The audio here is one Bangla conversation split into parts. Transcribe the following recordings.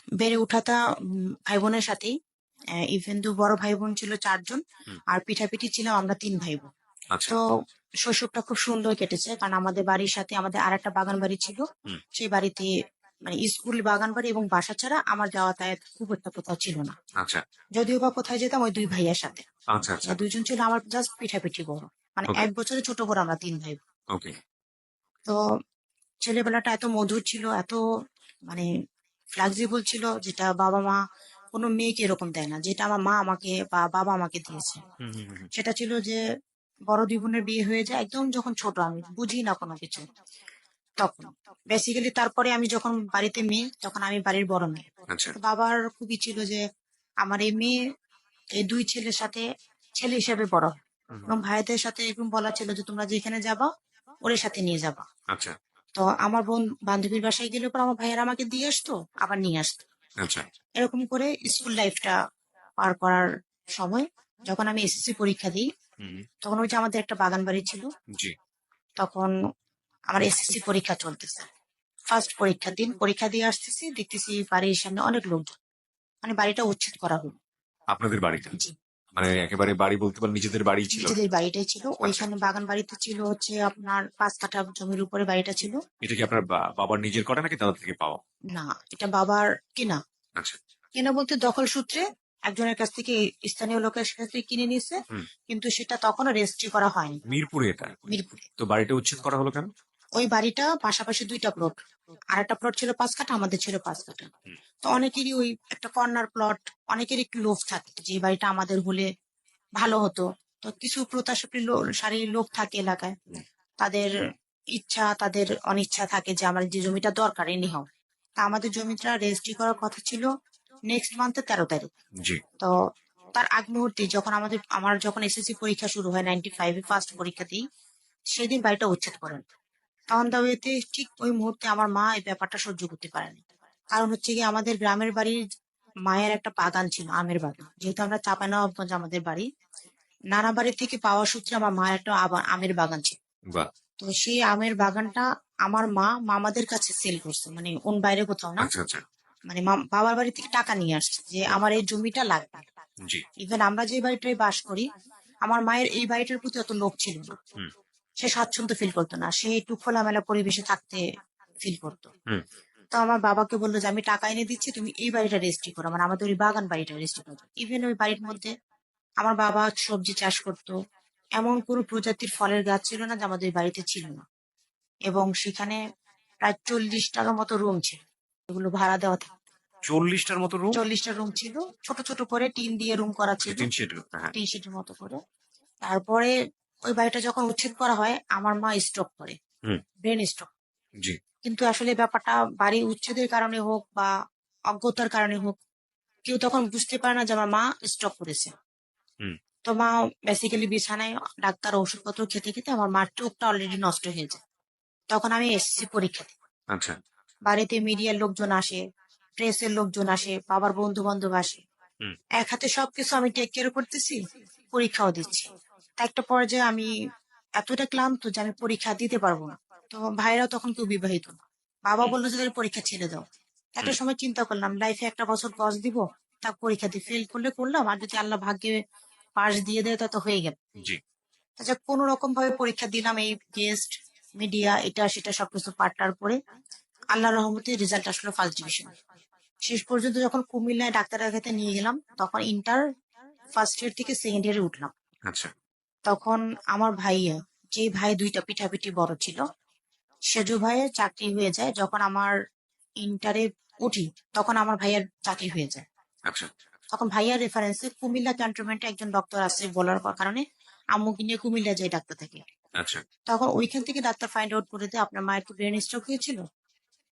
বেড়ে ওঠাটা ভাই বোনের সাথেই। ইভেন দো বড় ভাই বোন ছিল 4 জন, হুম। আর পিঠাপিঠি ছিলাম আমরা 3 ভাই বোন। আচ্ছা। তো শৈশবটা খুব সুন্দর কেটেছে, কারণ আমাদের বাড়ির সাথে আমাদের আর একটা বাগান বাড়ি ছিল। হুম। সেই বাড়িতে মানে স্কুল, বাগান বাড়ি এবং বাসা ছাড়া আমার যাতায়াত খুব একটা কোথাও ছিল না। আচ্ছা। যদিও বা কোথায় যেতাম ওই 2 ভাইয়ের সাথে। আচ্ছা। আচ্ছা। 2জন ছিল আমার জাস্ট পিঠাপিঠি বড়, মানে ওকে। 1 বছরে ছোট বড় আমরা 3 ভাই বোন। ওকে। তো ছেলেবেলাটা এত মধুর ছিল, এত মানে ফ্লেক্সিবল ছিল, যেটা বাবা মা কোনো মেয়েকে এরকম দেয় না, যেটা আমার মা আমাকে বা বাবা আমাকে দিয়েছে। হুম হুম হুম হুম। সেটা ছিল যে বড় 2 বোনের বিয়ে হয়ে যায় একদম যখন ছোট, আমি বুঝি না কোনো কিছু তখন। বেসিক্যালি তারপরে আমি যখন বাড়িতে মেয়ে, তখন আমি বাড়ির বড় মেয়ে। আচ্ছা। তো বাবার খুবই ছিল যে আমার এই মেয়ে এই 2 ছেলের সাথে ছেলে হিসেবে বড় হয়। হুম। এবং ভাইদের সাথে এরকম বলা ছিল যে তোমরা যেখানে যাবা ওর সাথে নিয়ে যাবা। আচ্ছা। তো আমার বোন বান্ধবীর বাসায় গেলে পর আমার ভাইয়েরা আমাকে দিয়ে আসতো, আবার নিয়ে আসতো। আচ্ছা। এরকম করে স্কুল লাইফটা পার করার সময়, যখন আমি এসএসসি পরীক্ষা দিই, হুম। তখন ওই যে আমাদের একটা বাগান বাড়ি ছিল। জি। তখন আমার এসএসসি পরীক্ষা চলতেছে, ফার্স্ট পরীক্ষার দিন পরীক্ষা দিয়ে আসতেছি, দেখতেছি বাড়ির সামনে অনেক লোকজন, মানে বাড়িটা উচ্ছেদ করা হলো। আপনাদের বাড়িটা জি, মানে একেবারে বাড়ি বলতে পারেন নিজেদের বাড়ি ছিল? নিজেদের বাড়িটাই ছিল। আচ্ছা। ওইখানে বাগান বাড়িতে ছিল হচ্ছে আপনার 5 কাঠা জমির উপরে বাড়িটা ছিল। এটা কি আপনার বাবার নিজের করা নাকি দাদা থেকে পাওয়া? না, এটা বাবার কেনা। আচ্ছা। কেনা বলতে দখল সূত্রে একজনের কাছ থেকে, স্থানীয় লোকের কাছ থেকে কিনে নিয়েছে। হুম। কিন্তু সেটা তখনও রেজিস্ট্রি করা হয়নি মিরপুরে এটা? মিরপুরে। তো বাড়িটা উচ্ছেদ করা হলো কেন? ওই বাড়িটা পাশাপাশি 2টা প্লট, আর একটা প্লট ছিল 5 কাঠা, আমাদের ছিল 5 কাঠা। হুম। তো অনেকেরই ওই একটা কর্নার প্লট, অনেকের একটু লোভ থাকে যে এই বাড়িটা আমাদের হলে ভালো হতো। তো কিছু প্রত্যাশারী লোক থাকে এলাকায়, হুম। তাদের ইচ্ছা, তাদের অনিচ্ছা থাকে যে আমার যে জমিটা দরকার এনে হোক। তা আমাদের জমিটা রেজিস্ট্রি করার কথা ছিল নেক্সট মান্থের 13 তারিখ। জি। তো তার আগ মুহূর্তে যখন আমার যখন এসএসসি পরীক্ষা শুরু হয়, 95-এ ফার্স্ট পরীক্ষা দিই, সেদিন বাড়িটা উচ্ছেদ করেন। তখন দাওয়াতে ঠিক ওই মুহূর্তে আমার মা এই ব্যাপারটা সহ্য করতে পারেনি। কারণ হচ্ছে কি, আমাদের গ্রামের বাড়ির মায়ের একটা বাগান ছিল, আমের বাগান। যেহেতু আমরা চাঁপাইনবাবগঞ্জ আমাদের বাড়ি, নানা বাড়ি থেকে পাওয়া সূত্রে আমার মায়ের একটা আমের বাগান ছিল। বাহ। তো সেই আমের বাগানটা আমার মা মামাদের কাছে সেল করছে, মানে কোন বাইরে কোথাও না। আচ্ছা। আচ্ছা। মানে বাবার বাড়ি থেকে টাকা নিয়ে আসছে যে বাহ। আমার এই জমিটা লাগবে। জি। ইভেন আমরা যে বাড়িটায় বাস করি, আমার মায়ের এই বাড়িটার প্রতি অত লোভ ছিল না। হুম সে স্বাচ্ছন্দ্য ফিল করতো না, সে একটু খোলামেলা পরিবেশে থাকতে ফিল করতো। হুম। তো আমার বাবাকে বললো যে আমি টাকা এনে দিচ্ছি, তুমি এই বাড়িটা রেজিস্ট্রি করো, মানে আমাদের ওই বাগান বাড়িটা রেজিস্ট্রি করো। ইভেন ওই বাড়ির মধ্যে আমার বাবা সবজি চাষ করতো। এমন কোনো প্রজাতির ফলের গাছ ছিল না যে আমাদের ওই বাড়িতে ছিল না। এবং সেখানে প্রায় 40টার মতো রুম ছিল, এগুলো ভাড়া দেওয়া থাকতো। 40টার মতো রুম? 40টা রুম ছিল, ছোট ছোট করে টিন দিয়ে রুম করা আচ্ছা, ছিল, টিন শেড। হ্যাঁ। টিন শেডের মতো করে। তারপরে ওই বাড়িটা যখন উচ্ছেদ করা হয়, আমার মা স্ট্রোক করে, হুম। Brain stroke. জি। কিন্তু আসলে ব্যাপারটা বাড়ি উচ্ছেদের কারণে হোক বা অজ্ঞতার কারণে হোক, কেউ তখন বুঝতে পারে না যে আমার মা স্ট্রোক করেছে। হুম। তো মা বেসিক্যালি বিছানায় ডাক্তার ওষুধপত্র খেতে খেতে আমার মার চোখটা অলরেডি নষ্ট হয়ে যায়। তখন আমি এসএসসি পরীক্ষা দিই। আচ্ছা। বাড়িতে মিডিয়ার লোকজন আসে, প্রেসের লোকজন আসে, বাবার বন্ধু বান্ধব আসে। হুম। এক হাতে সবকিছু আমি টেক কেয়ার করতেছি, পরীক্ষাও দিচ্ছি। তা একটা পর্যায়ে আমি এতটা ক্লান্ত যে আমি পরীক্ষা দিতে পারবো না। তো ভাইরাও তখন কেউ বিবাহিত না। বাবা বললো যে তাদের পরীক্ষা ছেড়ে দাও। একটা হুম। সময় চিন্তা করলাম লাইফে একটা বছর পজ দিব, তা পরীক্ষা দিয়ে ফেল করলে করলাম, আর যদি আল্লাহ ভাগ্যে পাশ দিয়ে দেয় তা তো হয়ে গেল। জি। আচ্ছা, কোনো রকম ভাবে পরীক্ষা দিলাম, এই গেস্ট, মিডিয়া, এটা সেটা সবকিছু পাট্টার করে আল্লাহর রহমতে রেজাল্ট আসলো ফার্স্ট ডিভিশন। শেষ পর্যন্ত যখন কুমিল্লায় ডাক্তার দেখাতে নিয়ে গেলাম, তখন ইন্টার ফার্স্ট ইয়ার থেকে সেকেন্ড ইয়ারে উঠলাম। আচ্ছা। তখন আমার ভাইয়া, যে ভাই 2টা পিঠাপিঠি বড় ছিল, সেজু ভাইয়ের চাকরি হয়ে যায়। যখন আমার ইন্টারে উঠি, তখন আমার ভাইয়ের চাকরি হয়ে যায়। আচ্ছা। তখন ভাইয়ার রেফারেন্সে কুমিল্লা ক্যান্টনমেন্টে একজন ডক্টর আছে বলার কারণে আম্মুকে নিয়ে কুমিল্লা যাই ডাক্তার থেকে। আচ্ছা। তখন ওইখান থেকে ডাক্তার ফাইন্ড আউট করে দেয় আপনার মায়ের কি ব্রেন স্ট্রোক হয়েছিল।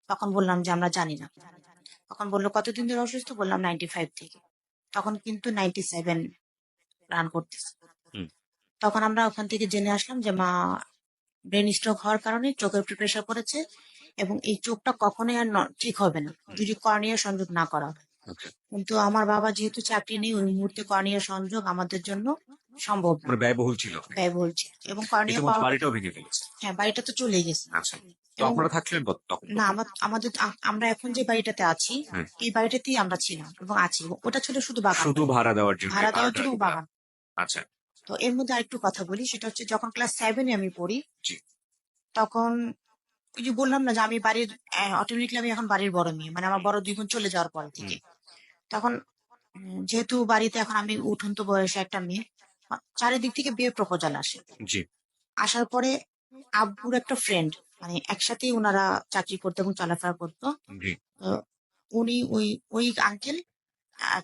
তখন বললাম যে আমরা জানি না। তখন বললো কতদিন ধরে অসুস্থ, বললাম 95 থেকে। তখন কিন্তু 97 রান করতেছে। হুম। তখন আমরা ওখান থেকে জেনে আসলাম যে মা ব্রেন স্ট্রোক হওয়ার কারণে চোখের উপর প্রেশার পড়েছে, এবং এই চোখটা কখনোই আর ঠিক হবে না হুম। যদি কর্নিয়া সংযোগ না করা হয়। আচ্ছা। কিন্তু আমার বাবা যেহেতু চাকরি নেই, ওই মুহূর্তে কর্নিয়া সংযোগ আমাদের জন্য সম্ভব না, মানে ব্যয়বহুল ছিল। ব্যয়বহুল ছিল এবং করণীয় ইতিমধ্যে পাওয়া। বাড়িটাও ভেঙে ফেলেছে। হ্যাঁ, বাড়িটা তো চলে গেছে। আচ্ছা। তো এবং আপনারা থাকলেন তখন না, কোথায়? আমরা এখন যে বাড়িটাতে আছি, হ্যাঁ। এই বাড়িটাতেই আমরা ছিলাম এবং আছি। এবং ওটা ছিল শুধু বাগান শুধু বাড়ি, ভাড়া দেওয়ার জন্য ভাড়া দেওয়ার ভাড়াটা। জন্য বাগান। আচ্ছা। তো এর মধ্যে আরেকটু কথা বলি, সেটা হচ্ছে যখন ক্লাস 7-এ আমি পড়ি, জি। তখন ওই যে বললাম না যে আমি বাড়ির অটোমেটিকলি আমি এখন বাড়ির বড় মেয়ে, মানে আমার বড় 2 বোন চলে যাওয়ার পর থেকে। তখন যেহেতু বাড়িতে এখন আমি উঠন্ত বয়সে একটা মেয়ে, চারিদিক থেকে বিয়ের প্রপোজাল আসে। জি। আসার পরে আব্বুর একটা ফ্রেন্ড, মানে একসাথেই ওনারা চাকরি করতো এবং চলাফেরা করতো। জি। তো উনি ওই ওই আঙ্কেল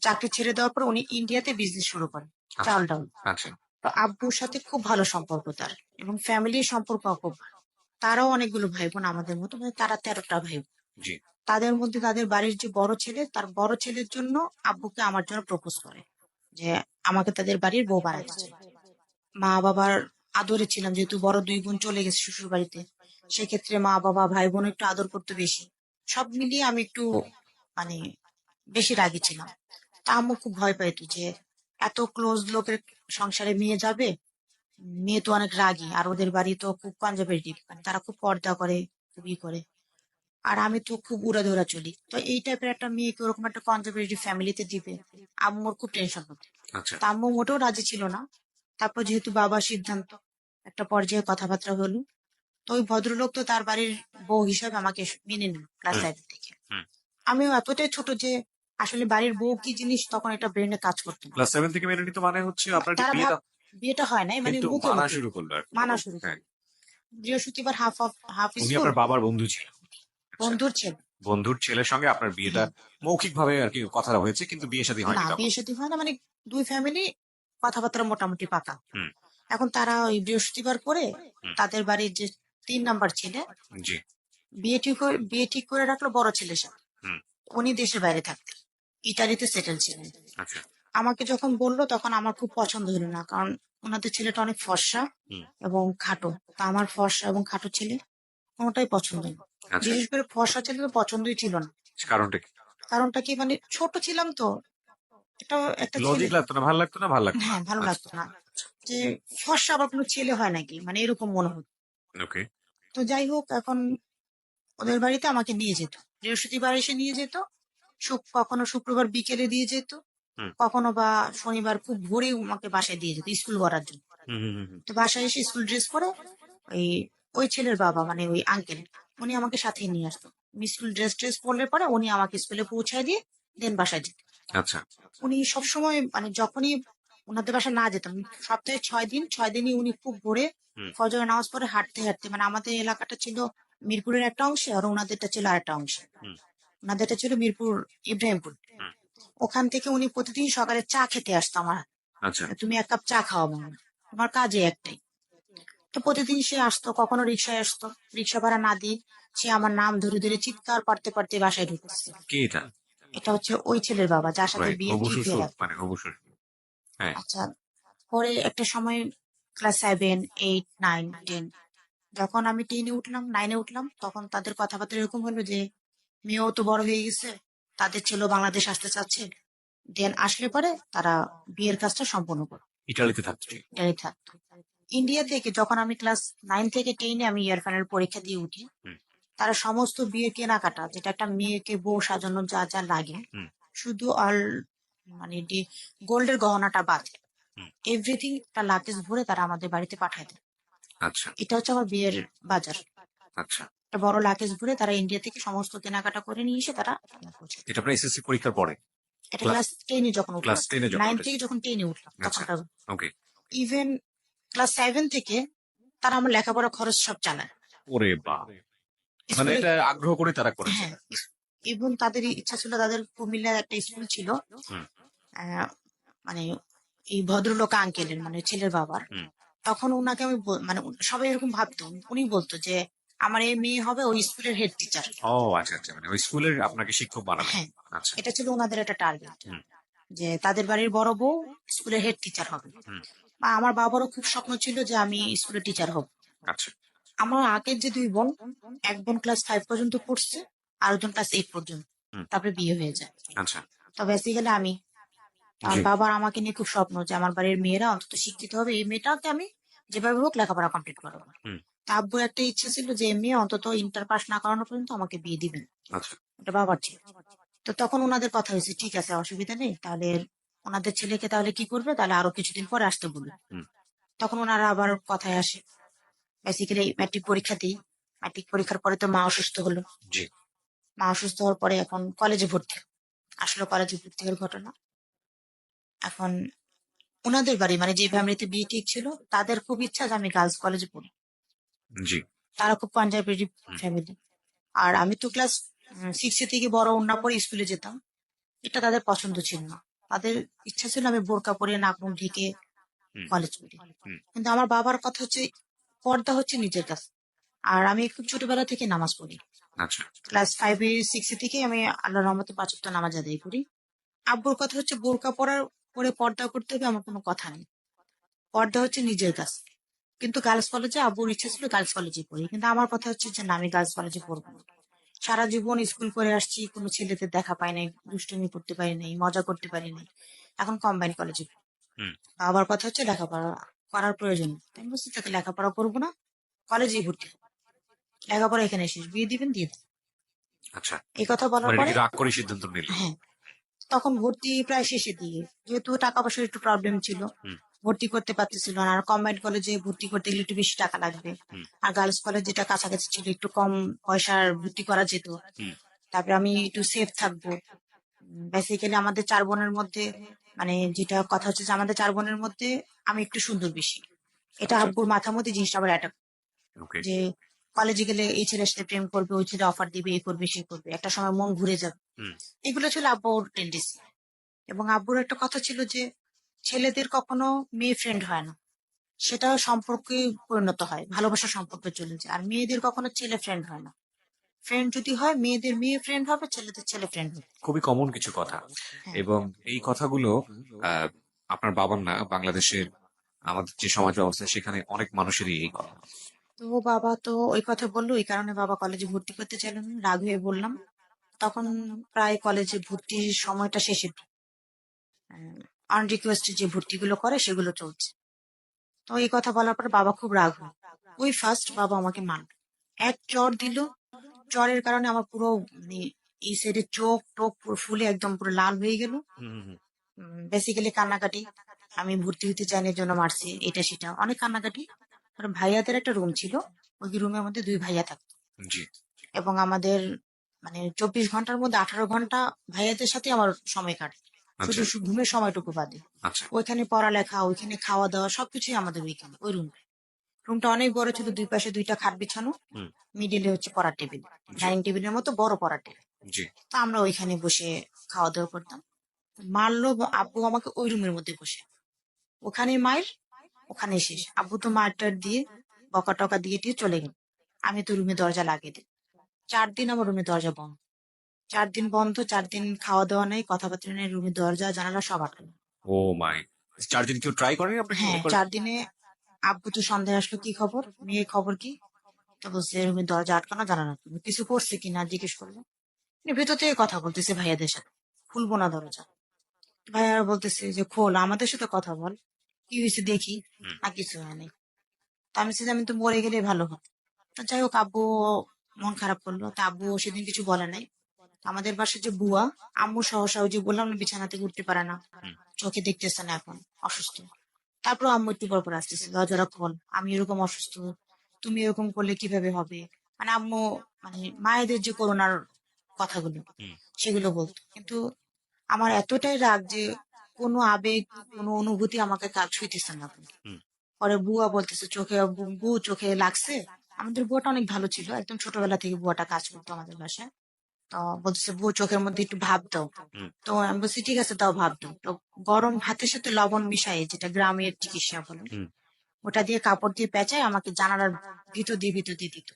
চাকরি ছেড়ে দেওয়ার পর উনি ইন্ডিয়াতে বিজনেস শুরু করেন, চাল ডাল। আচ্ছা। তো আব্বুর সাথে খুব ভালো সম্পর্ক তার, এবং ফ্যামিলির সম্পর্ক খুব ভালো। তারাও অনেকগুলো ভাই বোন আমাদের মতো, মানে তারা 13টা ভাই বোন। জি। তাদের মধ্যে তাদের বাড়ির যে বড় ছেলে, তার বড় ছেলের জন্য আব্বুকে আমার জন্য প্রপোজ করে যে আমাকে তাদের বাড়ির বউ বানাতে চায়। মা বাবার আদরে ছিলাম, যেহেতু বড় 2 বোন চলে গেছে শ্বশুর বাড়িতে, সেক্ষেত্রে মা বাবা ভাই বোন একটু আদর করতে বেশি। সব মিলিয়ে আমি একটু মানে বেশি রাগী ছিলাম। তা আম্মু খুব ভয় পাইতো যে এত ক্লোজ লোকের সংসারে মেয়ে যাবে, মেয়ে তো অনেক রাগী, আর ওদের বাড়ি তো খুব কনজারভেটিভ, মানে তারা খুব পর্দা করে, খুবই করে। আর আমি তো খুব উড়াধুরা চলি, তো এই টাইপের একটা মেয়েকে ওরকম একটা কনজারভেটিভ ফ্যামিলিতে দিবে, আম্মুর খুব টেনশন হতো। আচ্ছা। তা আম্মু মোটেও রাজি ছিল না। তারপর যেহেতু বাবার সিদ্ধান্ত, একটা পর্যায়ে কথাবার্তা হলো। তো ওই ভদ্রলোক তো তার বাড়ির বউ হিসাবে আমাকে মেনে নিল ক্লাস হুম। 7 থেকে। হুম। আমিও এতটাই ছোট যে আসলে বাড়ির বউ কি জিনিস তখন এটা ব্রেনে কাজ করতো না। ক্লাস 7 থেকে মেনে নিত মানে হচ্ছে আপনার তারা ভাব, বিয়েটা বিয়েটা হয় নাই, মানে কিন্তু মুখে মানা মুখে শুরু করলো আর কি। মানা শুরু হ্যাঁ। করলো। বৃহস্পতিবার হাফ অফ হাফ উনি স্কুল, আপনার বাবার বন্ধু ছিলেন। আচ্ছা। বন্ধুর ছেলে। বন্ধুর ছেলের সঙ্গে আপনার বিয়েটা হ্যাঁ। মৌখিক ভাবে আর কি কথা হয়েছে, কিন্তু বিয়ে শাদী না, হয়নি তখন। বিয়ে শাদী হয় না, মানে দুই ফ্যামিলি কথাবার্তা মোটামুটি পাকা। হুম। এখন তারা ওই বৃহস্পতিবার করে হুম। তাদের বাড়ির যে 3 নাম্বার ছেলে জি। বিয়ে ঠিক করে রাখলো বড় ছেলের সাথে। হুম। উনি দেশের বাইরে থাকতেন, ইতালিতে সেটেল ছিলেন। আচ্ছা। আমাকে যখন বললো তখন আমার খুব পছন্দ হলো না, কারণ ওনাদের ছেলেটা অনেক ফর্সা হুম। এবং খাটো। তা আমার ফর্সা এবং খাটো ছেলে কোনোটাই পছন্দ না। আচ্ছা। বিশেষ করে ফর্সা ছেলে তো পছন্দই ছিল না। কারণটা কি? কারণটা কি, মানে ছোট ছিলাম তো, এটা একটা ছেলে। লজিক লাগতো না, ভালো লাগতো না, ভালো লাগতো না। হ্যাঁ, ভালো আচ্ছা। লাগতো না যে ফর্সা আবার কোনো ছেলে হয় নাকি, মানে এরকম মনে হতো। ওকে। তো যাই হোক, এখন ওদের বাড়িতে আমাকে নিয়ে যেত, বৃহস্পতিবার এসে নিয়ে যেত, কখনো শুক্রবার বিকেলে দিয়ে যেত, হুম। কখনো বা শনিবার খুব ভোরে আমাকে বাসায় দিয়ে যেত স্কুল করার জন্য। হুম। হুম। হুম। তো বাসায় এসে স্কুল ড্রেস পরে ওই ওই ছেলের বাবা, মানে ওই আঙ্কেল, উনি আমাকে সাথে নিয়ে আসতো। আমি স্কুল ড্রেস পরলে পরে উনি আমাকে স্কুলে পৌঁছায় দিয়ে দেন বাসায় যেত। আচ্ছা। উনি সবসময়, মানে যখনই ওনাদের বাসা না যেতাম, সপ্তাহে 6 দিন, 6 দিনই উনি খুব ভোরে হুম। ফজরের নামাজ পড়ে হাঁটতে হাঁটতে, মানে আমাদের এলাকাটা ছিল মিরপুরের একটা অংশে, আর ওনাদেরটা ছিল আরেকটা অংশে। হুম। ওনাদেরটা ছিল মিরপুর ইব্রাহিমপুর। হুম। ওখান থেকে উনি প্রতিদিন সকালে চা খেতে আসতো আমার হাতে। আচ্ছা। তুমি 1 কাপ চা খাওয়াবো আমায়। তোমার কাজে একটাই। তো প্রতিদিন সে আসতো, কখনো রিক্সায় আসতো, রিক্সা ভাড়া না দিয়ে সে আমার নাম ধরে ধরে চিৎকার পারতে পারতে বাসায় ঢুকতেছে। কে এটা? এটা হচ্ছে ওই ছেলের বাবা, যার সাথে রাইট, বিয়ে হবু ঠিক হয়ে শ্বশুর, রাখতো। মানে হবু শ্বশুর। হ্যাঁ। আচ্ছা, পরে একটা সময় ক্লাস 7, 8, 9, 10, যখন আমি 10-এ উঠলাম, 9-এ উঠলাম, তখন তাদের কথাবার্তা এরকম হলো যে মেয়েও তো বড় হয়ে গেছে, তাদের ছেলেও বাংলাদেশ আসতে চাচ্ছে, দেন আসলে পরে তারা বিয়ের কাজটা সম্পন্ন করে ইটালিতে থাকতো ঠিক। এটাই থাকতো। ইন্ডিয়া থেকে যখন আমি ক্লাস 9 থেকে 10-এ আমি ইয়ার ফাইনাল পরীক্ষা দিয়ে উঠি, হুম। তারা সমস্ত বিয়ের কেনাকাটা, যেটা একটা মেয়েকে বউ সাজানোর যা যা লাগে, হুম। শুধু অল মানে গোল্ডের গহনাটা বাদ, হুম। এভরিথিং একটা লাগেজ ভরে তারা আমাদের বাড়িতে পাঠায় দেয়। আচ্ছা। এটা হচ্ছে আমার বিয়ের বাজার। আচ্ছা। একটা বড় লাগেজ ভরে তারা ইন্ডিয়া থেকে সমস্ত কেনাকাটা করে নিয়ে এসে তারা পৌঁছে দেয়। এটা আপনার এসএসসি পরীক্ষার পরে? এটা ক্লাস 10-এ যখন ক্লাস উঠলাম, 10-এ যখন 9 উঠেছে। থেকে যখন 10-এ উঠলাম আচ্ছা। তখনকার। ওকে। ইভেন ক্লাস 7 থেকে তারা আমার লেখাপড়া খরচ সব চালায় ওরে বাহ! মানে স্কুলে। এটা আগ্রহ করে তারা করেছে। হ্যাঁ, এবং তাদের ইচ্ছা ছিল, তাদের কুমিল্লার একটা স্কুল ছিল, হুম। আহ, মানে এই ভদ্রলোক আঙ্কেলের, মানে ছেলের বাবার। হুম। তখন ওনাকে আমি মানে সবাই এরকম ভাবতো, উনি বলতো যে আমার এই মেয়ে হবে ওই স্কুলের হেড টিচার। ও আচ্ছা আচ্ছা, মানে ওই স্কুলের আপনাকে শিক্ষক বানাবে। হ্যাঁ, আচ্ছা। এটা ছিল ওনাদের একটা টার্গেট, হুম। যে তাদের বাড়ির বড় বউ স্কুলের হেড টিচার হবে। হুম। বা আমার বাবারও খুব স্বপ্ন ছিল যে আমি স্কুলের টিচার হব। আচ্ছা। আমার আগের যে 2 বোন, এক বোন ক্লাস 5 পর্যন্ত পড়ছে, আর একজন ক্লাস 8 পর্যন্ত, হুম। তারপরে বিয়ে হয়ে যায়। আচ্ছা। তো বেসিক্যালি আমি আমার জি। বাবার আমাকে নিয়ে খুব স্বপ্ন যে আমার বাড়ির মেয়েরা অন্তত শিক্ষিত হবে, এই মেয়েটাকে আমি যেভাবে হোক লেখাপড়া কমপ্লিট করাবো। হুম। তা আব্বুর একটা ইচ্ছে ছিল যে এই মেয়ে অন্তত ইন্টার পাস না করানো পর্যন্ত আমাকে বিয়ে দিবেন। আচ্ছা। এটা বাবার ছিল। তো তখন ওনাদের কথা হয়েছে, ঠিক আছে অসুবিধা নেই, তাহলে ওনাদের ছেলেকে তাহলে কি করবে, তাহলে আরো কিছুদিন পরে আসতে বলবে। হুম। তখন ওনারা আবার কথায় আসে, বেসিক্যালি ম্যাট্রিক পরীক্ষা দিই। ম্যাট্রিক পরীক্ষার পরে তো মা অসুস্থ হলো। জি। মা অসুস্থ হওয়ার পরে এখন কলেজে ভর্তি। আসলে কলেজে ভর্তি হওয়ার ঘটনা, এখন ওনাদের বাড়ি মানে যে ফ্যামিলিতে বিয়ে ঠিক ছিল, তাদের খুব ইচ্ছা যে আমি গার্লস কলেজে পড়ি। জি। তারা খুব কনজারভেটিভ হুম। ফ্যামিলি। আর আমি তো ক্লাস 6 থেকে বড় ওড়না পরে স্কুলে যেতাম। এটা তাদের পছন্দ ছিল না। তাদের ইচ্ছা ছিল আমি বোরকা পরে নাক মুখ ঢেকে হুম। কলেজ পড়ি। হুম। কিন্তু আমার বাবার কথা হচ্ছে পর্দা হচ্ছে নিজের কাছে। আর আমি খুব ছোটবেলা থেকে নামাজ পড়ি। আচ্ছা। ক্লাস 5 6 থেকে আমি আল্লাহর রহমতে 5 ওয়াক্ত নামাজ আদায় করি। আব্বুর কথা হচ্ছে বোরকা পরে পর্দা করতে হবে, আমার কোনো কথা নেই। পর্দা হচ্ছে নিজের কাছে। কিন্তু গার্লস কলেজে আব্বুর ইচ্ছা ছিল গার্লস কলেজে পড়ি, কিন্তু আমার কথা হচ্ছে যে না, আমি গার্লস কলেজে পড়বো না। সারা জীবন স্কুল করে আসছি, কোনো ছেলেদের দেখা পাই নাই, দুষ্টুমি করতে পারি নাই, মজা করতে পারি নাই। এখন কম্বাইন কলেজে। হুম। বাবার কথা হচ্ছে লেখাপড়া করার প্রয়োজন নেই। তাই আমি বলছি তাকে লেখাপড়া করবো না, কলেজেই ভর্তি হবো। লেখাপড়া এখানে শেষ, বিয়ে দিবেন দিয়ে দেন। আচ্ছা। এই কথা বলার মানে এটা পরে কি রাগ করে সিদ্ধান্ত নিলেন? হ্যাঁ, তখন ভর্তি প্রায় শেষের দিকে, যেহেতু টাকা পয়সার একটু প্রবলেম ছিল, হুম। ভর্তি করতে পারতেছিল না। আর কম্বাইন্ড কলেজে ভর্তি করতে গেলে একটু বেশি টাকা লাগবে। হুম। আর গার্লস কলেজ যেটা কাছাকাছি ছিল, একটু কম পয়সার ভর্তি করা যেত। হুম। তারপরে আমি একটু সেফ থাকবো। বেসিক্যালি আমাদের 4 বোনের মধ্যে, মানে যেটা কথা হচ্ছে যে আমাদের 4 বোনের মধ্যে আমি একটু সুন্দর বেশি। এটা আচ্ছা। আব্বুর মাথার মধ্যে জিনিসটা আবার অ্যাটাক, ওকে। যে কলেজে গেলে এই ছেলের সাথে প্রেম করবে, ওই ছেলে অফার দিবে, এই করবে সে করবে, একটা সময় মন ঘুরে যাবে। হুম। এগুলো ছিল আব্বুর টেন্ডেন্সি। এবং আব্বুর একটা কথা ছিল যে ছেলেদের কখনো মেয়ে ফ্রেন্ড হয় না, সেটা সম্পর্কে পরিণত হয়, ভালোবাসার সম্পর্কে চলে যায়। আর মেয়েদের কখনো ছেলে ফ্রেন্ড হয় না। ফ্রেন্ড যদি হয়, মেয়েদের মেয়ে ফ্রেন্ড হবে, ছেলেদের ছেলে ফ্রেন্ড হবে। খুবই কমন কিছু কথা। হ্যাঁ। এবং এই কথাগুলো আহ, আপনার বাবার না, বাংলাদেশের আমাদের যে সমাজ ব্যবস্থা সেখানে অনেক মানুষেরই এই কথা। তো বাবা তো ওই কথা বললো, এই কারণে বাবা কলেজে ভর্তি করতে চাইলেন না। রাগ হয়ে বললাম। তখন প্রায় কলেজে ভর্তির সময়টা শেষের দিকে, আনরিকোয়েস্টেড যে ভর্তিগুলো করে সেগুলো চলছে। তো এই কথা বলার পর বাবা খুব রাগ হয়। ওই ফার্স্ট বাবা আমাকে মারল, এক চড় দিল। চড়ের কারণে আমার পুরো মানে এই সাইডে চোখ টোক পুরো ফুলে একদম পুরো লাল হয়ে গেল। হুম। হুম। বেসিক্যালি কান্নাকাটি। আমি ভর্তি হতে চাইনি, এর জন্য মারছে, এটা সেটা অনেক কান্নাকাটি। আর ভাইয়াদের একটা রুম ছিল, ওই রুমের মধ্যে 2 ভাইয়া থাকতো। হুম। জি। এবং আমাদের মানে 24 ঘন্টার মধ্যে 18 ঘন্টা ভাইয়াদের সাথে আমার সময় কাটে, শুধু আচ্ছা। ঘুমের সময়টুকু বাদে। আচ্ছা। ওইখানে পড়ালেখা, ওইখানে খাওয়া দাওয়া সবকিছুই আমাদের ওইখানে ওই রুমটা। রুমটা অনেক বড় ছিল, 2 পাশে 2টা খাট বিছানো, হুম। মিডিলে হচ্ছে পড়ার টেবিল, জি। ডাইনিং টেবিলের মতো বড় পড়ার টেবিল। জি। তো আমরা ওইখানে বসে খাওয়া দাওয়া করতাম। মারলো আব্বু আমাকে ওই রুমের মধ্যে বসে, ওখানে মায়ের, ওখানে শেষ। আব্বু তো মারটার দিয়ে বকা টকা দিয়ে দিয়ে চলে গেল। আমি তো রুমে দরজা লাগিয়ে দিই। 4 দিন আমার রুমে দরজা বন্ধ। 4 দিন বন্ধ, 4 দিন খাওয়া দাওয়া নেই, কথাবার্তা নেই, রুমের দরজা জানালা সব আটকানো। ও মাই। 4 দিন কেউ ট্রাই করেনি আপনাকে হ্যাঁ, এ করে? 4 দিনে আব্বু তো সন্ধ্যায় আসলো, কি খবর, মেয়ে খবর কি? তো বলছে রুমের দরজা আটকানো, জানালা, তুমি কিছু করছে কিনা জিজ্ঞেস করলো। ভেতর থেকে কথা বলতেছে ভাইয়াদের সাথে, খুলবো না দরজা। ভাইয়ারা বলতেছে যে খোল, আমাদের সাথে কথা বল, কি হয়েছে দেখি। হুম। না, কিছু হয়নি। তো আমি বলছি যে আমি তো মরে গেলে ভালো হতো। তো যাই হোক, আব্বু মন খারাপ করলো, তা আব্বু সেদিন কিছু বলে নাই। আমাদের বাসার যে বুয়া, আম্মু সহসা, ওই যে বললাম না বিছানা থেকে উঠতে পারে না, হুম। চোখে দেখতেছে না এখন, অসুস্থ। তারপর আম্মু একটু পর পর আসতেছে, দরজাটা খোল, আমি এরকম অসুস্থ, তুমি এরকম করলে কিভাবে হবে। মানে আম্মু, মানে মায়েদের যে করোনার কথাগুলো হুম। সেগুলো বলতো। কিন্তু আমার এতটাই রাগ যে কোনো আবেগ, কোনো অনুভূতি আমাকে কাজ ছুঁইতেছে না এখন। হুম। পরে বুয়া বলতেছে চোখে, বু চোখে লাগছে। আমাদের বুয়াটা অনেক ভালো ছিল, একদম ছোটবেলা থেকে বুয়াটা কাজ করতো আমাদের বাসায়। তো বলতেছে বউ চোখের মধ্যে একটু ভাব দাও। হুম। তো আমি বলছি ঠিক আছে দাও, ভাব দাও। তো গরম ভাতের সাথে লবণ মিশাই, যেটা গ্রামের চিকিৎসা বলে, হুম। ওটা দিয়ে কাপড় দিয়ে পেঁচায় আমাকে জানালার ভিতর দিয়ে দিত।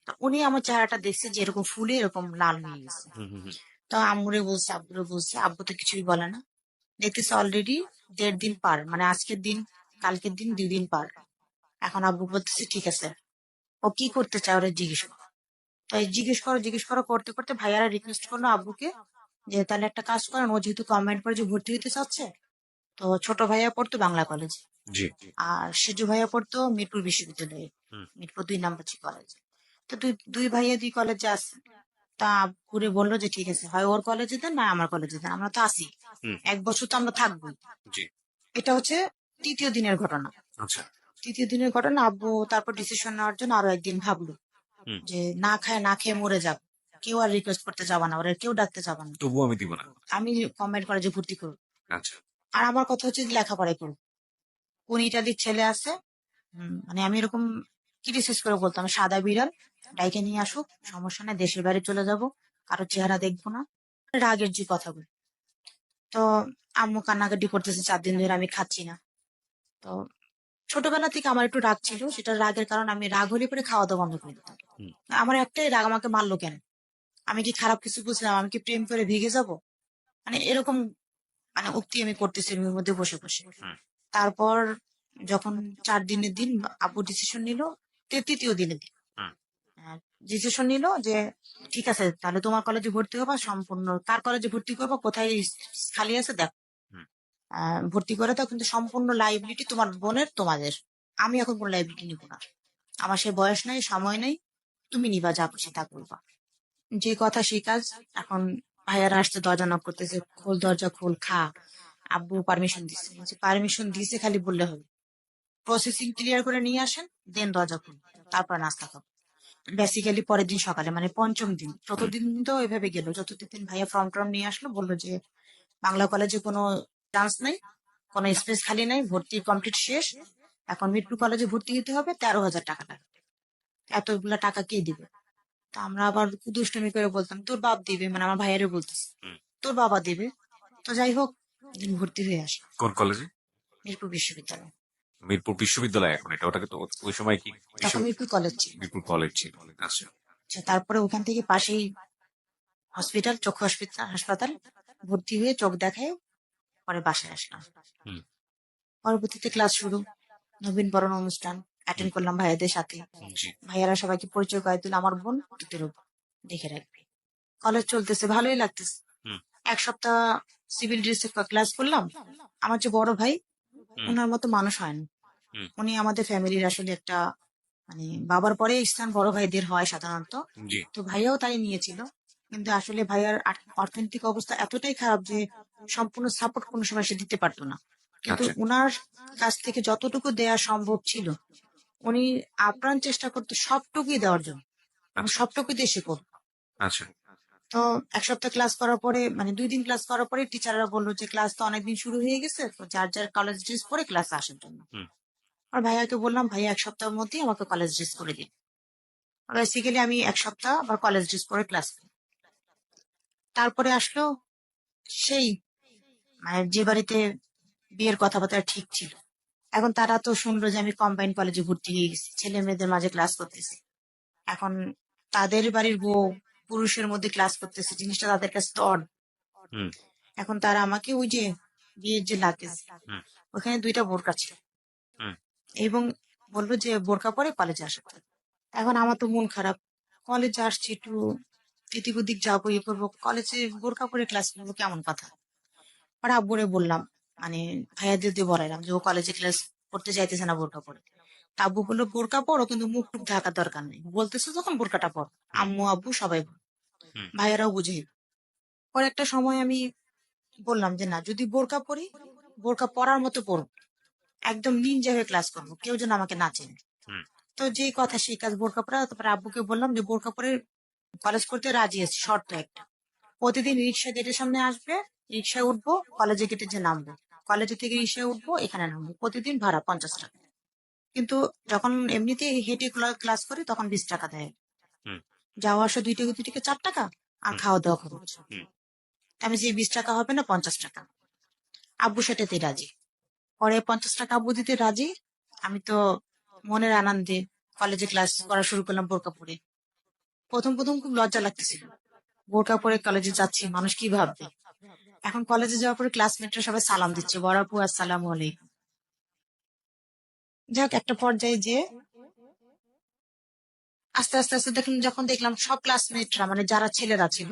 তো উনি আমার চেহারাটা দেখছে যে এরকম ফুলে এরকম লাল হয়ে গেছে। হুম। হুম। হুম। তো আম্মুরে বলছে, আব্বুরে বলছে, আব্বু তো কিছুই বলে না। দেখতেছে অলরেডি 1.5 দিন পার, মানে আজকের দিন কালকের দিন 2 দিন পার। এখন আব্বু বলতেছে ঠিক আছে, ও কি করতে চায় ওরা জিজ্ঞেস করো। তাই জিজ্ঞেস করো করতে করতে ভাইয়ারা রিকোয়েস্ট করলো আব্বুকে যে তাহলে একটা কাজ করেন, ও যেহেতু কমেন্ট করে যে ভর্তি হতে চাচ্ছে, তো ছোট ভাইয়া পড়তো বাংলা কলেজে, জি। আর সেজু ভাইয়া পড়তো মিরপুর বিশ্ববিদ্যালয়ে, হুম। মিরপুর 2 নম্বর কলেজে। তো দুই দুই ভাইয়া দুই কলেজে আছে। তা ঘুরে বললো যে ঠিক আছে, হয় ওর কলেজে দেন না আমার কলেজে দেন, আমরা তো আছি, হুম। 1 বছর তো আমরা থাকবোই। জি। এটা হচ্ছে তৃতীয় দিনের ঘটনা। আচ্ছা। তৃতীয় দিনের ঘটনা, আব্বু তারপর ডিসিশন নেওয়ার জন্য আরো একদিন ভাবলো হুম। যে না খায় না খেয়ে মরে যাব, কেউ আর রিকোয়েস্ট করতে যাবা না, ওরা কেউ ডাকতে যাবা না, তবুও আমি দিব না। আমি কমেন্ট কলেজে ভর্তি করবো। আচ্ছা। আর আমার কথা হচ্ছে যে লেখাপড়াই করবো। কোন ইটালির ছেলে আছে, মানে আমি এরকম ক্রিটিসাইজ করে বলতাম, সাদা বিড়াল ডাইকে নিয়ে আসুক, সমস্যা নাই, দেশের বাইরে চলে যাব, কারো চেহারা দেখবো না, রাগের যে কথাগুলো। তো আম্মু কান্নাকাটি করতেছে 4 দিন ধরে, আমি খাচ্ছি না। তো ছোটবেলা থেকে আমার একটু রাগ ছিল, সেটা রাগের কারণ আমি রাগ হলে পরে খাওয়া দাওয়া বন্ধ করে দিতাম। হুম। আমার একটাই রাগ, আমাকে মারলো কেন, আমি কি খারাপ কিছু বুঝলাম, আমি কি প্রেম করে ভিগে যাব, মানে এরকম মানে উক্তি আমি করতেছি রুমের মধ্যে বসে বসে। হুম। তারপর যখন 4 দিনের দিন আব্বু ডিসিশন নিল, তৃতীয় দিনের দিন হুম। ডিসিশন নিল যে ঠিক আছে, তাহলে তোমার কলেজে ভর্তি হবা, সম্পূর্ণ কার কলেজে ভর্তি করবা, কোথায় খালি আছে দেখো, হুম। ভর্তি করে দাও, কিন্তু সম্পূর্ণ লাইবিলিটি তোমার বোনের, তোমাদের। আমি এখন কোন লাইবিলিটি নিব না, আমার সে বয়স নাই, সময় নেই, তুমি নিবা, যা খুশি তা করবা, যে কথা সেই কাজ। এখন ভাইয়ারা আসতে দরজা নক করতেছে, খোল দরজা খোল, খা। আব্বু পারমিশন দিচ্ছে, পারমিশন দিছে খালি বললে হবে, প্রসেসিং ক্লিয়ার করে নিয়ে আসেন, দেন দরজা খুলুন, তারপর নাস্তা খাবো। বেসিক্যালি পরের দিন সকালে, মানে পঞ্চম দিন, হুম। চতুর্দিন তো এভাবে গেল, চতুর্থ দিন ভাইয়া ফর্ম টর্ম নিয়ে আসলো, বললো যে বাংলা কলেজে কোনো চান্স নাই, কোনো স্পেস খালি নাই, ভর্তি কমপ্লিট শেষ, এখন মিরপুর কলেজে ভর্তি হতে হবে, 13,000 টাকা লাগবে। এতগুলা টাকা কে দিবে? তা আমরা আবার দুষ্টুমি করে বলতাম তোর বাপ দিবে, মানে আমার ভাইয়ারে বলতেছি হুম। তোর বাবা দিবে। তো যাই হোক, দিন ভর্তি হয়ে আসে কোন কলেজে? মিরপুর বিশ্ববিদ্যালয়। মিরপুর বিশ্ববিদ্যালয় এখন এটা, ওটাকে তো ওই সময় কি তখন মিরপুর কলেজ ছিল। মিরপুর কলেজ ছিল। আচ্ছা। আচ্ছা, তারপরে ওখান থেকে পাশেই হসপিটাল, চক্ষু হাসপাতাল হাসপাতাল, ভর্তি হয়ে চোখ দেখায়, পরে বাসায় আসলাম। হুম। পরবর্তীতে ক্লাস শুরু, নবীন বরণ অনুষ্ঠান হুম। অ্যাটেন্ড করলাম ভাইয়াদের সাথে। জি। ভাইয়ারা সবাইকে পরিচয় করে দিল, আমার বোন তোদের উপর দেখে রাখবি। কলেজ চলতেছে, ভালোই লাগতেছে। হুম। 1 সপ্তাহ সিভিল ড্রেসে ক্লাস করলাম। আমার যে বড় ভাই, হুম। ওনার মতো মানুষ হয় না। হুম। উনি আমাদের ফ্যামিলির আসলে একটা, মানে বাবার পরে স্থান বড় ভাইদের হয় সাধারণত। জি। তো ভাইয়াও তাই নিয়েছিল, কিন্তু আসলে ভাইয়ার অর্থনৈতিক অবস্থা এতটাই খারাপ যে সম্পূর্ণ সাপোর্ট কোনো সময় সে দিতে পারতো না। কিন্তু আচ্ছা। উনার কাছ থেকে যতটুকু দেয়া সম্ভব ছিল, উনি আপ্রাণ চেষ্টা করতো সবটুকুই দেওয়ার জন্য, এবং আচ্ছা। সবটুকুই দিয়ে সে করতো। আচ্ছা। তো 1 সপ্তাহ ক্লাস করার পরে, মানে 2 দিন ক্লাস করার পরে টিচাররা বললো যে ক্লাস তো অনেকদিন শুরু হয়ে গেছে, তো যার যার কলেজ ড্রেস পরে ক্লাসে আসার জন্য। হুম। আর ভাইয়াকে বললাম, ভাইয়া 1 সপ্তাহের মধ্যেই আমাকে কলেজ ড্রেস করে দিন। বেসিক্যালি আমি 1 সপ্তাহ আবার কলেজ ড্রেস পরে ক্লাস করি। তারপরে আসলো সেই, মানে যে বাড়িতে বিয়ের কথাবার্তা ঠিক ছিল, এখন তারা তো শুনলো যে আমি কম্বাইন কলেজে ভর্তি হয়ে গেছি, ছেলে মেয়েদের মাঝে ক্লাস করতেছি। এখন তাদের বাড়ির বউ পুরুষের মধ্যে ক্লাস করতেছে, জিনিসটা তাদের কাছে তো odd। হুম। এখন তারা আমাকে ওই যে বিয়ের যে লাগেজ, হুম। ওখানে 2টা বোরকা ছিল, হুম। এবং বললো যে বোরকা পরে কলেজে আসতে। এখন আমার তো মন খারাপ, কলেজে আসছি একটু এদিক ওদিক যাবো, ইয়ে করবো, কলেজে বোরকা পরে ক্লাস করবো, কেমন কথা। আর আব্বুরে বললাম, মানে ভাইয়াদের দিয়ে বলাইলাম যে ও কলেজে ক্লাস করতে চাইতেছে না বোরকা পরে। তা আব্বু বললো বোরকা পরো, কিন্তু মুখ টুক ঢাকার দরকার নেই, বলতেছো যখন বোরকাটা পর। হুম। আম্মু আব্বু সবাই বলে, হুম। ভাইয়ারাও বুঝে। পরে একটা সময় আমি বললাম যে না, যদি বোরকা পরি, বোরকা পরার মতো পরবো, একদম নিনজা হয়ে ক্লাস করবো, কেউ যেন আমাকে না চেনে। হুম। তো যেই কথা সেই কাজ, বোরকা পরা। তারপরে আব্বুকে বললাম যে বোরকা পরে কলেজ করতে রাজি আছি, শর্ত একটা, প্রতিদিন রিক্সা গেটের সামনে আসবে, রিক্সায় উঠবো, কলেজে গেটে যে নামবো, কলেজে থেকে রিক্সায় উঠবো, এখানে নামবো, প্রতিদিন ভাড়া 50 টাকা। কিন্তু যখন এমনিতে হেঁটে ক্লাস করি তখন 20 টাকা দেয়, হুম। যাওয়া আসা 2 থেকে 4 টাকা, আর হুম। খাওয়া দাওয়া খরচ। হুম। আমি যে 20 টাকা হবে না, 50 টাকা। আব্বু সেটাতে রাজি। পরে 50 টাকা আব্বু দিতে রাজি। আমি তো মনের আনন্দে কলেজে ক্লাস করা শুরু করলাম বোরকা পরে। প্রথম প্রথম খুব লজ্জা লাগতেছিল, বোরকা পরে কলেজে যাচ্ছি, মানুষ কি ভাববে। এখন কলেজে যাওয়ার পরে ক্লাসমেটরা সবাই সালাম দিচ্ছে, বড় আপু আসসালামু আলাইকুম। যাক, একটা পর্যায়ে যে আস্তে আস্তে আস্তে দেখলাম, যখন দেখলাম সব ক্লাসমেটরা, মানে যারা ছেলেরা ছিল,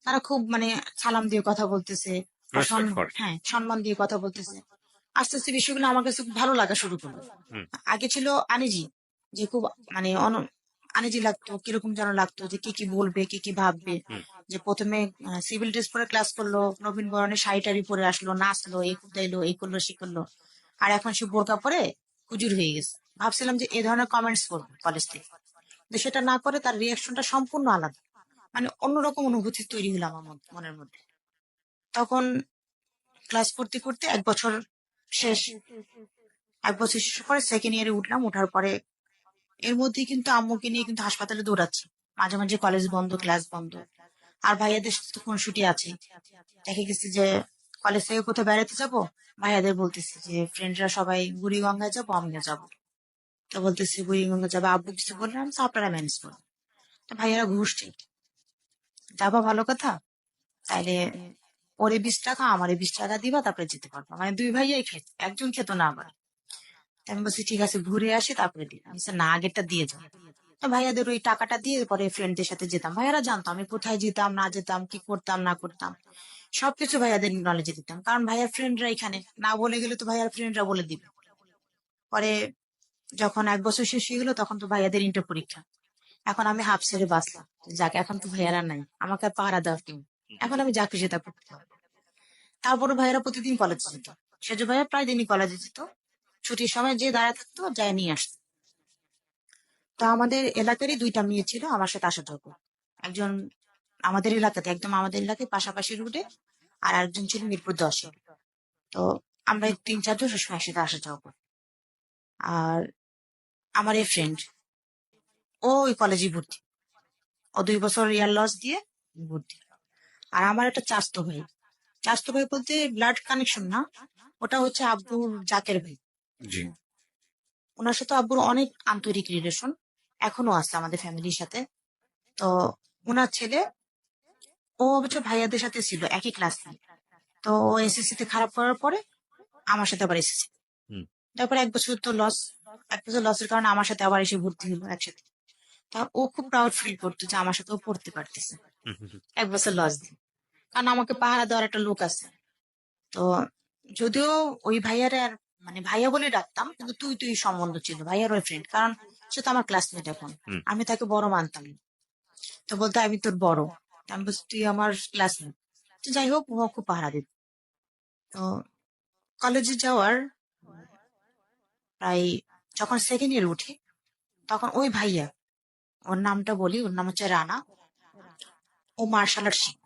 তারা খুব মানে সালাম দিয়ে কথা বলতেছে, বা রেসপেক্ট করে। হ্যাঁ সম্মান দিয়ে কথা বলতেছে। আস্তে আস্তে বিষয়গুলো আমার কাছে খুব ভালো লাগা শুরু করলো। হুম, আগে ছিল আনিজি, যে খুব মানে আনিজি লাগতো, কিরকম যেন লাগতো, যে কি কি বলবে, কি কি ভাববে। হুম, যে প্রথমে সিভিল ড্রেস পরে ক্লাস করলো, নবীন বরণের শাড়ি টাড়ি পরে আসলো, নাচলো, এই কুদাইলো, এই করলো, সে করলো। আর এখন সে বোরকা পরে হুজুর হয়ে গেছে। ভাবছিলাম যে এই ধরনের কমেন্টস করবো কলেজ থেকে, কিন্তু সেটা না করে তার রিয়াকশনটা সম্পূর্ণ আলাদা। মানে অন্যরকম অনুভূতি তৈরি হলো আমার মনের মধ্যে। তখন ক্লাস করতে করতে শেষ এক বছর শেষ করে সেকেন্ড ইয়ারে উঠলাম। উঠার পরে এর মধ্যে কিন্তু আম্মুকে নিয়ে কিন্তু হাসপাতালে দৌড়াচ্ছি। মাঝে মাঝে কলেজ বন্ধ, ক্লাস বন্ধ। আর ভাইয়াদের সাথে তো খুনসুটি আছে। দেখে গেছি যে কলেজ থেকে কোথাও বেড়াতে যাব, ভাইয়াদের বলতেছি যে ফ্রেন্ডরা সবাই বুড়িগঙ্গায় যাবো, আমিও যাবো। তো বলতেছি বুড়িগঙ্গা যাবে, আব্বু কিছু বললাম, তো আপনারা ম্যানেজ করুন। তো ভাইয়ারা ঘুরছে, যাবা ভালো কথা, তাইলে ওরে 20 টাকা আমারে 20 টাকা দিবা, তারপরে যেতে পারবো। মানে দুই ভাইয়াই খেত, একজন খেত না আবার। তো আমি বলছি ঠিক আছে, ঘুরে আসি তারপরে দিই। আমি বলছি, না, আগেরটা দিয়ে যাও। তো ভাইয়াদের ওই টাকাটা দিয়ে পরে ফ্রেন্ডদের সাথে যেতাম। ভাইয়ারা জানতো আমি কোথায় যেতাম না যেতাম, কি করতাম না করতাম, সবকিছু ভাইয়াদের নলেজে দিতাম। কারণ ভাইয়ার ফ্রেন্ডরা এখানে না বলে গেলে তো ভাইয়ার ফ্রেন্ডরা বলে দিবে। পরে যখন এক বছর শেষ হয়ে গেলো, তখন তো ভাইয়াদের ইন্টার পরীক্ষা। এখন আমি হাফ ছেড়ে বাঁচলাম। যাকে, এখন তো ভাইয়ারা নাই, আমাকে আর পাহারা দেওয়ার কেউ নেই। এখন আমি যা খুশি তা করতে পারবো। তারপরে ভাইয়ারা প্রতিদিন কলেজে যেত। সেজ ভাইয়া প্রায় দিনই কলেজে যেত। ছুটির সময় যে দাঁড়ায় থাকতো, যায় নিয়ে আসতো। তো আমাদের এলাকারই দুইটা মেয়ে ছিল আমার সাথে আসা যাওয়া করতো। একজন আমাদের এলাকাতে, একদম আমাদের এলাকায় পাশাপাশি রুটে, আর একজন ছিল মিরপুর 10-এ। তো আমরা এই 3-4 জন সবসময় একসাথে আসা যাওয়া করতো। আর আমার এই ফ্রেন্ড, ও ওই কলেজে ভর্তি। ও 2 বছর ইয়ার লস দিয়ে ভর্তি। আর আমার একটা চাচাতো ভাই, চাচাতো ভাই বলতে ব্লাড কানেকশন না, ওটা হচ্ছে আব্বুর জাকের ভাই। জি, ওনার সাথে আব্বুর অনেক আন্তরিক রিলেশন, এখনো আছে আমাদের ফ্যামিলির সাথে। তো ওনার ছেলে, ও অবশ্য ভাইয়াদের সাথে ছিল একই ক্লাসে। তো ও এসএসসি তে খারাপ করার পরে আমার সাথে আবার এসেছে। হুম, তারপরে এক বছর তো লস, এক বছর লসের কারণে আমার সাথে আবার এসে ভর্তি হলো একসাথে। তা ও খুব প্রাউড ফিল করতো যে আমার সাথে ও পড়তে পারতেছে হুম, হুম, হুম, এক বছর লস দিয়ে। কারণ আমাকে পাহারা দেওয়ার একটা লোক আছে। তো যদিও ওই ভাইয়ারে আর মানে ভাইয়া বলে ডাকতাম, কিন্তু তুই তুই সম্বন্ধ ছিল, ভাইয়ার ওই ফ্রেন্ড, কারণ সে তো আমার ক্লাসমেট এখন। হুম, আমি তাকে বড় মানতাম না। তো বলতো আমি তোর বড়। তা আমি বলছি তুই আমার ক্লাসমেট। তো যাই হোক, ও খুব পাহারা দিত। তো কলেজে যাওয়ার প্রায় যখন সেকেন্ড ইয়ার উঠি, তখন ওই ভাইয়া, ওর নামটা বলি, ওর নাম হচ্ছে রানা। ও মার্শাল আর্ট শিখ।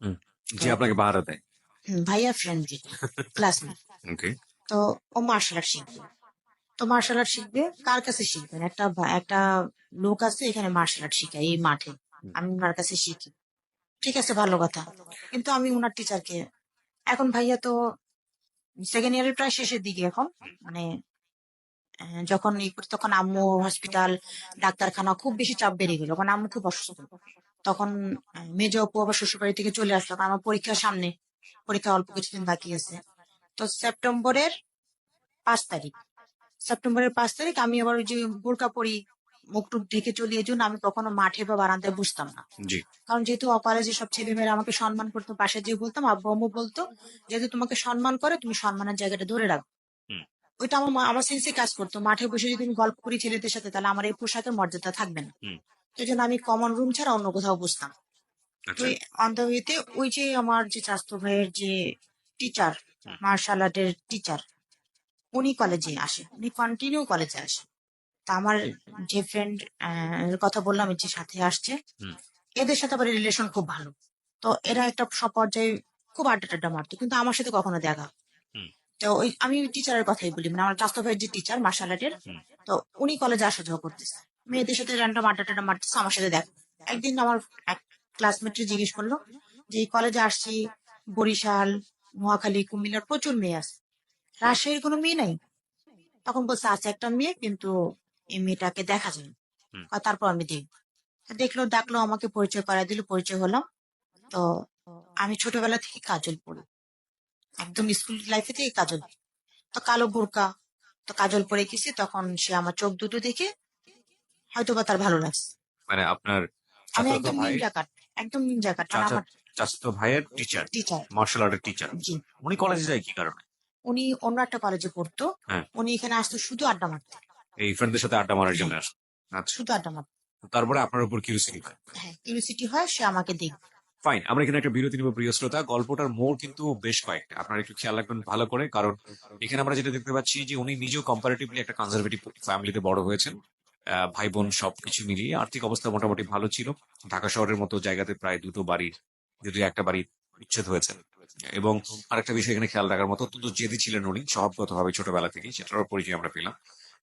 হুম। তো জি, আপনাকে পাহারা দেয়। ভাইয়া ফ্রেন্ড যেটা, ক্লাসমেট। ওকে। তো ও মার্শাল আর্ট শিখবে। তো মার্শাল আর্ট শিখবে কার কাছে শিখবেন, একটা লোক আছে এখানে মার্শাল আর্ট শিখায় এই মাঠে। আমি ওনার কাছে শিখি। ঠিক আছে, ভালো কথা। কিন্তু আমি ওনার টিচারকে, এখন ভাইয়া তো সেকেন্ড ইয়ারের প্রায় শেষের দিকে এখন, মানে যখন ই করি, তখন আম্মু হসপিটাল, ডাক্তারখানা, খুব বেশি চাপ বেড়ে গেল, কারণ আম্মু খুব অসুস্থ। তখন মেজ অপু আবার শ্বশুর বাড়ি থেকে চলে আসলো, কারণ আমার পরীক্ষার সামনে, পরীক্ষা অল্প কিছুদিন বাকি আছে। তো সেপ্টেম্বরের 5 তারিখ, সেপ্টেম্বরের 5 তারিখ আমি আবার ওই যে বোরকা পরি, মুখ টুক ঢেকে চলি, এই জন্য আমি কখনো মাঠে বা বারান্দায় বসতাম না। জি। কারণ যেহেতু কলেজে সব ছেলেমেয়েরা আমাকে সম্মান করতো, পাশে যে বলতাম, আব্বু আম্মু বলতো, যেহেতু তোমাকে সম্মান করে, তুমি সম্মানের জায়গাটা ধরে রাখো। হুম, ওইটা আমার সেন্সে কাজ করতো। মাঠে বসে যদি আমি গল্প করি ছেলেদের সাথে, তাহলে আমার এই পোশাকের মর্যাদা থাকবে না। হুম, এই জন্য আমি কমন রুম ছাড়া অন্য কোথাও বসতাম। তো আচ্ছা। অন দ্য ওয়েতে ওই যে আমার যে চাস্তো ভাইয়ের যে টিচার, হুম, মার্শাল আর্টের টিচার, উনি কলেজে আসে, উনি কন্টিনিউ কলেজে আসে। তা আমার যে ফ্রেন্ড এর কথা বললাম, এই যে সাথে আসছে, হুম, এদের সাথে আবার রিলেশন খুব ভালো। তো এরা একটা সব পর্যায়ে খুব আড্ডা টাড্ডা মারতো, কিন্তু আমার সাথে কখনো দেখা। হুম, তো ওই আমি টিচারের কথাই বলি, মানে আমার চাস্তো ভাইয়ের যে টিচার মার্শাল আর্টের। হুম, তো উনি কলেজে আসা যাওয়া করতেছে, মেয়েদের সাথে র্যান্ডম আড্ডা টাড্ডা মারতেছে, আমার সাথে দেখা। একদিন আমার এক ক্লাসমেট জিজ্ঞেস করলো যে এই কলেজে আসছি, বরিশাল, নোয়াখালী, কুমিল্লার প্রচুর মেয়ে আছে, রাজশাহীর কোনো মেয়ে নাই? তখন বলছে আছে একটা মেয়ে, কিন্তু এই মেয়েটাকে দেখা যায় না। হুম, তারপর আমি দেখবো। দেখলো, ডাকলো, আমাকে পরিচয় করায় দিল, পরিচয় হলাম। তো আমি ছোটবেলা থেকে কাজল পরি, একদম স্কুল লাইফে থেকে কাজল। তো কালো বোরকা, তো কাজল পরে গেছি, তখন সে আমার চোখ দুটো দেখে হয়তো বা তার ভালো লাগছে। মানে আপনার আমি চাচাতো একদম ভাই, নিঞ্জা কাট, একদম নিঞ্জা কাট, মানে চাচা আমার চাচাতো ভাইয়ের টিচার, টিচার। মার্শাল আর্টের টিচার, জি। উনি কলেজে যায় কি কারণে? উনি অন্য একটা কলেজে পড়তো। হ্যাঁ, উনি এখানে আসতো শুধু আড্ডা মারতে। এই ফ্রেন্ডদের সাথে আড্ডা মারার জন্য হ্যাঁ, আসে। আচ্ছা, শুধু আড্ডা মারতে। তারপরে আপনার উপর কিউরিওসিটি হয়। হ্যাঁ, কিউরিওসিটি হয়, সে আমাকে দেখবে। ফাইন, আমরা এখানে একটা বিরতি নিব প্রিয় শ্রোতা। গল্পটার মোড় কিন্তু বেশ কয়েকটা, আপনারা একটু খেয়াল রাখবেন ভালো করে, কারণ এখানে আমরা যেটা দেখতে পাচ্ছি যে উনি নিজেও কম্পারেটিভলি একটা কনজারভেটিভ ফ্যামিলিতে বড় হয়েছেন। ভাই বোন সবকিছু মিলিয়ে আর্থিক অবস্থা মোটামুটি ভালো ছিল। ঢাকা শহরের মতো জায়গাতে প্রায় দুটো বাড়ির, যদিও একটা বাড়ি উচ্ছেদ হয়েছে। এবং আরেকটা বিষয় এখানে খেয়াল রাখার মতো, অত্যন্ত জেদি ছিলেন উনি স্বভাবগতভাবে ছোটবেলা থেকেই, সেটারও পরিচয় আমরা পেলাম।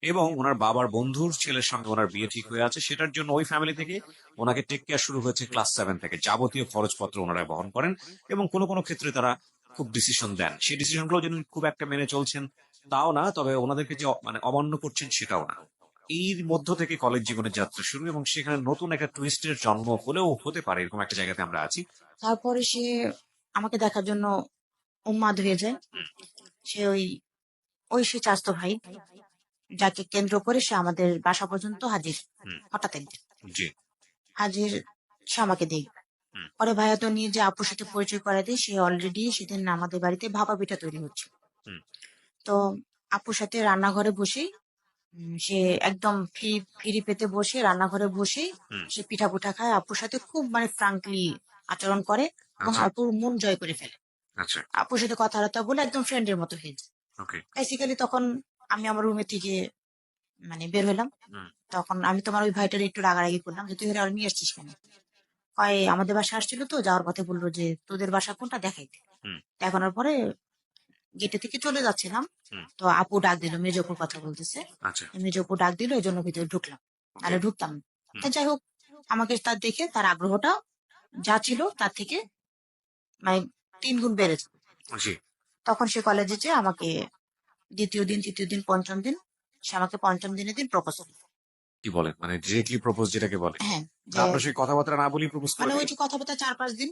এবং ওনার বাবার বন্ধুর ছেলের সঙ্গে ওনার বিয়ে ঠিক হয়ে আছে, সেটার জন্য ওই ফ্যামিলি থেকে ওনাকে টেক কেয়ার শুরু হয়েছে ক্লাস 7 থেকে। যাবতীয় খরচপত্র ওনারা বহন করেন এবং কোনো কোনো ক্ষেত্রে তারা খুব ডিসিশন দেন। সেই ডিসিশনগুলো যেন খুব একটা মেনে চলছেন তাও না, তবে ওনাদেরকে যে মানে অমান্য করছেন সেটাও না। এর মধ্য থেকে কলেজ জীবনের যাত্রা শুরু, এবং সেখানে নতুন একটা টুইস্টের জন্ম হলেও হতে পারে, এরকম একটা জায়গাতে আমরা আছি। তারপরে সে আমাকে দেখার জন্য উন্মাদ হয়ে যায়। সে ওই চাচাতো ভাই, যাকে কেন্দ্র করে সে আমাদের বাসা পর্যন্ত হাজির। হুম, হঠাৎ একদিন জি, হাজির, সে আমাকে দেখবে। হুম, পরে ভাইয়া তো নিয়ে যে আপুর সাথে পরিচয় করে দেয়, সে অলরেডি সেদিন আমাদের বাড়িতে ভাপা পিঠা তৈরি হচ্ছে। হুম, তো আপুর সাথে রান্নাঘরে বসেই সে একদম ফ্রি পেতে বসে রান্নাঘরে বসেই হুম, সে পিঠা পুঠা খায়, আপুর সাথে খুব মানে ফ্রাঙ্কলি আচরণ করে এবং আচ্ছা, আপুর মন জয় করে ফেলে। আচ্ছা, আপুর সাথে কথাবার্তা বলে একদম ফ্রেন্ডের মতো হয়ে যায়। ওকে, বেসিক্যালি তখন আমি আমার রুমে থেকে মানে বের হলাম। হুম, তখন আমি তোমার ওই ভাইটার একটু রাগারাগি করলাম যে তুই আর নিয়ে আসছিস কেন। হয় আমাদের বাসা আসছিল, তো যাওয়ার পথে বললো যে তোদের বাসা কোনটা দেখাইতে। হুম, দেখানোর পরে গেটে থেকে চলে যাচ্ছিলাম, হুম, তো আপু ডাক দিল, মেজপুর কথা বলতেছে। আচ্ছা, মেজপুর ডাক দিল, এই জন্য ভিতরে ঢুকলাম, ওকে, তাহলে ঢুকতাম না। হুম, তা যাই হোক, আমাকে তার দেখে তার আগ্রহটা যা ছিল তার থেকে মানে 3 গুণ বেড়েছে। জি, তখন সে কলেজে যে আমাকে দ্বিতীয় দিন, তৃতীয় দিন, পঞ্চম দিন, সে আমাকে পঞ্চম দিনের দিন প্রপোজ করলো। কি বলেন, মানে ডিরেক্টলি প্রপোজ যেটাকে বলে? হ্যাঁ, মানে যে আপনার সেই কথাবার্তা না বলেই প্রপোজ করে মানে ওই দিল? যে কথাবার্তা 4-5 দিন,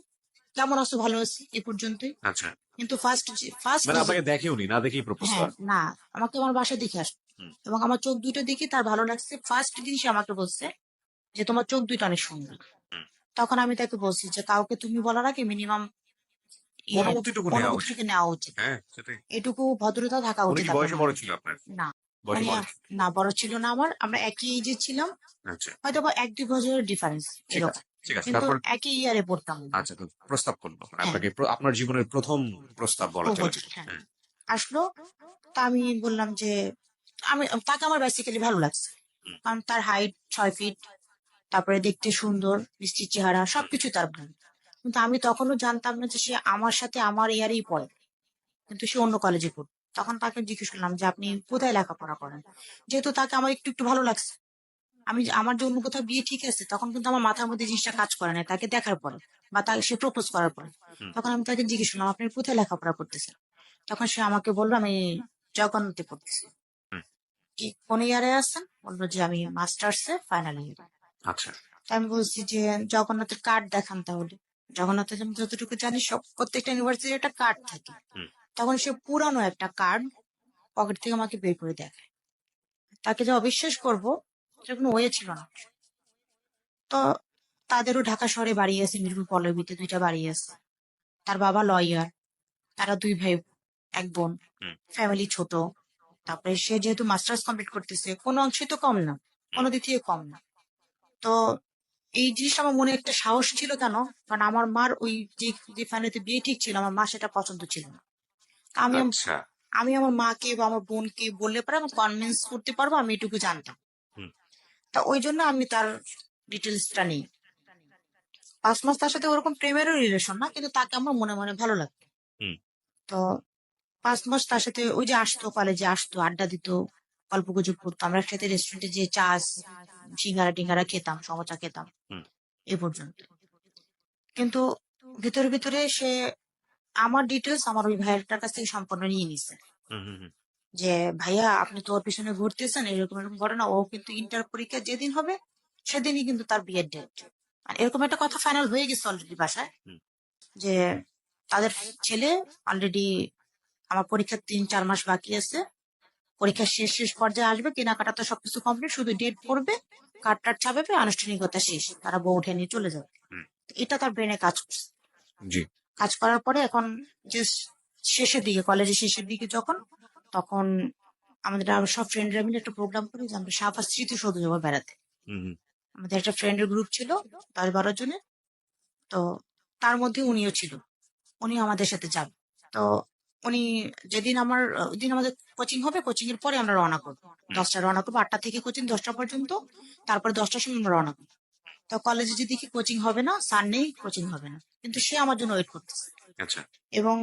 কেমন আছো, ভালো আছি, এ পর্যন্তই। আচ্ছা, কিন্তু ফার্স্ট মানে ভিজিট, আপনাকে দেখেওনি, না দেখেই প্রপোজ হ্যাঁ, করেন? না, আমাকে আমার বাসায় দেখে আসতো হুম, এবং আমার চোখ দুইটা দেখে তার ভালো লাগছে। ফার্স্ট দিন সে আমাকে বলছে যে তোমার চোখ দুইটা অনেক সুন্দর। হুম, তখন আমি তাকে বলছি যে কাউকে তুমি বলার আগে মিনিমাম অনুমতিটুকু নেওয়া উচিত। অনুভূতিটাকে নেওয়া উচিত, হ্যাঁ, সেটাই। এটুকু ভদ্রতা থাকা উনি উচিত কি আপনার বয়সে বড় মধ্যে। ছিল আপনার? না, বয়সে উনি বড় ছিল? না, বড় ছিল না আমার, আমরা একই এজে ছিলাম, আচ্ছা, হয়তো বা 1-2 বছরের ডিফারেন্স ঠিক আছে, এরকম, ঠিক আছে, কিন্তু তারপর? একই ইয়ারে পড়তাম আমরা। আচ্ছা, তো প্রস্তাব করলো মানে হ্যাঁ, আপনাকে, আপনার জীবনের প্রথম প্রস্তাব বলা চলে। প্রপোজাল, হ্যাঁ, হ্যাঁ, আসলো। তা আমি বললাম যে আমি তাকে আমার বেসিক্যালি ভালো লাগছে, হুম, কারণ তার হাইট 6 ফিট, তারপরে দেখতে সুন্দর, মিষ্টি চেহারা, হুম, সবকিছু তার ভালো। কিন্তু আমি তখনও জানতাম না যে সে আমার সাথে আমার ইয়ারেই পড়ে, কিন্তু সে অন্য কলেজে পড়তো। তখন তাকে জিজ্ঞেস করলাম যে আপনি কোথায় লেখাপড়া করেন, যেহেতু তাকে আমার একটু একটু ভালো লাগছে। আমার যে অন্য কোথাও বিয়ে ঠিক আছে, তখন কিন্তু আমার মাথার মধ্যে জিনিসটা কাজ করে না তাকে দেখার পরে বা তাকে সে প্রপোজ করার পরে। হুম, তখন আমি তাকে জিজ্ঞেস করলাম আপনি কোথায় লেখাপড়া করতেছেন। তখন সে আমাকে বললো আমি জগন্নাথে পড়তেছি। হুম, কি কোন ইয়ারে আছেন, বললো যে আমি মাস্টার্সে ফাইনাল ইয়ারে। আচ্ছা, আমি বলছি যে জগন্নাথের কার্ড দেখান তাহলে। জগন্নাথের আমি যতটুকু জানি সব প্রত্যেকটা ইউনিভার্সিটির একটা কার্ড থাকে। হুম, তখন সে পুরানো একটা কার্ড পকেট থেকে আমাকে বের করে দেখায়। তাকে যে অবিশ্বাস করবো সেটা কোনো ওয়ে ছিল না। তো তাদেরও ঢাকা শহরে বাড়ি আছে, মিরপুর পল্লবীতে 2টা বাড়ি আছে। তার বাবা লয়ার, তারা 2 ভাই 1 বোন, হুম, ফ্যামিলি ছোট। তারপরে সে যেহেতু মাস্টার্স কমপ্লিট করতেছে, কোনো অংশে তো কম না, হুম, কোনো দিক থেকে কম না। তো এই জিনিসটা আমার মনে একটা সাহস ছিল কেন, কারণ আমার মার ওই যে ফ্যামিলিতে বিয়ে ঠিক ছিল, আমার মা সেটা পছন্দ ছিল না। আমি আচ্ছা, আমি আমার মাকে বা আমার বোনকে বললে পরে আমি কনভিন্স করতে পারবো, আমি এটুকু জানতাম। হুম, তা ওই জন্য আমি তার ডিটেলসটা নেই। 5 মাস তার সাথে ওরকম প্রেমেরও রিলেশন না, কিন্তু তাকে আমার মনে মনে ভালো লাগতো। হুম, তো 5 মাস তার সাথে ওই যে আসতো, কলেজে আসতো, আড্ডা দিত, গল্প গুজব করতো, আমরা একসাথে রেস্টুরেন্টে যে চা সিঙ্গারা টিঙ্গারা খেতাম, সমোসা খেতাম, হুম, এ পর্যন্ত। কিন্তু ভিতরে ভিতরে সে আমার ডিটেলস আমার ওই ভাইয়াটার কাছ থেকে সম্পূর্ণ নিয়ে নিছে। হুম, হুম, হুম, যে ভাইয়া আপনি তো ওর পিছনে ঘুরতেছেন, এরকম এরকম ঘটনা, ও কিন্তু ইন্টার পরীক্ষা যেদিন হবে সেদিনই কিন্তু তার বিয়ের ডেট। আর এরকম একটা কথা ফাইনাল হয়ে গেছে অলরেডি বাসায়, হুম, যে তাদের ছেলে অলরেডি, আমার পরীক্ষার 3-4 মাস বাকি আছে, পরীক্ষার শেষ শেষ পর্যায়ে আসবে, কেনাকাটা তো সবকিছু কমপ্লিট, শুধু ডেট পড়বে, কার্ড টার্ড ছাপাবে, আনুষ্ঠানিকতা শেষ, তারা বউ উঠে নিয়ে চলে যাবে। হুম, তো এটা তার ব্রেনে কাজ করছে। জি, কাজ করার পরে এখন জাস্ট শেষের দিকে, কলেজের শেষের দিকে যখন, তখন আমাদের আরো সব ফ্রেন্ডরা মিলে একটা প্রোগ্রাম করি যে আমরা শাহবাগ স্মৃতিসৌধ যাবো বেড়াতে। হুম হুম, আমাদের একটা ফ্রেন্ডের গ্রুপ ছিল 10-12 জনের। তো তার মধ্যে উনিও ছিল, উনি আমাদের সাথে যাবে। তো উনি যেদিন ওই দিন আমাদের কোচিং হবে, কোচিং এর পরে আমরা রওনা করবো। হুম, 10টা রওনা করবো, 8টা থেকে কোচিং 10টা পর্যন্ত। তারপরে 10টার সময় আমরা রওনা করবো। তো কলেজে যে দেখি কোচিং হবে না, স্যার নেই, কোচিং হবে না, কিন্তু সে আমার জন্য ওয়েট করতেছে। আচ্ছা এবং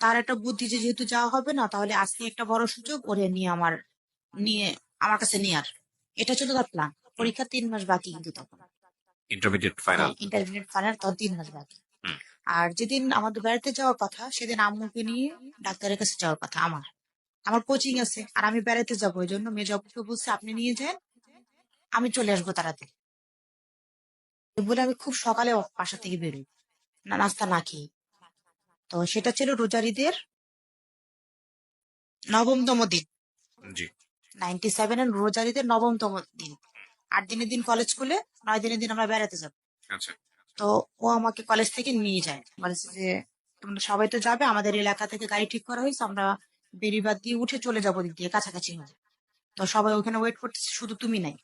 তার একটা বুদ্ধি যে যেহেতু যাওয়া হবে না, তাহলে আজকে একটা বড় সুযোগ ওরে নিয়ে আমার কাছে নিয়ে আর, এটা ছিল তার প্ল্যান। পরীক্ষা 3 মাস বাকি কিন্তু তখন। Intermediate final. হ্যাঁ, ইন্টারমিডিয়েট ফাইনাল, তখন 3 মাস বাকি। হুম আর যেদিন আমাদের বেড়াতে যাওয়ার কথা, সেদিন আম্মুকে নিয়ে ডাক্তারের কাছে যাওয়ার কথা আমার। আমার কোচিং আছে আর আমি বেড়াতে যাবো, ওই জন্য মেয়ে জবকে বলছে আপনি নিয়ে যান, আমি চলে আসবো তাড়াতাড়ি। এই বলে আমি খুব সকালে বাসা থেকে বেরোই, না নাস্তা না খেয়ে। তো সেটা ছিল রোজার ঈদের 9তম দিন। জি 97-এর রোজার ঈদের 9তম দিন। 8 দিনের দিন কলেজ খুলে, 9 দিনের দিন আমরা বেড়াতে যাবো। আচ্ছা তো ও আমাকে কলেজ থেকে নিয়ে যায়, বলেছে যে তোমরা সবাই তো যাবে, আমাদের এলাকা থেকে গাড়ি ঠিক করা হয়েছে, আমরা বেরিবাদ দিয়ে উঠে চলে যাবো, দিক দিয়ে কাছাকাছি হবে। তো সবাই ওখানে ওয়েট করতেছে, শুধু তুমি নাই।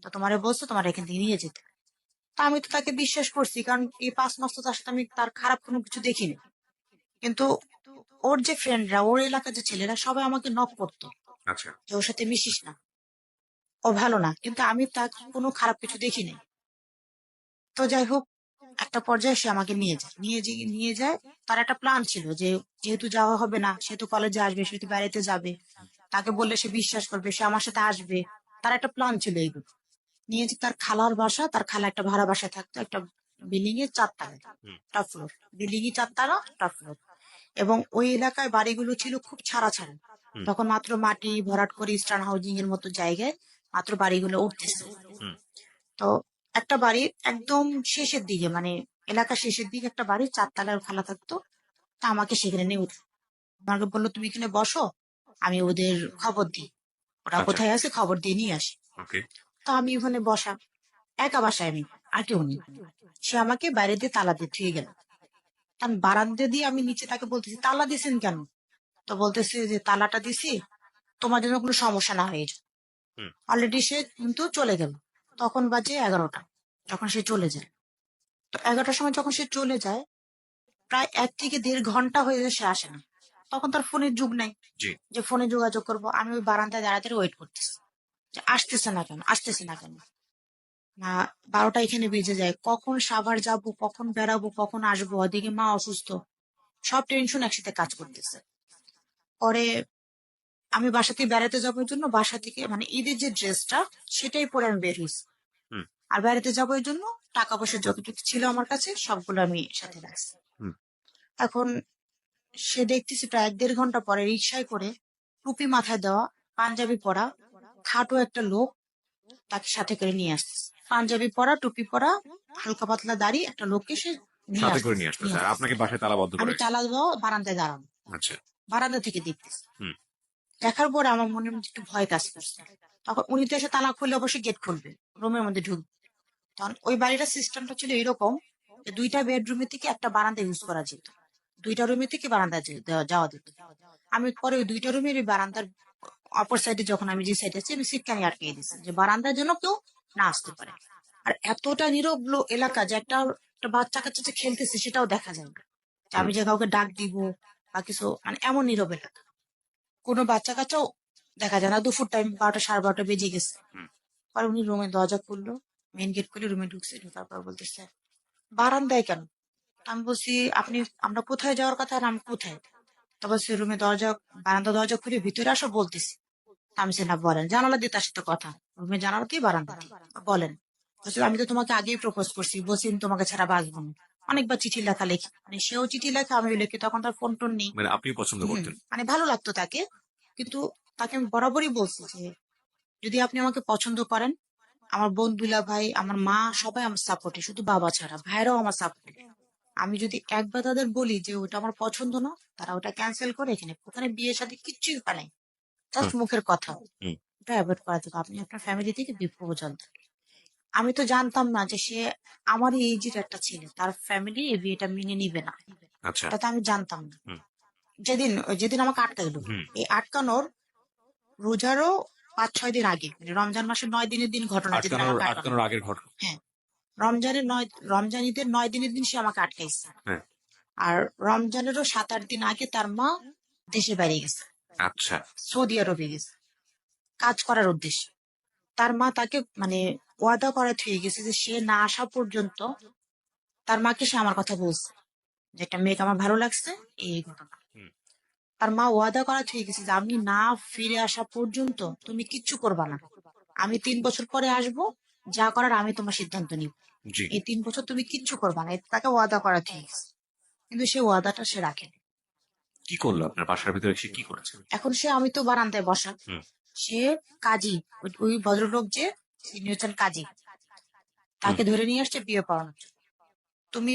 তো তোমারে বলছো তোমার এখান থেকে নিয়ে যেতে। তা আমি তো তাকে বিশ্বাস করছি, কারণ এই 5 মাস তো তার সাথে আমি তার খারাপ কোনো কিছু দেখিনি। কিন্তু ওর যে ফ্রেন্ডরা, ওর এলাকার যে ছেলেরা, সবাই আমাকে নক করতো আচ্ছা যে ওর সাথে মিশিস না, ও ভালো না, কিন্তু আমি তার কোনো খারাপ কিছু দেখিনি। তো যাই হোক, একটা পর্যায়ে সে আমাকে নিয়ে যায়। তার একটা প্ল্যান ছিল যে যেহেতু যাওয়া হবে না, সেহেতু কলেজে আসবে, সেহেতু বেড়াতে যাবে, তাকে বললে সে বিশ্বাস করবে, সে আমার সাথে আসবে। তার একটা প্ল্যান ছিল এইগুলো নিয়ে, যে তার খালার বাসা, তার খালা একটা ভাড়া বাসায় থাকতো, একটা বিল্ডিং এর 4 তলায়, হুম টপ ফ্লোর। বিল্ডিং এর 4 তলা, টপ ফ্লোর। এবং ওই এলাকায় বাড়িগুলো ছিল খুব ছাড়া ছাড়া, হুম তখন মাত্র মাটি ভরাট করে ইস্টার্ন হাউজিং এর মতো জায়গায় মাত্র বাড়িগুলো উঠতেছে। হুম তো একটা বাড়ির একদম শেষের দিকে, মানে এলাকার শেষের দিকে একটা বাড়ির 4 তলার খালা থাকতো। তা আমাকে সেখানে নিয়ে উঠলো, আমাকে বললো তুমি এখানে বসো, আমি ওদের খবর দিই, ওরা আচ্ছা কোথায় আছে খবর দিয়ে নিয়ে আসি। ওকে তো আমি ওখানে বসা, একা বাসায় আমি, আর কেউ নেই। সে আমাকে বাইরে দিয়ে তালা দিয়ে থুয়ে গেল। কারণ বারান্দা দিয়ে আমি নিচে তাকে বলতেছি তালা দিছেন কেন? তো বলতেছে যে তালাটা দিছি তোমার জন্য কোনো সমস্যা না হয়ে যায়। হুম অলরেডি সে কিন্তু চলে গেল। তখন বাজে 11টা, যখন সে চলে যায়। তো 11টার সময় যখন সে চলে যায়, প্রায় 1 থেকে 1.5 ঘন্টা হয়ে যায় সে আসে না। তখন তার ফোনের যুগ নাই জি যে ফোনে যোগাযোগ করবো। আমি ওই বারান্দায় দাঁড়াতে ওয়েট করতেছি যে আসতেছে না কেন, আসতেছে না কেন। না, 12টা এখানে বেজে যায়, কখন সাভার যাব, কখন বেড়াবো, কখন আসবো, ওদিকে মা অসুস্থ, সব টেনশন একসাথে কাজ করতেছে। পরে আমি বাসা থেকে বেড়াতে যাবোর জন্য, বাসা থেকে মানে ঈদের যে ড্রেসটা, সেটাই পরে আমি বের হয়েছি। হুম আর বেড়াতে যাবো এর জন্য টাকা পয়সা যতটুকু ছিল আমার কাছে সবগুলো আমি সাথে রাখছি। হুম এখন সে দেখতেছি প্রায় 1-1.5 ঘন্টা পরে রিক্সায় করে, টুপি মাথায় দেওয়া, পাঞ্জাবি পরা, খাটো একটা লোক তাকে সাথে করে নিয়ে আসতেছে। পাঞ্জাবি পরা, টুপি পরা, হালকা পাতলা দাড়ি একটা লোককে সে নিয়ে সাথে করে আসতেছে নিয়ে আসতেছে নিয়ে আর আসতেছে। আপনাকে বাসায় তালাবদ্ধ করে আমি রাখছে। তালা দেওয়া বারান্দায় দাঁড়ানো, আচ্ছা বারান্দা থেকে দেখতেছি। হুম দেখার পরে আমার মনের মধ্যে একটু ভয় কাজ করছে। তখন উনি তো এসে তালা খুললে অবশ্যই গেট খুলবে, রুমের মধ্যে ঢুকবে। তখন ওই বাড়িটার সিস্টেমটা ছিল এরকম যে 2টা বেডরুমের থেকে একটা বারান্দা ইউজ করা যেত, 2টা রুমের থেকে বারান্দা যাওয়া যেত। আমি পরে ওই 2টা রুমের ওই বারান্দার অপর সাইডে, যখন আমি যে সাইডে আছি, আমি সিটকানি আটকে দিয়েছি যে বারান্দার জন্য কেউ না আসতে পারে। আর এতটা নীরব এলাকা যে একটা বাচ্চা কাচ্চা যে খেলতেছে সেটাও দেখা যায় না, যে হুম আমি যে কাউকে ডাক দিব বা কিছু, মানে এমন নীরব এলাকা। কোনো বাচ্চা কাচ্চাও দেখা যায় না। দুপুর টাইম 12টা 12:30 বেজে গেছে। হুম পরে উনি রুমের দরজা খুললো, মেন গেট খুলে রুমে ঢুকছে, ঢোকার পর বলতেছে বারান্দায় কেন? আমি বলছি আপনি, আমরা কোথায় যাওয়ার কথা আর আমি কোথায়? তারপর সে রুমে বারান্দা দরজা খুলে ভিতরে আসো বলতেছি। আমি সে না, বলেন। জানালা দিয়ে তার সাথে কথা, রুমে জানালা দিয়ে বারান্দা দিয়ে, বলেন। বলছে, আমি তো তোমাকে আগেই প্রপোজ করছি, বলছি আমি তোমাকে ছাড়া বাঁচবো না। অনেকবার চিঠি লেখা লেখি, মানে সেও চিঠি লেখা আমিও লিখি, তখন তার ফোন টোন নেই। মানে আপনি পছন্দ করতেন। মানে ভালো লাগতো তাকে, কিন্তু তাকে আমি বরাবরই বলছি যে যদি আপনি আমাকে পছন্দ করেন, আমার বোন দুলা ভাই, আমার মা, সবাই আমার সাপোর্টে, শুধু বাবা ছাড়া ভাইরাও আমার সাপোর্টে। আমি যদি একবার তাদের বলি যে ওটা আমার পছন্দ না, তারা ওটা ক্যান্সেল করে এখানে ওখানে বিয়ে শাদী কিচ্ছুই হয় নাই, জাস্ট হুম মুখের কথা। হুম ওটা অ্যাভয়েড করা যেত, আপনি আপনার ফ্যামিলি থেকে বিপ্রয়োজন। আমি তো জানতাম না যে সে আমার এই যে একটা ছেলে, তার ফ্যামিলি এই বিয়েটা মেনে নিবে না, আচ্ছা এটা তো আমি জানতাম না। হুম যেদিন যেদিন আমাকে আটকাইলো, হুম। এই আটকানোর রোজারও 5-6 দিন আগে, মানে রমজান মাসের 9 দিনের দিন ঘটনা যেদিন আটকানোর আমাকে আটকানো। আটকানোর আগের ঘটনা। হ্যাঁ, রমজানের 9, রমজান ঈদের 9 দিনের দিন সে আমাকে আটকাইছে। হ্যাঁ। আর রমজানেরও 7-8 দিন আগে তার মা দেশে বাইরে গেছে, আচ্ছা। সৌদি আরবে গেছে কাজ করার উদ্দেশ্যে। তার মা তাকে মানে ওয়াদা করে থুয়ে গেছে যে সে না আসা পর্যন্ত তার মাকে সে আমার কথা বলছে, যে একটা মেয়েকে আমার ভালো লাগছে, এই ঘটনা। হুম। তার মা ওয়াদা করা হয়ে গেছে যে আমি না ফিরে আসা পর্যন্ত তুমি কিচ্ছু করবা না। আমি 3 বছর পরে আসবো, যা করার আমি তোমার সিদ্ধান্ত নিব। জি। এই 3 বছর তুমি কিচ্ছু করবা না, তাকে ওয়াদা করা হয়ে গেছে। কিন্তু সে ওয়াদাটা সে রাখেনি। কি করলো আপনার বাসার ভিতরে সে কি করেছে? এখন সে, আমি তো বারান্দায় বসা, হুম। সে কাজী, ওই ভদ্রলোক যে তিনি হচ্ছেন কাজী, হুম। তাকে ধরে নিয়ে আসছে বিয়ে পড়ানোর জন্য। তুমি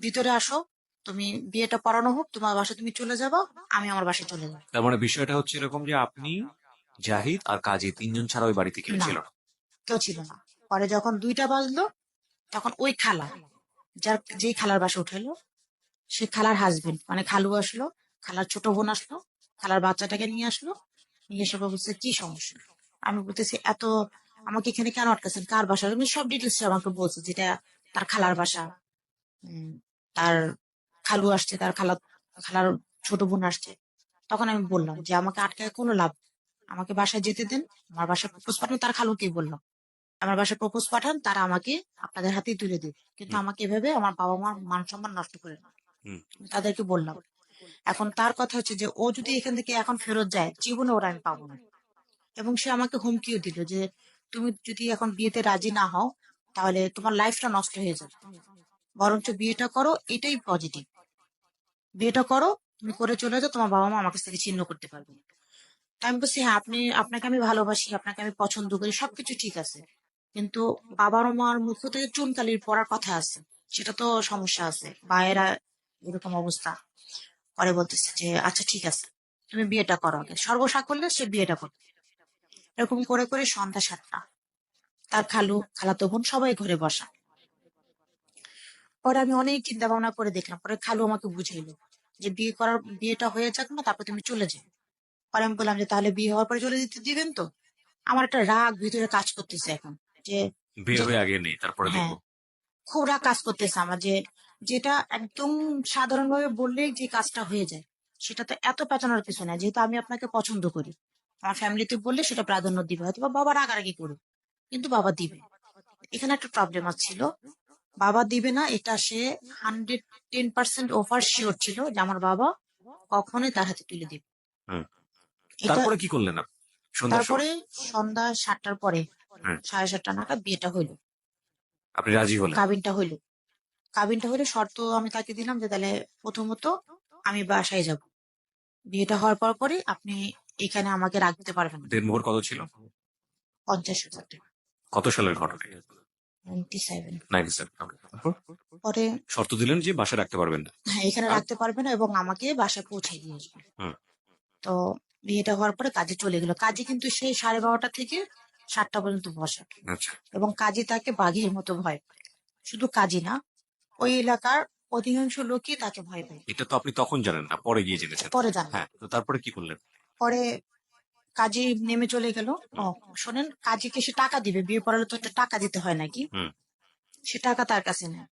ভিতরে আসো, তুমি বিয়েটা পড়ানো হোক, তোমার বাসায় তুমি চলে যাবো, আমি আমার বাসায় চলে যাবো। তার মানে বিষয়টা হচ্ছে এরকম যে আপনি, জাহিদ আর কাজী তিনজন ছাড়া ওই বাড়িতে কেউ না, ছিল না। কেউ ছিল না। পরে যখন 2টা বাজলো, তখন ওই খালা, যার যেই খালার বাসা উঠাইলো, সে খালার হাজবেন্ড মানে খালু আসলো, খালার ছোট বোন আসলো, খালার বাচ্চাটাকে নিয়ে আসলো, নিয়ে এসে বলছে কি সমস্যা। আমি বলতেছি এত আমাকে এখানে কেন আটকাছেন, কার বাসা, এমনি সব ডিটেলস আমাকে বলছে, যেটা তার খালার বাসা। উম, তার খালু আসছে, তার খালার ছোট বোন আসছে। তখন আমি বললাম যে আমাকে আটকায় কোনো লাভ নেই। আমাকে বাসায় যেতে দেন, আমার বাসায় প্রপোজ পাঠান, তার খালুকে বললাম আমার বাসায় প্রপোজ পাঠান, তারা আমাকে আপনাদের হাতেই তুলে দেবে, কিন্তু হুম। আমাকে এভাবে আমার বাবা মার মান সম্মান নষ্ট করে না। হুম। তাদেরকে বললাম। এখন তার কথা হচ্ছে যে ও যদি এখান থেকে এখন ফেরত যায়, জীবনে ওরা আমি পাবো না। এবং সে আমাকে হুমকিও দিল যে তুমি যদি এখন বিয়েতে রাজি না হও, তাহলে তোমার লাইফটা নষ্ট হয়ে যাবে, বরঞ্চ বিয়েটা করো, এটাই পজিটিভ। বিয়েটা করো, তুমি করে চলে যাও, তোমার বাবা মা আমার কাছ থেকে ছিন্ন করতে পারবে না। তাই আমি বলছি হ্যাঁ, আপনাকে আমি ভালোবাসি, আপনাকে আমি পছন্দ করি, সবকিছু ঠিক আছে, কিন্তু বাবার মার মুখ থেকে চুনকালির পড়ার কথা আছে, সেটা তো সমস্যা আছে, ভাইয়েরা এরকম অবস্থা। পরে বলতেছে যে আচ্ছা ঠিক আছে, তুমি বিয়েটা করো আগে, সর্বসাকুল্যে সে বিয়েটা করবে। এরকম করে করে সন্ধ্যা 7টা, তার খালু খালাতো বোন সবাই ঘরে বসা। পরে আমি অনেক চিন্তা ভাবনা করে দেখলাম, পরে খালু আমাকে বুঝাইলো যে বিয়েটা হয়ে যাক না, তারপর তুমি চলে যাও। পরে আমি বললাম যে তাহলে বিয়ে হওয়ার পরে চলে যেতে দিবেন তো। আমার একটা রাগ ভিতরে কাজ করতেছে এখন, যে বিয়ে যে হয়ে আগে নেই, তারপরে হ্যাঁ, দেখবো। খুব রাগ কাজ করতেছে আমার, যে যেটা একদম সাধারণভাবে বললেই যে কাজটা হয়ে যায়, সেটা তো এত পেঁচানোর কিছু না। যেহেতু আমি আপনাকে পছন্দ করি, আমার ফ্যামিলিতে বললে সেটা প্রাধান্য দিবে, হয়তো বা বাবা রাগারাগি করুক, কিন্তু বাবা দিবে। এখানে একটা প্রবলেম ছিল, বাবা দিবে না এটা সে 110% ওভার শিওর ছিল যে আমার বাবা কখনোই তার হাতে তুলে দিবে হুম। এটা। তারপরে কি করলেন আপনি সন্ধ্যার তারপরে সময়? সন্ধ্যা 7টার পরে, হ্যাঁ। 7:30 নাগাদ বিয়েটা হইলো, আপনি রাজি হলেন? কাবিনটা হইলো। কাবিনটা হলে শর্ত আমি তাকে দিলাম যে তাহলে প্রথমত আমি বাসায় যাব, বিয়েটা হওয়ার পর পরে আপনি এখানে আমাকে রাখতে পারবেন না। দেনমোহর কত ছিল? 50,000 টাকা। কত সালের ঘটনা? 97। 97। তারপর পরে শর্ত দিলেন যে বাসায় রাখতে পারবেন না। হ্যাঁ, এখানে আর? রাখতে পারবে না এবং আমাকে বাসায় পৌঁছে দিয়ে আসবে। হুম। তো বিয়েটা হওয়ার পরে কাজে চলে গেল, কাজে কিন্তু সেই 12:30 থেকে 7টা পর্যন্ত বসে, আচ্ছা। এবং কাজী তাকে বাঘের মতো ভয় পায়। শুধু কাজী না, ওই এলাকার অধিকাংশ লোকই তাকে ভয় পায়। এটা তো আপনি তখন জানেন না, পরে গিয়ে জেনেছেন। পরে জানলাম। হ্যাঁ, তো তারপরে কি করলেন? পরে কাজী নেমে চলে গেল। ও হুম। শোনেন, কাজীকে সে টাকা দিবে, বিয়ে পড়ালে তো একটা টাকা দিতে হয় নাকি, হুম। সে টাকা তার কাছে নেয়।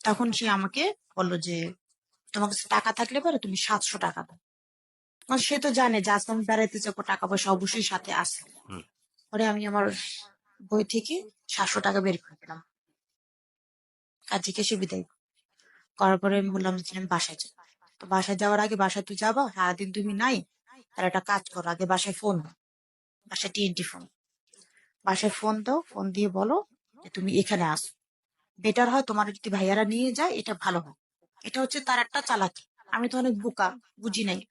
তখন সে আমাকে বললো যে তোমার কাছে টাকা থাকলে পরে তুমি 700 টাকা দাও। কারণ সে তো জানে যে আজকে আমি বেড়াইতে যাবো, টাকা পয়সা অবশ্যই সাথে আছে। হুম। পরে আমি আমার বই থেকে 700 টাকা বের করে দিলাম, কাজীকে সে বিদায় করার পরে আমি বললাম যে আমি বাসায় যাই। তো বাসায় যাওয়ার আগে, বাসায় তুই যাবা, সারাদিন তুমি নাই, তার একটা কাজ করো, আগে বাসায় ফোন দাও, বাসায় টিএনটি ফোন, বাসায় ফোন দাও, ফোন দিয়ে বলো যে তুমি এখানে আসো। বেটার হয় তোমার যদি ভাইয়ারা নিয়ে যায়, এটা ভালো হয়। এটা হচ্ছে তার একটা চালাকি। আমি তো অনেক বোকা, বুঝি নাই।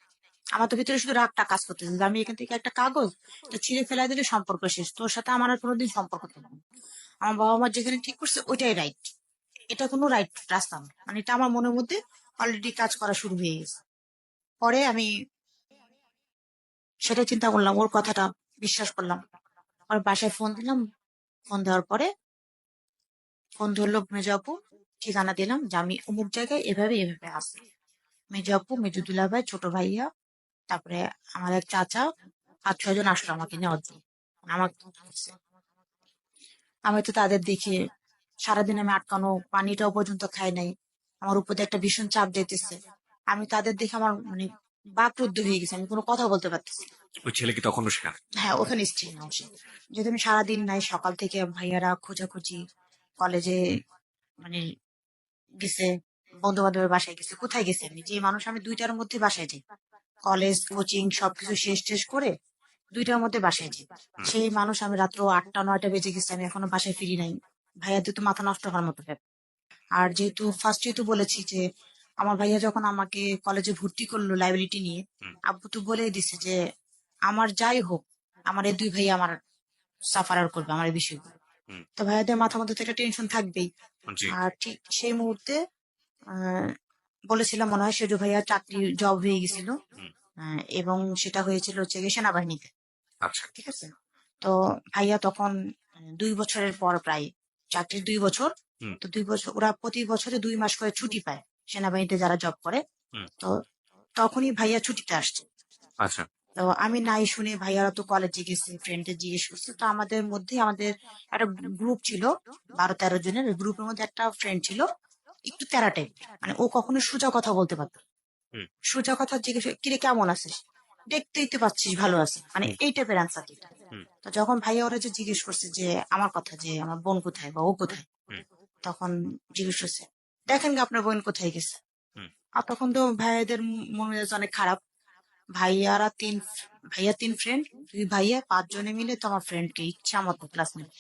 আমার তো ভিতরে শুধু রাগটা কাজ করতেছে যে আমি এখান থেকে একটা কাগজ এটা ছিঁড়ে ফেলাই দিলে সম্পর্ক শেষ, তোর সাথে আমার আর কোনোদিন সম্পর্ক থাকবে না। আমার বাবা মা যেখানে ঠিক করছে ওইটাই রাইট, এটা কোনো রাইট রাস্তা না, মানে এটা আমার মনের মধ্যে অলরেডি কাজ করা শুরু হয়ে গেছে। পরে আমি সেটা চিন্তা করলাম, ওর কথাটা বিশ্বাস করলাম। আর বাসায় ফোন দিলাম, ফোন দেওয়ার পরে ফোন ধরলো মেজো আপু, ঠিকানা দিলাম যে আমি অমুক জায়গায় এভাবে এভাবে আসি। মেজো আপু, মেজো দুলাভাই, ছোট ভাইয়া, তারপরে আমার এক চাচা, 5-6 জন আসলো আমাকে নেওয়ার জন্য। আমার আমি তো তাদের দেখে সারাদিন আমি আটকানো, পানিটাও পর্যন্ত খাই নাই, আমার উপর দিয়ে একটা ভীষণ চাপ দিতেছে। আমি তাদের দেখে আমার মানে বাকরুদ্ধ হয়ে গেছে, আমি কোনো কথা বলতে পারতেছি না। ওই ছেলে কি তখনও সেখানে? হ্যাঁ, ওখানে স্ত্রী না সে। যেহেতু আমি সারাদিন নাই, সকাল থেকে ভাইয়ারা খোঁজাখুঁজি, কলেজে মানে গেছে, বন্ধু বান্ধবের বাসায় গেছে, কোথায় গেছে, আমি যে মানুষ আমি 2টার মধ্যে বাসায় যাই, কলেজ কোচিং সবকিছু শেষ টেস করে 2টার মধ্যে বাসায় যাই। হুম, সেই মানুষ আমি রাত্র 8টা 9টা বেজে গেছে, আমি এখনো বাসায় ফিরি নাই। ভাইয়াদের তো মাথা নষ্ট হওয়ার মতো ব্যাপার। আর যেহেতু ফার্স্টেই তো বলেছি যে আমার ভাইয়া যখন আমাকে কলেজে ভর্তি করলো লাইবিলিটি নিয়ে, হুম, আব্বু তো বলেই দিছে যে আমার যাই হোক, আমার এই 2 ভাই আমার সাফারার করবে আমার এই বিষয়গুলো। হুম, তো ভাইয়াদের মাথার মধ্যে তো একটা টেনশন থাকবেই। জি, আর ঠিক সেই মুহূর্তে আহ, বলেছিলাম মনে হয় সেজু ভাইয়া চাকরি জব হয়ে গেছিল। হুম, এবং সেটা হয়েছিল হচ্ছে গিয়ে সেনাবাহিনীতে। আচ্ছা, ঠিক আছে। তো ভাইয়া তখন 2 বছরের পর প্রায় চাকরির 2 বছর। হুম, তো 2 বছর ওরা প্রতি বছরে 2 মাস করে ছুটি পায়, সেনাবাহিনীতে যারা জব করে। হুম, তো তখনই ভাইয়া ছুটিতে আসছে। আচ্ছা, তো আমি নাই শুনে ভাইয়ারা তো কলেজে গেছে, ফ্রেন্ডদের জিজ্ঞেস করছে, তো আমাদের মধ্যে আমাদের একটা গ্রুপ ছিল, 12-13 জনের। ওই গ্রুপের মধ্যে একটা ফ্রেন্ড ছিল একটু তেরা টাইপ, মানে ও কখনো সোজা কথা বলতে পারতো না। হুম, সোজা কথা জিজ্ঞেস কিরে কেমন আছিস, দেখতেই তো পাচ্ছিস ভালো আছে, মানে হুম, এই টাইপের অ্যান্সার দিত। হুম, তো যখন ভাইয়া ওরা যে জিজ্ঞেস করছে যে আমার কথা, যে আমার বোন কোথায় বা ও কোথায়, হুম, তখন জিজ্ঞেস করছে দেখেন কি আপনার বোন কোথায় গেছে। হুম, আর তখন তো ভাইয়াদের মন মেজাজ অনেক খারাপ। ভাইয়ারা তিন ভাইয়া 3 ফ্রেন্ড, 2 ভাইয়া 5 জনে মিলে তো আমার ফ্রেন্ডকে ইচ্ছা মতো ক্লাসমেট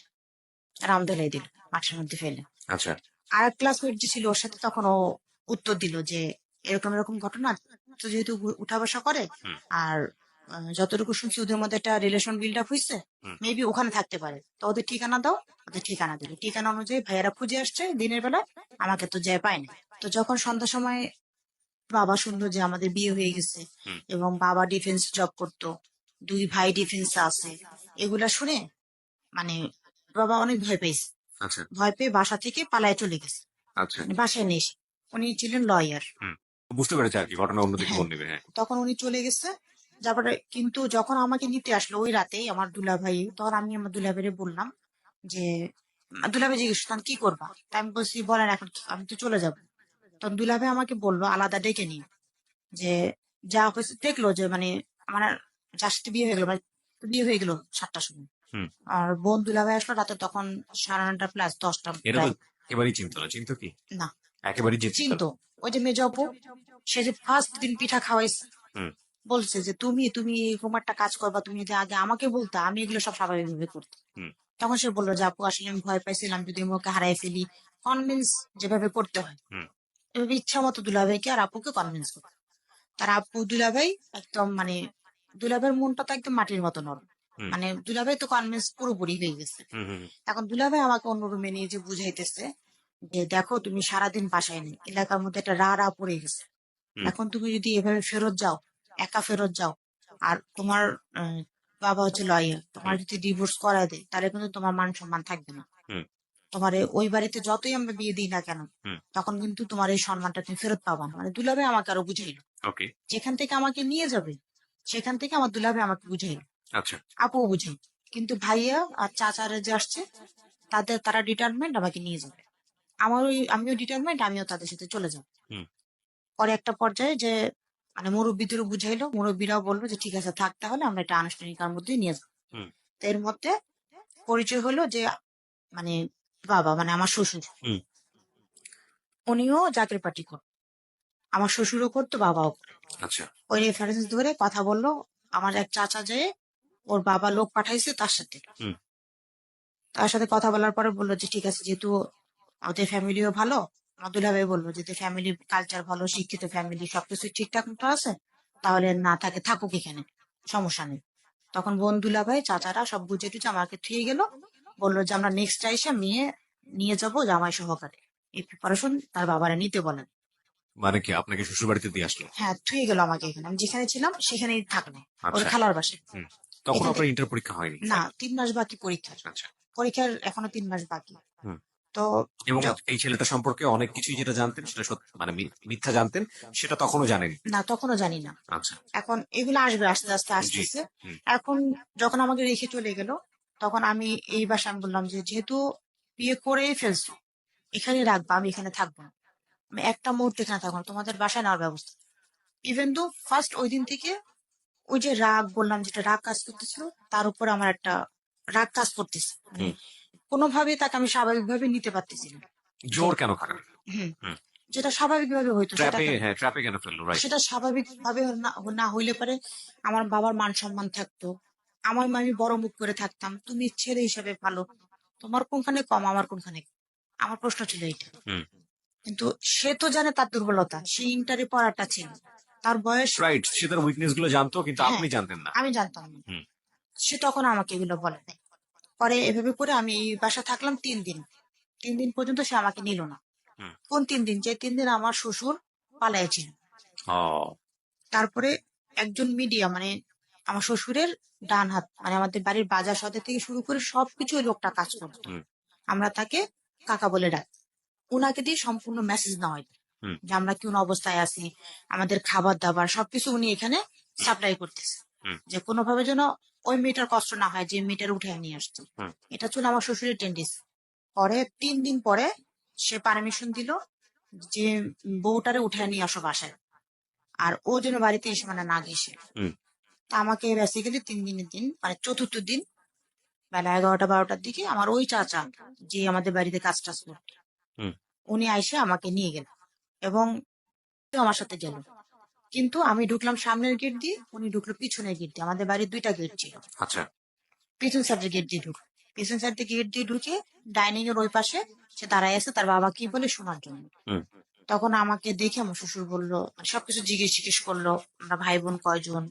রাম ধরে দিল, মাঠের মধ্যে ফেলে। আচ্ছা, আর ক্লাসমেট যে ছিল ওর সাথে তখন ও উত্তর দিল যে এরকম এরকম ঘটনা, তো যেহেতু উঠা বসা করে, হুম, আর যতটুকু শুনছি ওদের মধ্যে একটা রিলেশন বিল্ড আপ হয়েছে, হুম, মেবি ওখানে থাকতে পারে, তো ওদের ঠিকানা দাও। ওদের ঠিকানা দিল, ঠিকানা অনুযায়ী ভাইয়ারা খুঁজে আসছে দিনের বেলা, আমাকে তো যায় পায় না। তো যখন সন্ধ্যার সময় বাবা শুনলো যে আমাদের বিয়ে হয়ে গেছে হুম, এবং বাবা ডিফেন্স জব করতো, 2 ভাই ডিফেন্সে আছে, এগুলা শুনে মানে বাবা অনেক ভয় পেয়েছে। আচ্ছা, ভয় পেয়ে বাসা থেকে পালায় চলে গেছে, আচ্ছা, মানে বাসায় নেই সে। উনি ছিলেন লয়ার। হুম, বুঝতে পেরেছি আর কি, ঘটনা অন্যদিকে হ্যাঁ, মন নেবে, হ্যাঁ, তখন উনি চলে গেছে। তারপরে কিন্তু যখন আমাকে নিতে আসলো ওই রাতেই আমার দুলাভাই, তখন আমি আমার দুলাভাইরে বললাম যে দুলাভাই জিজ্ঞেস করতাম কি করবা, তাই আমি বলছি বলেন এখন আমি তো চলে যাবো। তখন দুলাভাই আমাকে বললো আলাদা ডেকে নিয়ে যে যা হয়েছে দেখলো যে মানে আমার যার সাথে বিয়ে হয়ে গেলো, মানে বিয়ে হয়ে গেল 7টার সময়। হুম, আর বোন দুলাভাই আসলো রাতে তখন 9:30 প্লাস 10টা এটা তো প্রায়। একেবারেই চিন্তা না, চিন্তা কি না, একেবারেই চিন্তা না। চিনতো। ওই যে মেজো আপু, সে যে ফার্স্ট দিন পিঠা খাওয়াইছে, হুম, বলছে যে তুমি তুমি এরকম একটা কাজ করবা, তুমি যদি আগে আমাকে বলতে আমি এগুলো সব স্বাভাবিকভাবে করতাম। হুম, তখন সে বললো যে আপু আসলে আমি ভয় পাইছিলাম যদি আমি ওকে হারাই ফেলি, কনভিন্স যেভাবে করতে হয় হুম, এভাবে ইচ্ছা মতো দুলাভাইকে আর আপুকে কনভিন্স করতো। তার আপু দুলাভাই একদম মানে দুলাভাইয়ের মনটা তো একদম মাটির মতো নরম, হুম, মানে দুলাভাই তো কনভিন্স পুরোপুরি হয়ে গেছে। হুম, হুম, এখন দুলাভাই আমাকে অন্য রুমে নিয়ে যে বুঝাইতেছে যে দেখো তুমি সারাদিন বাসায় নেই, এলাকার মধ্যে একটা রা রা পড়ে গেছে, হুম, এখন তুমি যদি এভাবে ফেরত যাও, একা ফেরত যাও, আর তোমার আহ, বাবা হচ্ছে লয়ার, তোমার হুম, যদি ডিভোর্স করায় দেয় তাহলে কিন্তু তোমার মান সম্মান থাকবে না। হুম, তোমার ওই বাড়িতে যতই আমরা বিয়ে দিই না কেন, হুম, তখন কিন্তু তোমার এই সম্মানটা তুমি ফেরত পাবা না। মানে দুলাভাই আমাকে আরো বুঝাইলো, ওকে, যেখান থেকে আমাকে নিয়ে যাবে সেখান থেকে আমার দুলাভাই আমাকে বুঝাইলো, আচ্ছা, আপুও বুঝাই। কিন্তু ভাইয়া আর চাচারা যে আসছে, তারা ডিটারমেন্ট আমাকে নিয়ে যাবে, আমিও ডিটারমেন্ট, আমিও তাদের সাথে চলে যাবো। হুম, পরে একটা পর্যায়ে যে মানে মুরব্বীদেরও বুঝাইলো, মুরব্বীরাও বললো যে ঠিক আছে থাক, তাহলে আমরা এটা আনুষ্ঠানিকার মধ্যে নিয়ে যাবো। হুম, তো এর মধ্যে পরিচয় হলো যে মানে বাবা মানে আমার শ্বশুর, হুম, উনিও চাকরি পাটি করতো, আমার শ্বশুরও করতো বাবাও করে। আচ্ছা, ওই রেফারেন্স ধরে কথা বললো আমার এক চাচা, যে ওর বাবা লোক পাঠাইছে হুম, তার সাথে কথা বলার পরে বললো যে ঠিক আছে, যেহেতু ওদের ফ্যামিলিও ভালো, আব্দুল্লাহ ভাই বললো যদি ফ্যামিলি কালচার ভালো, শিক্ষিত ফ্যামিলি, সবকিছু ঠিকঠাক মতো আছে, তাহলে না থাকে থাকুক এখানে, সমস্যা নেই। তখন বন্ধুলা ভাই চাচারা সব বুঝে টুঝে আমাকে থুয়ে গেল, বললো যে আমরা নেক্সট এসে মেয়ে নিয়ে যাব জামাই সহকারে, এই প্রিপারেশন তার বাবারা নিতে বলেন। মানে কি আপনাকে শ্বশুর বাড়িতে দিয়ে আসলো? হ্যাঁ, থুয়ে গেল আমাকে এখানে, আমি যেখানে ছিলাম সেখানেই থাকলো, ওর আচ্ছা, খালার বাসায়। হুম, তখন এখান আপনার থেকে ইন্টার পরীক্ষা হয়নি? না, 3 মাস বাকি পরীক্ষার, আচ্ছা, পরীক্ষার এখনো 3 মাস বাকি। হুম, তো এবং য- এই ছেলেটা সম্পর্কে অনেক কিছুই যেটা জানতেন সেটা মানে মিথ্যা জানতেন, সেটা তখনও জানেন? না, তখনও জানি না। আচ্ছা। এখন এগুলো আসবে আস্তে আস্তে জি। আসতেছে। হুম। এখন যখন আমাকে রেখে চলে গেল, তখন আমি এই বাসায় আমি বললাম যে যেহেতু বিয়ে করেই ফেলছো, এখানে রাখবা, আমি এখানে থাকবো না। আমি একটা মুহূর্তে এখানে থাকবো না, তোমাদের বাসায় নেওয়ার ব্যবস্থা। ইভেন তো ফার্স্ট ওই দিন থেকে ওই যে রাগ বললাম, যেটা রাগ কাজ করতেছিল, তার উপর আমার একটা রাগ কাজ করতেছে, মানে হুম। কোনোভাবেই তাকে আমি স্বাভাবিকভাবে নিতে পারতেছি না। যে জোর কেন করেন? হুম, হুম। যেটা স্বাভাবিকভাবে হইতো ট্র্যাপে, সেটাকে, হ্যাঁ, ট্র্যাপে কেন ফেললো? রাইট। সেটা স্বাভাবিক ভাবে না না হইলে পারে আমার বাবার মান সম্মান থাকতো, আমি বড় মুখ করে থাকতাম, তুমি ছেলে হিসেবে ভালো, তোমার কোনখানে কম আমার কোনখানে কম? আমার প্রশ্ন ছিল এটা। হুম। কিন্তু সে তো জানে তার দুর্বলতা, সে ইন্টারে পড়াটা ছিল, তার বয়স। রাইট, সে তার উইকনেস গুলো জানতো কিন্তু হ্যাঁ, আপনি জানতেন না। আমি জানতাম না। হুম। সে তখন আমাকে এগুলো বলে নাই। পরে এভাবে করে আমি এই বাসা থাকলাম 3 দিন। 3 দিন পর্যন্ত সে আমাকে নিল না। হুম। কোন 3 দিন? যে 3 দিন আমার শ্বশুর পালাইছিল। ও। তারপরে একজন মিডিয়া, মানে আমার শ্বশুরের ডান হাত, মানে আমাদের বাড়ির বাজার সদাই থেকে শুরু করে সবকিছু ওই লোকটা কাজ করতো। হুম। আমরা তাকে কাকা বলে ডাকি। উনাকে দিয়ে সম্পূর্ণ মেসেজ নেওয়া হয় হুম। যে আমরা কোন অবস্থায় আছি, আমাদের খাবার দাবার সবকিছু উনি এখানে সাপ্লাই করতেছে, হুম। যে কোনোভাবে যেন ওই মেয়েটার কষ্ট না হয় যে মেয়েটার উঠে নিয়ে আসছে। হুম। এটা ছিল আমার শ্বশুরের টেন্ডেন্সি। পরে 3 দিন পরে সে পারমিশন দিল যে বউটারে উঠে নিয়ে আসো বাসায়, আর ও যেন বাড়িতে এসে মানে না গেছে। হুম। তা আমাকে বেসিক্যালি 3 দিনের দিন, মানে চতুর্থ দিন বেলা 11টা 12টার দিকে আমার ওই চাচা, যে আমাদের বাড়িতে কাজ টাজ করতো, হুম। উনি আইসে আমাকে নিয়ে গেল এবং আমার সাথে গেল। কিন্তু আমি ঢুকলাম সামনের গেট দিয়ে, উনি ঢুকলো পিছনের গেট দিয়ে। আমাদের বাড়ির 2টা গেট ছিল। আচ্ছা। পিছন সাইডের গেট দিয়ে ঢুক, পিছন সাইড দিয়ে গেট দিয়ে ঢুকে ডাইনিং এর ওই পাশে সে দাঁড়ায় আছে তার বাবা কি বলে শোনার জন্য। হুম। তখন আমাকে দেখে আমার শ্বশুর বললো, মানে সবকিছু জিজ্ঞেস করলো, আমরা ভাই বোন কয়জন,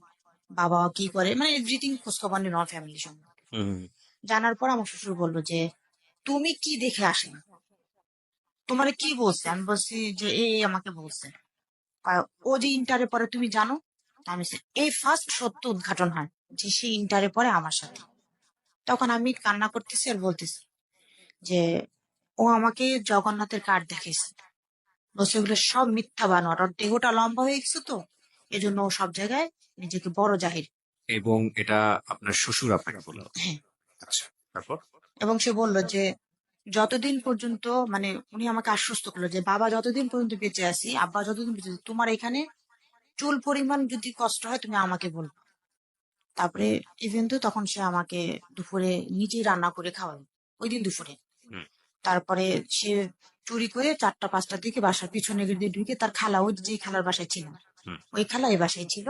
বাবা কি করে, মানে এভরিথিং খোঁজ খবর নিল আমার ফ্যামিলি সম্বন্ধে। হুম। জানার পর আমার শ্বশুর বললো যে তুমি কি দেখে আসেন, তোমার কি বলছে? আমি বলছি যে এই আমাকে বলছে। ও যে ইন্টারে পরে তুমি জানো? আমি বলছি, এই ফার্স্ট সত্য উদ্ঘাটন হয় যে সে ইন্টারে পরে আমার সাথে। তখন আমি কান্না করতেছি আর বলতেছি যে ও আমাকে জগন্নাথের কার্ড দেখিয়েছে, বলছে ওগুলো সব মিথ্যা বানোয়াট, ওর দেহটা লম্বা হয়ে গেছে তো এজন্য ও সব জায়গায় নিজেকে বড় জাহির। এবং এটা আপনার শ্বশুর আপনাকে বললো? হ্যাঁ। আচ্ছা। তারপর? এবং সে বলল যে যতদিন পর্যন্ত, মানে উনি আমাকে আশ্বস্ত করলো যে বাবা যতদিন পর্যন্ত বেঁচে আছি, আব্বা যতদিন বেঁচে আছি, তোমার এখানে চুল পরিমাণ যদি কষ্ট হয় তুমি আমাকে বলবে। তারপরে ইভেন তো তখন সে আমাকে দুপুরে নিজেই রান্না করে খাওয়াবে, ওই দিন দুপুরে। হুম। তারপরে সে চুরি করে 4টা 5টার দিকে বাসার পিছনে গেট দিয়ে ঢুকে তার খালা, ওই যে খালার বাসায় ছিল, হুম। ওই খালা এই বাসায় ছিল।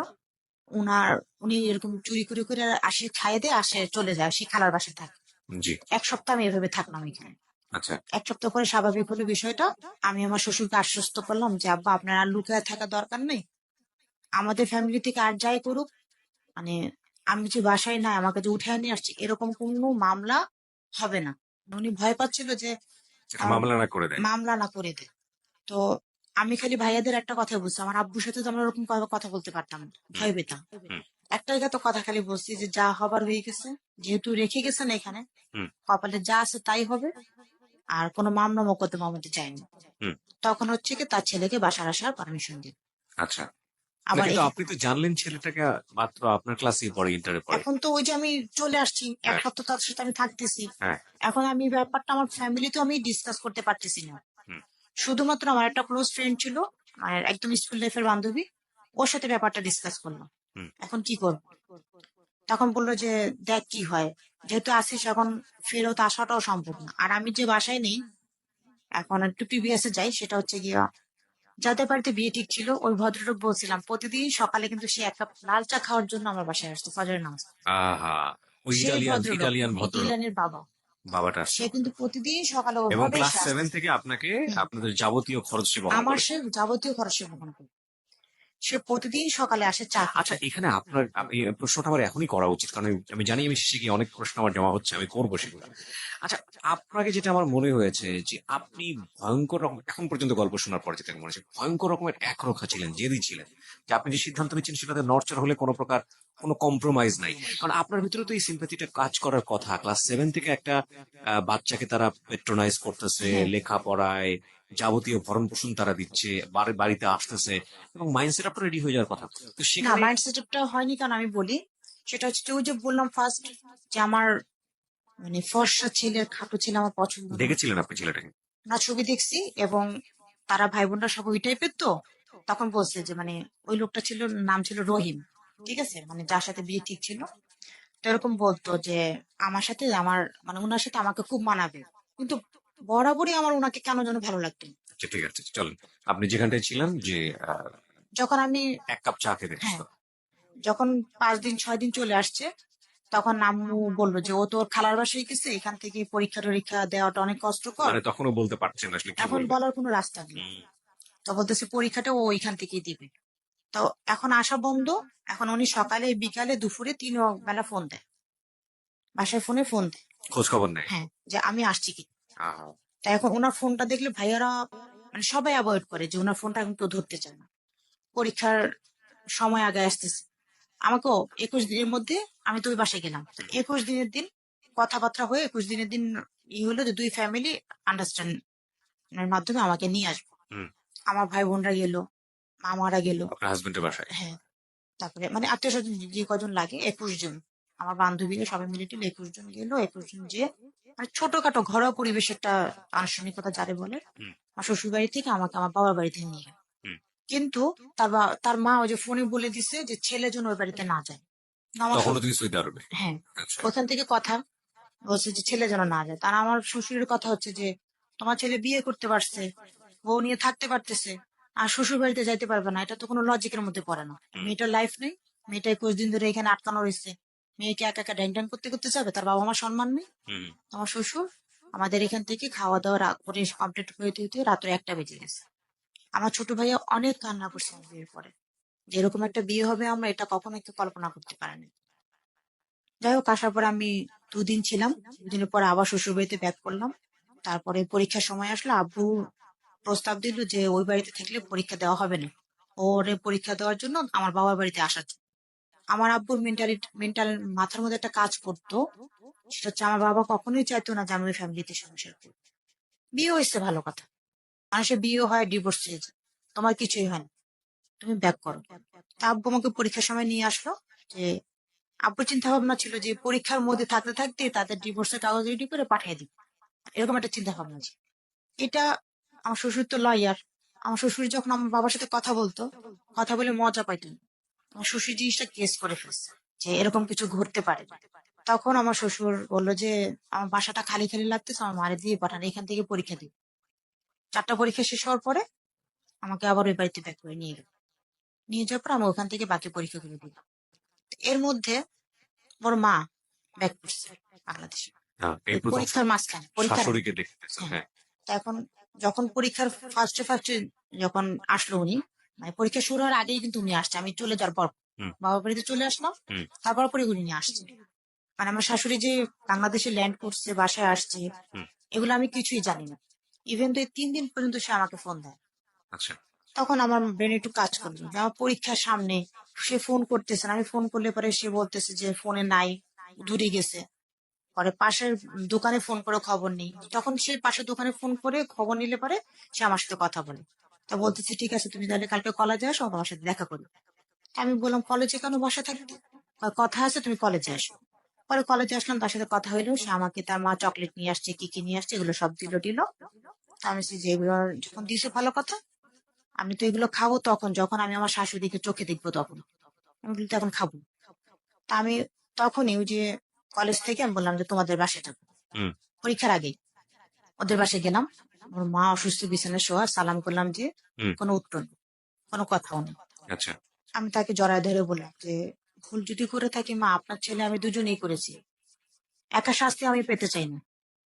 উনার উনি এরকম চুরি করে করে আসে, খাইয়ে দিয়ে আসে চলে যায়, সে খালার বাসায় থাকে। জি। 1 সপ্তাহ আমি এভাবে থাকলাম এখানে। আচ্ছা। 1 সপ্তাহ পরে স্বাভাবিক হলো বিষয়টা। আমি আমার শ্বশুরকে আশ্বস্ত করলাম যে আব্বা আপনার আর লুকায় থাকা দরকার নেই, আমাদের ফ্যামিলি থেকে আর যাই করুক, মানে আমি যে বাসায় নাই আমাকে যে উঠে নিয়ে আসছি এরকম কোনো মামলা হবে না। উনি ভয় পাচ্ছিল যে একটা আমার মামলা না করে দেয়। মামলা না করে দেয়। তো আমি খালি ভাইয়াদের একটা কথা বলছি, আমার আব্বুর সাথে তো আমরা ওরকম কথা বলতে পারতাম না, হুম। ভয় পেতাম। হুম। একটাই তো কথা খালি বলছি যে যা হবার হয়ে গেছে, যেহেতু রেখে গেছেন এখানে, হুম। কপালে যা আছে তাই হবে, আর কোনো মামলা মোকদ্দমা আমাদের চাইনি। হুম। তখন হচ্ছে কি তার ছেলেকে বাসার আসার পারমিশন দিন। আচ্ছা। না, আবার কিন্তু আপনি তো জানলেন ছেলেটাকে মাত্র আপনার ক্লাসে পড়ে, ইন্টারে পড়ে। এখন তো ওই যে আমি চলে আসছি, এক হ্যাঁ। সপ্তাহ তার সাথে আমি থাকতেছি। হ্যাঁ। এখন আমি ব্যাপারটা আমার ফ্যামিলিতে আমি ডিসকাস করতে পারতেছি না। হুম। শুধুমাত্র আমার একটা ক্লোজ ফ্রেন্ড ছিল, মানে একদম স্কুল লাইফের বান্ধবী, ওর সাথে ব্যাপারটা ডিসকাস করলাম। হুম। এখন কি করব? তখন বললো যে দেখ কি হয়, যেহেতু আসিস এখন ফেরত আসাটাও সম্ভব না, আর আমি যে বাসায় নেই এখন একটু পিবিএস এ যাই, সেটা হচ্ছে গিয়া যাদের বাড়িতে বিয়ে ঠিক ছিল ওই ভদ্রলোক বলছিলাম প্রতিদিন সকালে কিন্তু সে 1 কাপ লাল চা খাওয়ার জন্য আমার বাসায় আসতো ফজরের নামাজ। আহা। ওই সেই ইটালিয়ান ভদ্রলোক, ইটালিয়ান ভদ্রলোক ইলানের বাবা, বাবাটা সে আসতো কিন্তু প্রতিদিন সকালে এবং ওভাবে ক্লাস সে 7 আসতো। থেকে আপনাকে হুম, আপনাদের যাবতীয় খরচ সে বহন আমার করে। সে যাবতীয় খরচ সে বহন করে। সে প্রতিদিন সকালে আসে চা আচ্ছা, খেতে। এখানে আপনার এই প্রশ্নটা আমার এখনই করা উচিত, কারণ আমি জানি আমি শেষে গিয়ে অনেক প্রশ্ন আমার জমা হচ্ছে, আমি করবো সেগুলো। আচ্ছা, আপনাকে যেটা আমার মনে হয়েছে যে আপনি ভয়ঙ্কর রকম, এখন পর্যন্ত গল্প শোনার পর যেটা মনে হচ্ছে, ভয়ঙ্কর রকমের একরোখা ছিলেন, জেদি ছিলেন, যে আপনি যে সিদ্ধান্ত নিচ্ছেন সেটাতে নড়চড় হলে কোনো প্রকার কোনো কম্প্রোমাইজ নাই। কারণ আপনার ভিতরে তো এই সিম্প্যাথিটা কাজ করার কথা। ক্লাস 7 থেকে একটা বাচ্চাকে তারা পেট্রোনাইজ করতেছে, হ্যাঁ, লেখাপড়ায় যাবতীয় ভরণ পোষণ তারা দিচ্ছে, বাড়িতে আসতেছে, এবং মাইন্ডসেট আপনার রেডি হয়ে যাওয়ার কথা। তো না সেখানে মাইন্ড সেটআপটা হয়নি, কারণ আমি বলি সেটা হচ্ছে যে ওই যে বললাম ফার্স্ট, যে আমার মানে ফর্সা ছেলে খাটো ছেলে আমার পছন্দ না। দেখেছিলেন আপনি ছেলেটাকে? না ছবি দেখছি, এবং তারা ভাই বোনরা সব ওই টাইপের তো, তখন বলছে যে মানে ওই লোকটা ছিল, নাম ছিল রহিম, ঠিক আছে, মানে যার সাথে বিয়ে ঠিক ছিল। তো এরকম বলতো যে আমার সাথে আমার মানে ওনার সাথে আমাকে খুব মানাবে, কিন্তু বরাবরই আমার ওনাকে কেন যেন ভালো লাগতো না। আচ্ছা, ঠিক আছে, চলেন। আপনি যেখানটায় ছিলেন, যে আহ, যখন আমি, এক কাপ চা খেতে হ্যাঁ, এসেছিল। যখন 5 দিন 6 দিন চলে আসছে, তখন আম্মু বললো যে ও তোর খালার বাসায় গেছে, এখান থেকে পরীক্ষা টরীক্ষা দেওয়াটা অনেক কষ্টকর, মানে তখনও বলতে পারছেন না আসলে কি এখন বলবেন? বলার কোনো রাস্তা নেই। হুম। তো বলতেছে পরীক্ষাটা ও ওইখান থেকেই দিবে। তো এখন আসা বন্ধ। এখন উনি সকালে বিকালে দুপুরে 3 বেলা ফোন দেয়, বাসায় ফোন দেয়। খোঁজ খবর নেই। হ্যাঁ, যে আমি আসছি কি। আহা। তাই এখন ওনার ফোনটা দেখলে ভাইয়ারা মানে সবাই অ্যাভয়েড করে, যে ওনার ফোনটা এখন কেউ ধরতে চায় না। পরীক্ষার সময় আগে আসতেছে, আমাকেও 21 দিনের মধ্যে আমি তো ওই বাসায় গেলাম, তো 21 দিনের দিন কথাবার্তা হয়ে 21 দিনের দিন হলো যে দুই ফ্যামিলি আন্ডারস্ট্যান্ডের মাধ্যমে আমাকে নিয়ে আসবো। হুম। আমার ভাই বোনরা গেল, মামারা গেল। আপনার হাজবেন্ডের বাসায়? হ্যাঁ, তারপরে মানে আত্মীয় স্বজন যে কজন লাগে 21 জন, আমার বান্ধবীরা সবাই মিলে টিলে 21 জন গেল। 21 জন যে মানে ছোটখাটো ঘরোয়া পরিবেশ একটা আনুষ্ঠানিকতা যারে বলে, হুম। আমার শ্বশুর বাড়ি থেকে আমাকে আমার বাবার বাড়িতে নিয়ে গেল। হুম। কিন্তু তার মা ওই যে ফোনে বলে দিছে যে ছেলে যেন ওই বাড়িতে না যায়। না, আমার তখনও তিনি সৌদি আরবে? হ্যাঁ, আচ্ছা। ওখান থেকে কথা বলছে যে ছেলে যেন না যায়। তার আমার শ্বশুরের কথা হচ্ছে যে তোমার ছেলে বিয়ে করতে পারছে, বউ নিয়ে থাকতে পারতেছে, আর শ্বশুর বাড়িতে যাইতে পারবে না, এটা তো কোনো লজিকের মধ্যে পড়ে না। হুম। মেয়েটার লাইফ নেই, মেয়েটা 21 দিন ধরে এখানে আটকানো রয়েছে, মেয়েকে একা একা ড্যাং ড্যাং করতে করতে যাবে, তার বাবা মা সম্মান নেই। হুম। আমার শ্বশুর আমাদের এখান থেকে খাওয়া দাওয়া করে কমপ্লিট হইতে হইতে রাত্রে 1টা বেজে গেছে। আমার ছোট ভাইয়া অনেক কান্না করছে আমার বিয়ের পরে, যে এরকম একটা বিয়ে হবে আমরা এটা কখনো একটু কল্পনা করতে পারিনি। যাই হোক, আসার পর আমি 2 দিন ছিলাম, 2 দিনের পর আবার শ্বশুর বাড়িতে ব্যাক করলাম। তারপরে পরীক্ষার সময় আসলো, আব্বু প্রস্তাব দিল যে ওই বাড়িতে থাকলে পরীক্ষা দেওয়া হবে না, ওরে পরীক্ষা দেওয়ার জন্য আমার বাবার বাড়িতে আসার জন্য। আমার আব্বুর মেন্টাল মাথার মধ্যে একটা কাজ করতো, সেটা হচ্ছে আমার বাবা কখনোই চাইতো না যে আমি ওই ফ্যামিলিতে সংসার করি। বিয়ে হয়েছে ভালো কথা, মানুষের বিয়ে হয় ডিভোর্স হয়ে যায়, তোমার কিছুই হয় না, তুমি ব্যাক করো। তা আব্বু আমাকে পরীক্ষার সময় নিয়ে আসলো, যে আব্বুর চিন্তা ভাবনা ছিল যে পরীক্ষার মধ্যে থাকতে থাকতে তাদের ডিভোর্সের কাগজ রেডি করে পাঠিয়ে দিবে, এরকম একটা চিন্তা ভাবনা ছিল। এটা, আমার শ্বশুর তো লয়ার, আমার শ্বশুর যখন আমার বাবার সাথে কথা বলতো, কথা বলে মজা পাইতো না। আমার শ্বশুর জিনিসটা কেস করে ফেলছে যে এরকম কিছু ঘটতে পারে। তখন আমার শ্বশুর বললো যে আমার বাসাটা খালি খালি লাগতেছে, আমার মারে দিয়ে পাঠান, এখান থেকে পরীক্ষা দিই। 4টা পরীক্ষা শেষ হওয়ার পরে আমাকে আবার ওই বাড়িতে ব্যাক করে নিয়ে গেল। নিয়ে যাওয়ার পর আমি ওখান থেকে বাকি পরীক্ষাগুলো দিলাম। এর মধ্যে ওর মা ব্যাক করছে বাংলাদেশে, হ্যাঁ, এই ওই প্রথম পরীক্ষার মাঝখানে, পরীক্ষার আগে। শাশুড়িকে দেখতেছেন, হ্যাঁ, হ্যাঁ। তা এখন যখন পরীক্ষার ফার্স্টে যখন আসলো উনি, মানে পরীক্ষা শুরু হওয়ার আগেই কিন্তু উনি আসছে, আমি চলে যাওয়ার পর হুম। বাবার বাড়িতে চলে আসলাম। হুম। তারপর পরে উনি নিয়ে আসছে, মানে আমার শাশুড়ি যে বাংলাদেশে ল্যান্ড করছে, বাসায় আসছে, হুম। এগুলো আমি কিছুই জানি না। ইভেন তো এই 3 দিন পর্যন্ত সে আমাকে ফোন দেয়। আচ্ছা। তখন আমার ব্রেন একটু কাজ করলো যে আমার পরীক্ষার সামনে সে ফোন করতেছে না, আমি ফোন করলে পরে সে বলতেছে যে ফোনে নাই, দূরে গেছে। পরে পাশের দোকানে ফোন করে খবর নেই, তখন সে পাশের দোকানে ফোন করে খবর নিলে পরে সে আমার সাথে কথা বলে। তা বলতেছে ঠিক আছে তুমি তাহলে কালকে কলেজে আসো, আমার সাথে দেখা করি। তা আমি বললাম কলেজে কেন, বাসা থাকতে? কয়, কথা আছে তুমি কলেজে আসো। পরে কলেজে আসলাম, তার সাথে কথা হইলো, সে আমাকে তার মা চকলেট নিয়ে আসছে, কি কি নিয়ে আসছে এগুলো সব দিল। তা আমি বলছি যে এগুলো যখন দিয়েছে ভালো কথা, আমি তো এগুলো খাবো তখন যখন আমি আমার শাশুড়িকে চোখে দেখবো, তখন আমি বলি তো এখন খাবো। তা আমি তখনই ওই যে কলেজ থেকে আমি বললাম যে তোমাদের বাসায় যাবো, হুম। পরীক্ষার আগেই ওদের বাসায় গেলাম। ওর মা অসুস্থ, বিছানায় শোয়া, সালাম করলাম যে হুম। কোনো উত্তর নেই, কোনো কথাও নেই। আচ্ছা। আমি তাকে জড়ায় ধরে বললাম যে ভুল যদি করে থাকি মা, আপনার ছেলে আমি দুজনেই করেছি, একা শাস্তি আমি পেতে চাই না।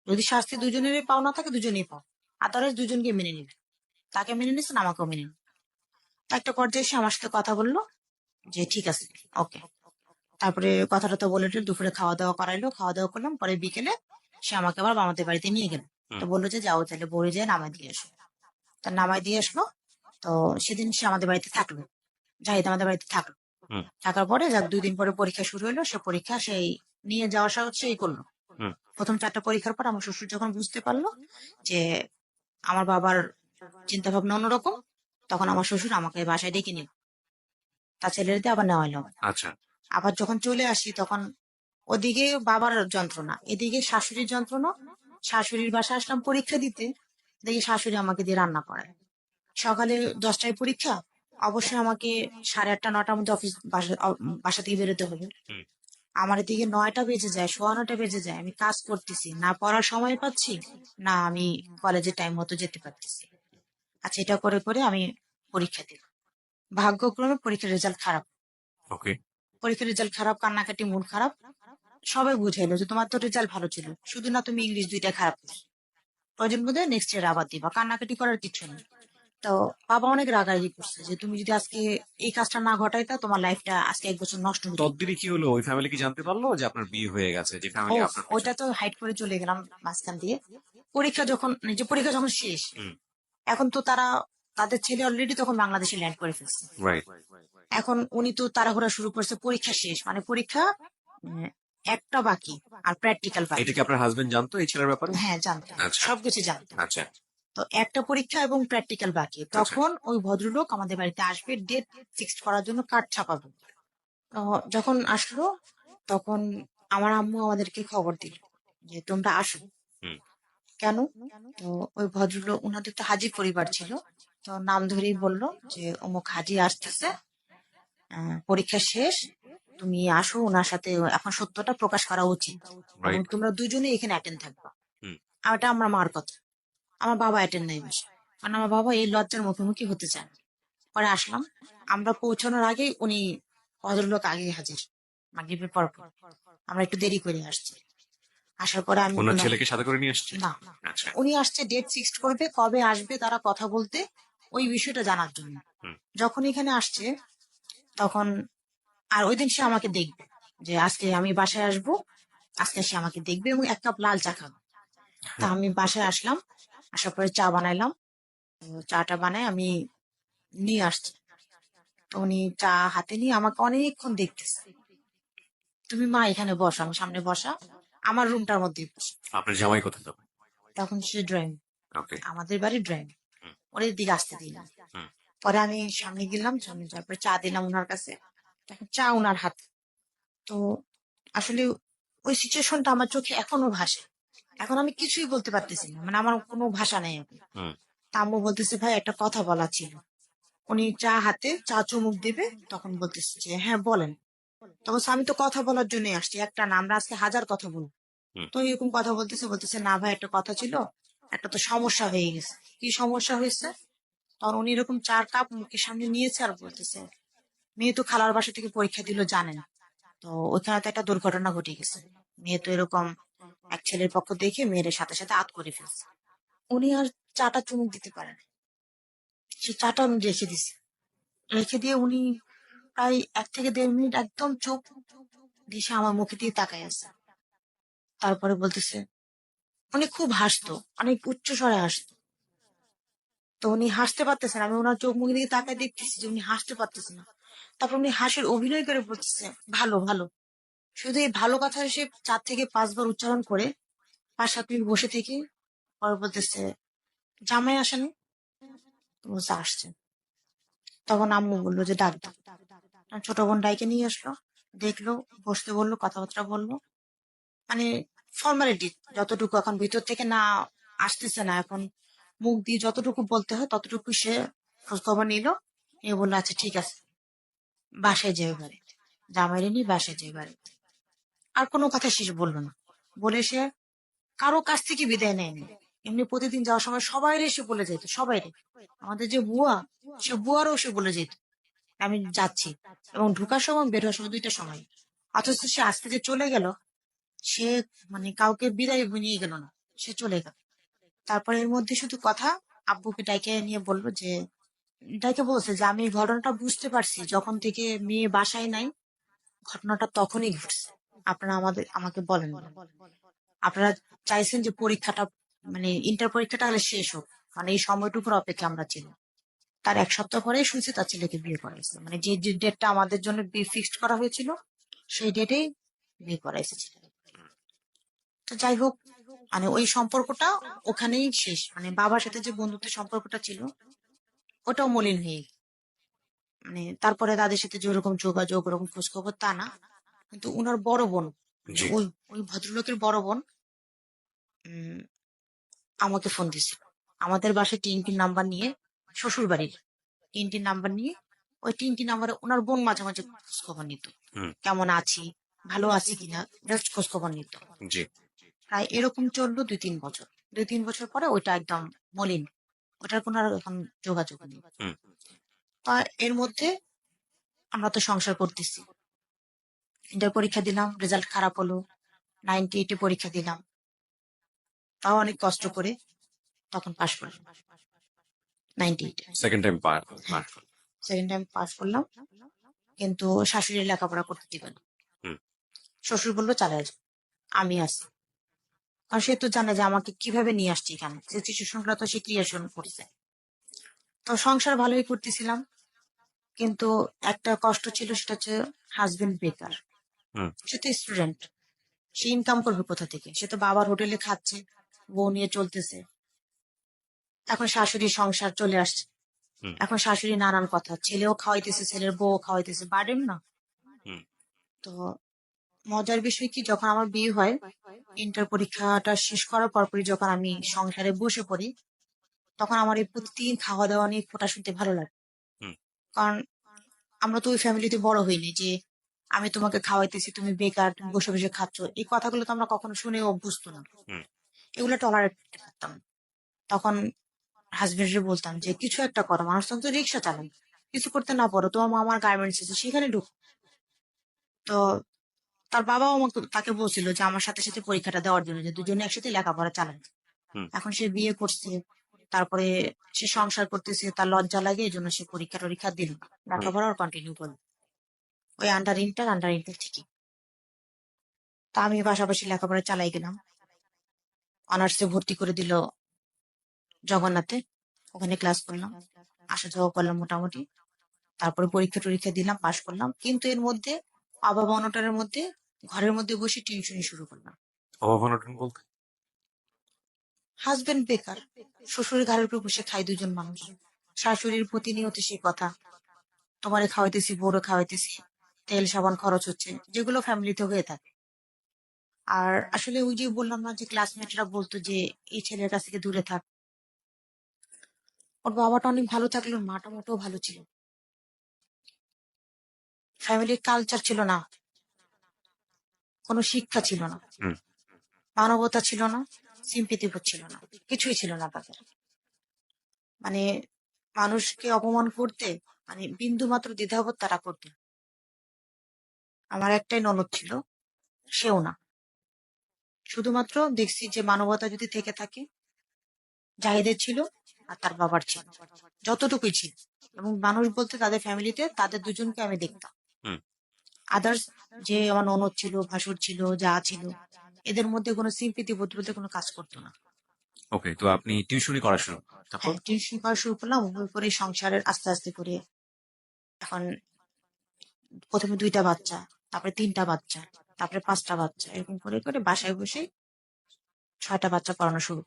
যদি শাস্তি দুজনেরই পাও না থাকে দুজনেই পাও, আদারওয়াইজ দুজনকে মেনে নিবে। তাকে মেনে নিচ্ছেন, আমাকেও মেনে নিন। তো একটা পর্যায়ে সে আমার সাথে কথা বললো যে ঠিক আছে, ওকে। তারপরে কথাটা তো বলে টলে দুপুরে খাওয়া দাওয়া করাইলো, খাওয়া দাওয়া করলাম, পরে বিকেলে সে আমাকে আবার আমাদের বাড়িতে নিয়ে গেল। তো হুম। বললো যে যাও তাহলে বড়ি যায় নামাই দিয়ে এসো। তা নামাই দিয়ে আসলো। তো সেদিন সে আমাদের বাড়িতে থাকলো, জাহিদ আমাদের বাড়িতে থাকলো। হুম। থাকার পরে যাক 2 দিন পরে পরীক্ষা শুরু হলো, সে পরীক্ষা সেই নিয়ে যাওয়া সাহস সেই করলো। হুম। প্রথম 4টা পরীক্ষার পর আমার শ্বশুর যখন বুঝতে পারলো যে আমার বাবার চিন্তা ভাবনা অন্যরকম, তখন আমার শ্বশুর আমাকে বাসায় ডেকে নিল, তার ছেলের দিয়ে আবার নেওয়া হলো। আচ্ছা। আবার যখন চলে আসি তখন ওদিকে বাবার যন্ত্রণা, এদিকে শাশুড়ির যন্ত্রণা। শাশুড়ির বাসায় আসলাম পরীক্ষা দিতে, দেখি শাশুড়ি আমাকে দিয়ে রান্না করায়। সকালে 10টায় পরীক্ষা, অবশ্যই আমাকে 8:30 9টার মধ্যে বাসা থেকে বেরোতে হবে। হুম। আমার এদিকে 9টা বেজে যায়, 9:15 বেজে যায়, আমি কাজ করতেছি, না পড়ার সময় পাচ্ছি, না আমি কলেজে টাইম মতো যেতে পারতেছি। আচ্ছা, এটা করে করে আমি পরীক্ষা দিই। ভাগ্যক্রমে পরীক্ষার রেজাল্ট খারাপ। ওকে। পরীক্ষার রেজাল্ট খারাপ, কান্নাকাটি, মন খারাপ। সবাই বুঝাইলো যে তোমার তো রেজাল্ট ভালো ছিল, শুধু না তুমি ইংলিশ 2টা খারাপ করছো, প্রয়োজন বোধ নেক্সট ইয়ার আবার দিবা, কান্নাকাটি করার কিছু নেই। তো বাবা অনেক রাগারাগি করছে যে তুমি যদি আজকে এই কাজটা না ঘটাইতা, তোমার লাইফটা আজকে 1 বছর নষ্ট হতো। তদ্দিনে কি হলো, ওই ফ্যামিলি কি জানতে পারলো যে আপনার বিয়ে হয়ে গেছে, যে ও, ফ্যামিলি আপনার ওইটা পিছনে? তো হাইড করে চলে গেলাম মাঝখান দিয়ে। পরীক্ষা যখন শেষ, হুম। এখন তো তাদের ছেলে অলরেডি তখন বাংলাদেশে ল্যান্ড করে ফেলছে। রাইট। এখন উনি তো তাড়াহুড়া শুরু করছে, পরীক্ষা শেষ মানে পরীক্ষা উম, একটা বাকি, আর প্র্যাকটিক্যাল এটা বাকি। কি আপনার হাজবেন্ড জানতো এই ছেলের ব্যাপারে? হ্যাঁ, জানতাম, আচ্ছা। সবকিছু জানতাম। আচ্ছা। তো একটা পরীক্ষা এবং প্র্যাকটিক্যাল বাকি, আচ্ছা। তখন ওই ভদ্রলোক আমাদের বাড়িতে আসবে ডেট ফিক্সড করার জন্য, কার্ড ছাপাবে। তো যখন আসলো তখন আমার আম্মু আমাদেরকে খবর দিল যে তোমরা আসো। হুম। কেন? তো ওই ভদ্রলোক, ওনাদের তো হাজি পরিবার ছিল, তো নাম ধরেই বললো যে অমুক হাজি আসতেছে, পরীক্ষা শেষ, তুমি আসো ওনার সাথে, এখন সত্যটা প্রকাশ করা উচিত এবং রাইট। তোমরা দুজনে এখানে অ্যাটেন্ড থাকবা। হুম। আর এটা আমার মার কথা। আমার বাবা অ্যাটেন্ড নাই বসে, কারণ আমার বাবা এই লজ্জার মুখোমুখি হতে চান না। পরে আসলাম, আমরা পৌঁছানোর আগেই উনি, ভদ্রলোক আগে হাজির, মাগরিবের পর পর। আমরা একটু দেরি করে আসছি। আসার পরে আমি ওনার বললাম ছেলেকে সাথে করে নিয়ে আসছে? না, আচ্ছা। উনি আসছে ডেট ফিক্সড করবে, কবে আসবে তারা কথা বলতে, ওই বিষয়টা জানার জন্য। হুম। যখন এখানে আসছে তখন, আর ওই দিন সে আমাকে দেখবে, যে আজকে আমি বাসায় আসবো, আজকে সে আমাকে দেখবে এবং 1 কাপ লাল চা খাবে। তা আমি বাসায় আসলাম, আসার পরে চা বানাইলাম। তো চাটা বানাই আমি নিয়ে আসছি। তো উনি চা হাতে নিয়ে আমাকে অনেকক্ষণ দেখতেছে। তুমি মা এখানে বসো, আমি সামনে বসা, আমার রুমটার মধ্যে বসো। আপনার জামাই কোথায় যাবে? তখন সে ড্রয়িং, ওকে। আমাদের বাড়ির ড্রয়িং, হুম। ওর দিকে আসতে দিলাম। হুম। পরে আমি সামনে গেলাম, সামনে যাওয়ার পরে চা দিলাম ওনার কাছে। তখন চা ওনার হাতে। তো আসলে ওই সিচুয়েশনটা আমার চোখে এখনো ভাসে। এখন আমি কিছুই বলতে পারতেছি না, মানে আমার কোনো ভাষা নেই এখন। হুম। তা আম্মু বলতেছে ভাই একটা কথা বলা ছিল। উনি চা হাতে চা চুমুক দেবে, তখন বলতেছে যে হ্যাঁ বলেন। তখন বলছে, আমি তো কথা বলার জন্য আসছি, একটা না, আমরা আজকে হাজার কথা বলবো। হুম। তো এরকম কথা বলতেছে, বলতেছে না ভাই একটা কথা ছিল, একটা তো সমস্যা হয়ে গেছে। কি সমস্যা হয়েছে? তখন উনি এরকম 4 কাপ মুখের সামনে নিয়েছে আর বলতেছে, মেয়ে তো খালার বাসা থেকে পরীক্ষা দিল জানেন, তো ওইখানে তো একটা দুর্ঘটনা ঘটে গেছে। মেয়ে তো এরকম এক ছেলের পক্ষ দেখে মেয়ের সাথে সাথে আত করে ফেলছে। উনি আর চাটা চুমুক দিতে পারেন, সে চাটা উনি রেখে দিছে। রেখে দিয়ে উনি প্রায় 1 থেকে 1.5 মিনিট একদম চুপ, দিশে আমার মুখে দিয়ে তাকায় আছে। তারপরে বলতেছে, উনি খুব হাসতো, অনেক উচ্চ স্বরে হাসতো। তো উনি হাসতে পারতেছেন, আমি ওনার চোখ মুখের দিকে তাকায় দেখতেছি যে উনি হাসতে পারতেছেন না। তারপর উনি হাসির অভিনয় করে বলতেছে ভালো ভালো। শুধু এই ভালো কথা সে 4 থেকে 5 বার উচ্চারণ করে 5 7 মিনিট বসে থেকে পরে বলতেছে জামাই আসেন। বলছে আসছে। তখন আম্মু বললো যে ডাক দাও। তখন ছোট বোন ডাইকে নিয়ে আসলো, দেখলো, বসতে বললো, কথাবার্তা বললো, মানে ফর্মালিটি যতটুকু, এখন ভিতর থেকে না আসতেছে না, এখন মুখ দিয়ে যতটুকু বলতে হয় ততটুকু সে খোঁজ খবর নিল। এ বললো আচ্ছা ঠিক আছে, বাসায় যেয়ে বাড়িতে, জামাইরে নিয়ে বাসায় যেয়ে বাড়িতে। আর কোনো কথা শেষ বললো না। বলে সে কারো কাছ থেকে বিদায় নেয়নি। এমনি প্রতিদিন যাওয়ার সময় সবাই এসে বলে যেত, সবাই, আমাদের যে বুয়া, সে বুয়ারও সে বলে যেত আমি যাচ্ছি, এবং ঢোকার সময় বের হওয়ার সময় 2টা সময়। অথচ সে আজকে যে চলে গেল, সে মানে কাউকে বিদায় নিয়ে গেল না, সে চলে গেল। তারপরে এর মধ্যে শুধু কথা, আব্বুকে ডাইকে নিয়ে বললো যে এটাকে বলছে যে আমি এই ঘটনাটা বুঝতে পারছি যখন থেকে মেয়ে বাসায় নাই, ঘটনাটা তখনই ঘটছে। আপনারা আমাকে বলেন না। আপনারা চাইছেন যে পরীক্ষাটা, মানে ইন্টার পরীক্ষাটা হলে শেষ হোক, মানে এই সময়টুকুর অপেক্ষা আমরা ছিলাম। তার এক সপ্তাহ পরে শুনছি তার ছেলেকে বিয়ে করাইছে, মানে যে যে ডেটটা আমাদের জন্য ফিক্সড করা হয়েছিল সেই ডেটেই বিয়ে করাইছে ছেলেকে। তো যাই হোক, মানে ওই সম্পর্কটা ওখানেই শেষ, মানে বাবার সাথে যে বন্ধুত্বের সম্পর্কটা ছিল ওটাও মলিন হয়ে গেছে। মানে তারপরে তাদের সাথে যে ওরকম যোগাযোগ, ওরকম খোঁজ খবর তা না। কিন্তু উনার বড় বোন, মানে জি। ওই ওই ভদ্রলোকের বড় বোন উম, আমাকে ফোন দিছিল আমাদের বাসায় টিনটির নাম্বার নিয়ে, শ্বশুর বাড়ির টিনটির নাম্বার নিয়ে। ওই টিনটি নাম্বারে ওনার বোন মাঝে মাঝে খোঁজ খবর নিত, হুম। কেমন আছি, ভালো আছি কিনা, জাস্ট খোঁজ খবর নিত। জি। প্রায় এরকম চললো 2-3 বছর। 2-3 বছর পরে ওইটা একদম মলিন, ওটার কোনো আর এখন যোগাযোগ নেই। হুম। তা এর মধ্যে আমরা তো সংসার করতেছি, ইন্টার পরীক্ষা দিলাম, রেজাল্ট খারাপ হলো, 98-এ পরীক্ষা দিলাম, তাও অনেক কষ্ট করে তখন পাশ করলাম 98-এ। সেকেন্ড টাইম পার হ্যাঁ, পার। সেকেন্ড টাইম পাস করলাম, কিন্তু শাশুড়ি লেখাপড়া করতে দিবে না। হুম। শ্বশুর বললো চালিয়ে যাও, আমি আছি। আর সে তো জানে যে আমাকে কিভাবে নিয়ে আসছি এখানে, সে সিচুয়েশনটা তো সে ক্রিয়েশন করছে। তো সংসার ভালোই করতেছিলাম, কিন্তু একটা কষ্ট ছিল, সেটা হচ্ছে হাজবেন্ড বেকার, হুম। সে তো স্টুডেন্ট, সে ইনকাম করবে কোথা থেকে? সে তো বাবার হোটেলে খাচ্ছে, বউ নিয়ে চলতেছে। এখন শাশুড়ি সংসার চলে আসছে, হুম। এখন শাশুড়ি নানান কথা, ছেলেও খাওয়াইতেছে, ছেলের বউ খাওয়াইতেছে, বার্ডেন না? হুম। তো মজার বিষয় কি, যখন আমার বিয়ে হয়, ইন্টার পরীক্ষাটা শেষ করার পরপরই যখন আমি সংসারে বসে পড়ি, তখন আমার এই প্রতিদিন খাওয়া দাওয়া নিয়ে খোঁটা শুনতে ভালো লাগে। হুম। কারণ আমরা তো ওই ফ্যামিলিতে বড় হইনি যে আমি তোমাকে খাওয়াইতেছি, তুমি বেকার, তুমি বসে বসে খাচ্ছ, এই কথাগুলো তো আমরা কখনো শুনে অভ্যস্ত না। হুম। এগুলো টলারেট করতে পারতাম না। তখন হাজবেন্ডে বলতাম যে কিছু একটা করো, মানুষ তখন তো রিক্সা চালান, কিছু করতে না পারো, তোমার মামার গার্মেন্টস আছে সেখানে ঢুক। তো তার বাবাও আমাকে তাকে বলছিল যে আমার সাথে সাথে পরীক্ষাটা দেওয়ার জন্য, যে দুজনে একসাথে লেখাপড়া চালান। হুম। এখন সে বিয়ে করছে, তারপরে সে সংসার করতেছে, তার লজ্জা লাগে, এই জন্য সে পরীক্ষা টরীক্ষা দিল না, হুম। লেখাপড়া কন্টিনিউ করলো ওই আন্ডার ইন্টার থেকে। তা আমি পাশাপাশি লেখাপড়া চালাই গেলাম, অনার্সে ভর্তি করে দিল জগন্নাথে, ওখানে ক্লাস করলাম, আসা যাওয়া করলাম মোটামুটি। তারপরে পরীক্ষা টরীক্ষা দিলাম, পাশ করলাম, কিন্তু এর মধ্যে অভাব অনটনের মধ্যে ঘরের মধ্যে বসে টিউশনি শুরু করলাম। অভাব অনটন বলতে? হাজবেন্ড বেকার, শ্বশুরের ঘরের উপর বসে খাই দুজন মানুষ, শাশুড়ির প্রতিনিয়ত সেই কথা, তোমারে খাওয়াইতেছি, বউরে খাওয়াইতেছি, তেল সাবান খরচ হচ্ছে, যেগুলো ফ্যামিলিতে হয়ে থাকে। আর আসলে ওই যে বললাম না যে ক্লাসমেটরা বলতো যে এই ছেলের কাছ থেকে দূরে থাক, ওর বাবাটা অনেক ভালো থাকলো, ওর মাটা মোটেও ভালো ছিল, ফ্যামিলির কালচার ছিল না, কোনো শিক্ষা ছিল না, হুম। মানবতা ছিল না, সিম্পিতি ছিল না, কিছুই ছিল না তাদের। মানে মানুষকে অপমান করতে, মানে বিন্দু মাত্র দ্বিধাবোধ তারা করতো না। আমার একটাই ননদ ছিল, সেও না। শুধুমাত্র দেখছি যে মানবতা যদি থেকে থাকে, জাহিদের ছিল আর তার বাবার ছিল, যতটুকুই ছিল। এবং মানুষ বলতে তাদের ফ্যামিলিতে তাদের দুজনকে আমি দেখতাম। হুম। আদার্স যে আমার ননদ ছিল, ভাসুর ছিল, যা ছিল, এদের মধ্যে কোনো সিম্পিতি বোধ বলতে কোনো কাজ করতো না। ওকে, তো আপনি টিউশনি করা শুরু, তারপর? হ্যাঁ, টিউশন করা শুরু করলাম, ওই করে সংসারের আস্তে আস্তে করে এখন প্রথমে 2টা বাচ্চা, তারপরে 3টা বাচ্চা, তারপরে 5টা বাচ্চা, এরকম করে করে বাসায় বসে 6টা বাচ্চা পড়ানো শুরু।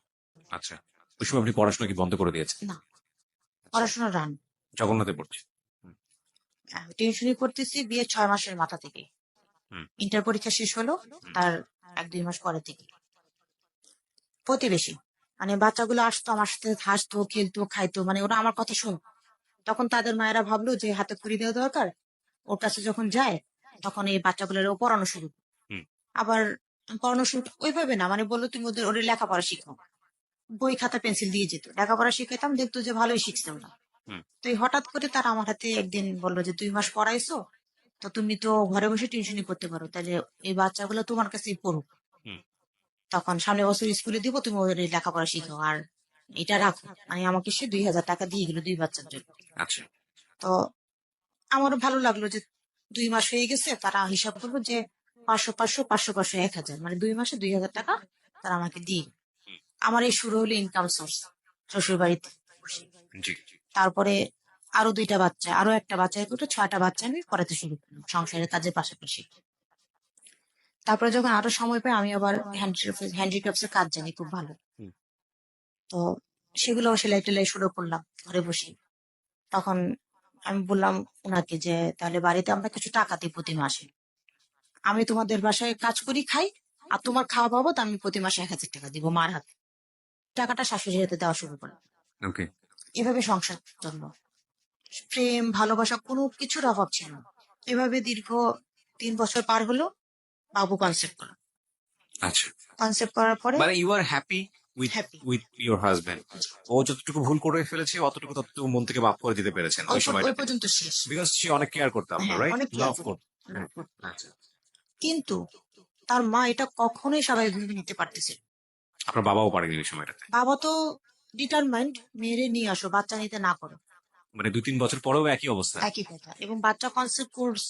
আচ্ছা, ওই সময় আপনি পড়াশোনা কি বন্ধ করে দিয়েছেন? না, আচ্ছা। পড়াশোনা রান। জগন্নাথে পড়ছে? হুম। টিউশনি করতেছি বিয়ে 6 মাসের মাথা থেকে, হুম। ইন্টার পরীক্ষা শেষ হলো হুম। তার 1-2 মাস পরে থেকে। প্রতিবেশী, মানে বাচ্চাগুলো আসতো আমার সাথে, হাসতো, খেলতো, খাইতো, মানে ওরা আমার কথা শুন। তখন তাদের মায়েরা ভাবলো যে হাতে খড়ি দেওয়া দরকার, ওর কাছে যখন যায় তখন এই বাচ্চাগুলোর পড়ানো শুরু। হুম। আবার পড়ানো শুরু ওইভাবে না, মানে বললো তুমি ওদের লেখাপড়া শিখো, বই খাতা পেন্সিল দিয়ে যেত, লেখাপড়া শিখাইতাম, দেখতো যে ভালোই শিখছে ওরা। হুম। তো এই হঠাৎ করে তারা আমার হাতে একদিন বললো যে 2 মাস পড়াইছো, তো তুমি তো ঘরে বসে টিউশনি করতে পারো, তাহলে এই বাচ্চাগুলো তোমার কাছেই পড়ুক, হুম। তখন সামনের বছর স্কুলে দিব, তুমি ওদের এই লেখাপড়া শিখো। আর এটা রাখো, মানে আমাকে সে 2,000 টাকা দিয়ে গেল 2 বাচ্চার জন্য। আচ্ছা। তো আমারও ভালো লাগলো যে 2 মাস হয়ে গেছে, তারা হিসাব করবো যে 500 500 500 500 1,000, মানে 2 মাসে 2,000 টাকা তারা আমাকে দিয়ে গেলো। আমার এই শুরু হলো ইনকাম সোর্স শ্বশুর বাড়িতে বসে। জি। তারপরে আরো 2টা বাচ্চা, আরো একটা বাচ্চা, করে 6টা বাচ্চা আমি পড়াতে শুরু করলাম সংসারের কাজের পাশাপাশি। তারপরে যখন আরো সময় পাই আমি আবার হ্যান্ডিক্রাফটস এর কাজ জানি খুব ভালো। হুম। তো সেগুলো সেলাই টেলাই শুরু করলাম ঘরে বসে। তখন আমি বললাম ওনাকে যে তাহলে বাড়িতে আমরা কিছু টাকা দিই প্রতি মাসে, আমি তোমাদের বাসায় কাজ করি খাই, আর তোমার খাওয়া বাবদ আমি প্রতি মাসে 1,000 টাকা দিব মার হাতে। টাকাটা শাশুড়ির হাতে দেওয়া শুরু করলাম। ওকে। এভাবে সংসার চললো। প্রেম ভালোবাসা কোনো কিছুর অভাব ছিল না। এভাবে দীর্ঘ 3 বছর পার হলো। বাবু কনসেপ্ট করলাম। আচ্ছা, কনসেপ্ট করার পরে মানে you are happy with happy. With your husband. ও যতটুকু ভুল করে ফেলেছে অতটুকু ততটুকু মন থেকে মাফ করে দিতে পেরেছেন ওই ওই সময়টাতে, পর্যন্ত শেষ। বিকজ সে অনেক কেয়ার করতো আপনার, হ্যাঁ, রাইট? অনেক কেয়ার লাভ করি। করতো। আচ্ছা। কিন্তু তার মা এটা কখনোই স্বাভাবিকভাবে নিতে পারতেছে না। আপনার বাবাও পারেনি ওই সময়টাতে? বাবা তো ডিটারমাইন্ড মেয়েরে নিয়ে আসো, বাচ্চা নিতে না করো। মানে 2-3 বছর পরেও একই অবস্থা? একই কথা। এবং বাচ্চা কনসেপ্ট কোর্স,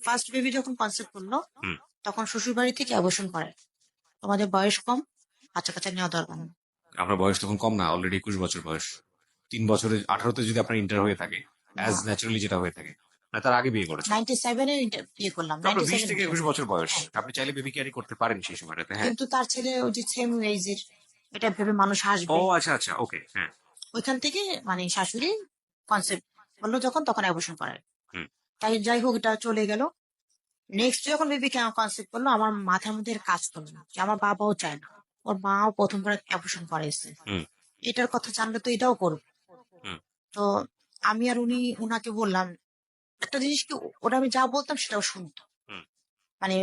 ফার্স্ট বেবি যখন কনসেপ্ট করলো হুম। তখন শ্বশুর বাড়ি থেকে অ্যাবর্শন করে, তোমাদের বয়স কম, বাচ্চা কাচ্চা নেওয়া দরকার নেই। আপনার বয়স তখন কম না, অলরেডি 21 বছর বয়স। 3 বছরে 18তে যদি আপনার ইন্টার হয়ে থাকে, অ্যাজ ন্যাচারালি যেটা হয়ে থাকে, না তার আগে বিয়ে করেছে? 97-এ বিয়ে করলাম, তারপর 20 থেকে 97। 21 বছর বয়স, আপনি চাইলে বেবি ক্যারি করতে পারেন সেই সময়টাতে, হ্যাঁ। কিন্তু তার ছেলে ওই যে সেম এজের, এটা ভেবে মানুষ ও হাসবে। আচ্ছা আচ্ছা, ওকে, হ্যাঁ। ওইখান থেকে মানে শাশুড়ি কনসেপ্ট বললো যখন, তখন অ্যাবর্শন করায়। হুম। তাই যাই হোক, এটা চলে গেল। নেক্সট যখন বেবি কনসেপ্ট করলো, আমার মাথার মধ্যে এর কাজ করলো না যে আমার বাবাও চায় না, ওর মাও প্রথমবার অ্যাবর্শন করাইছে, হুম। এটার কথা জানলে তো এটাও করবে। হুম। তো আমি আর উনাকে বললাম একটা জিনিস কি, ওটা আমি যা বলতাম সেটাও শুনতো। হুম। মানে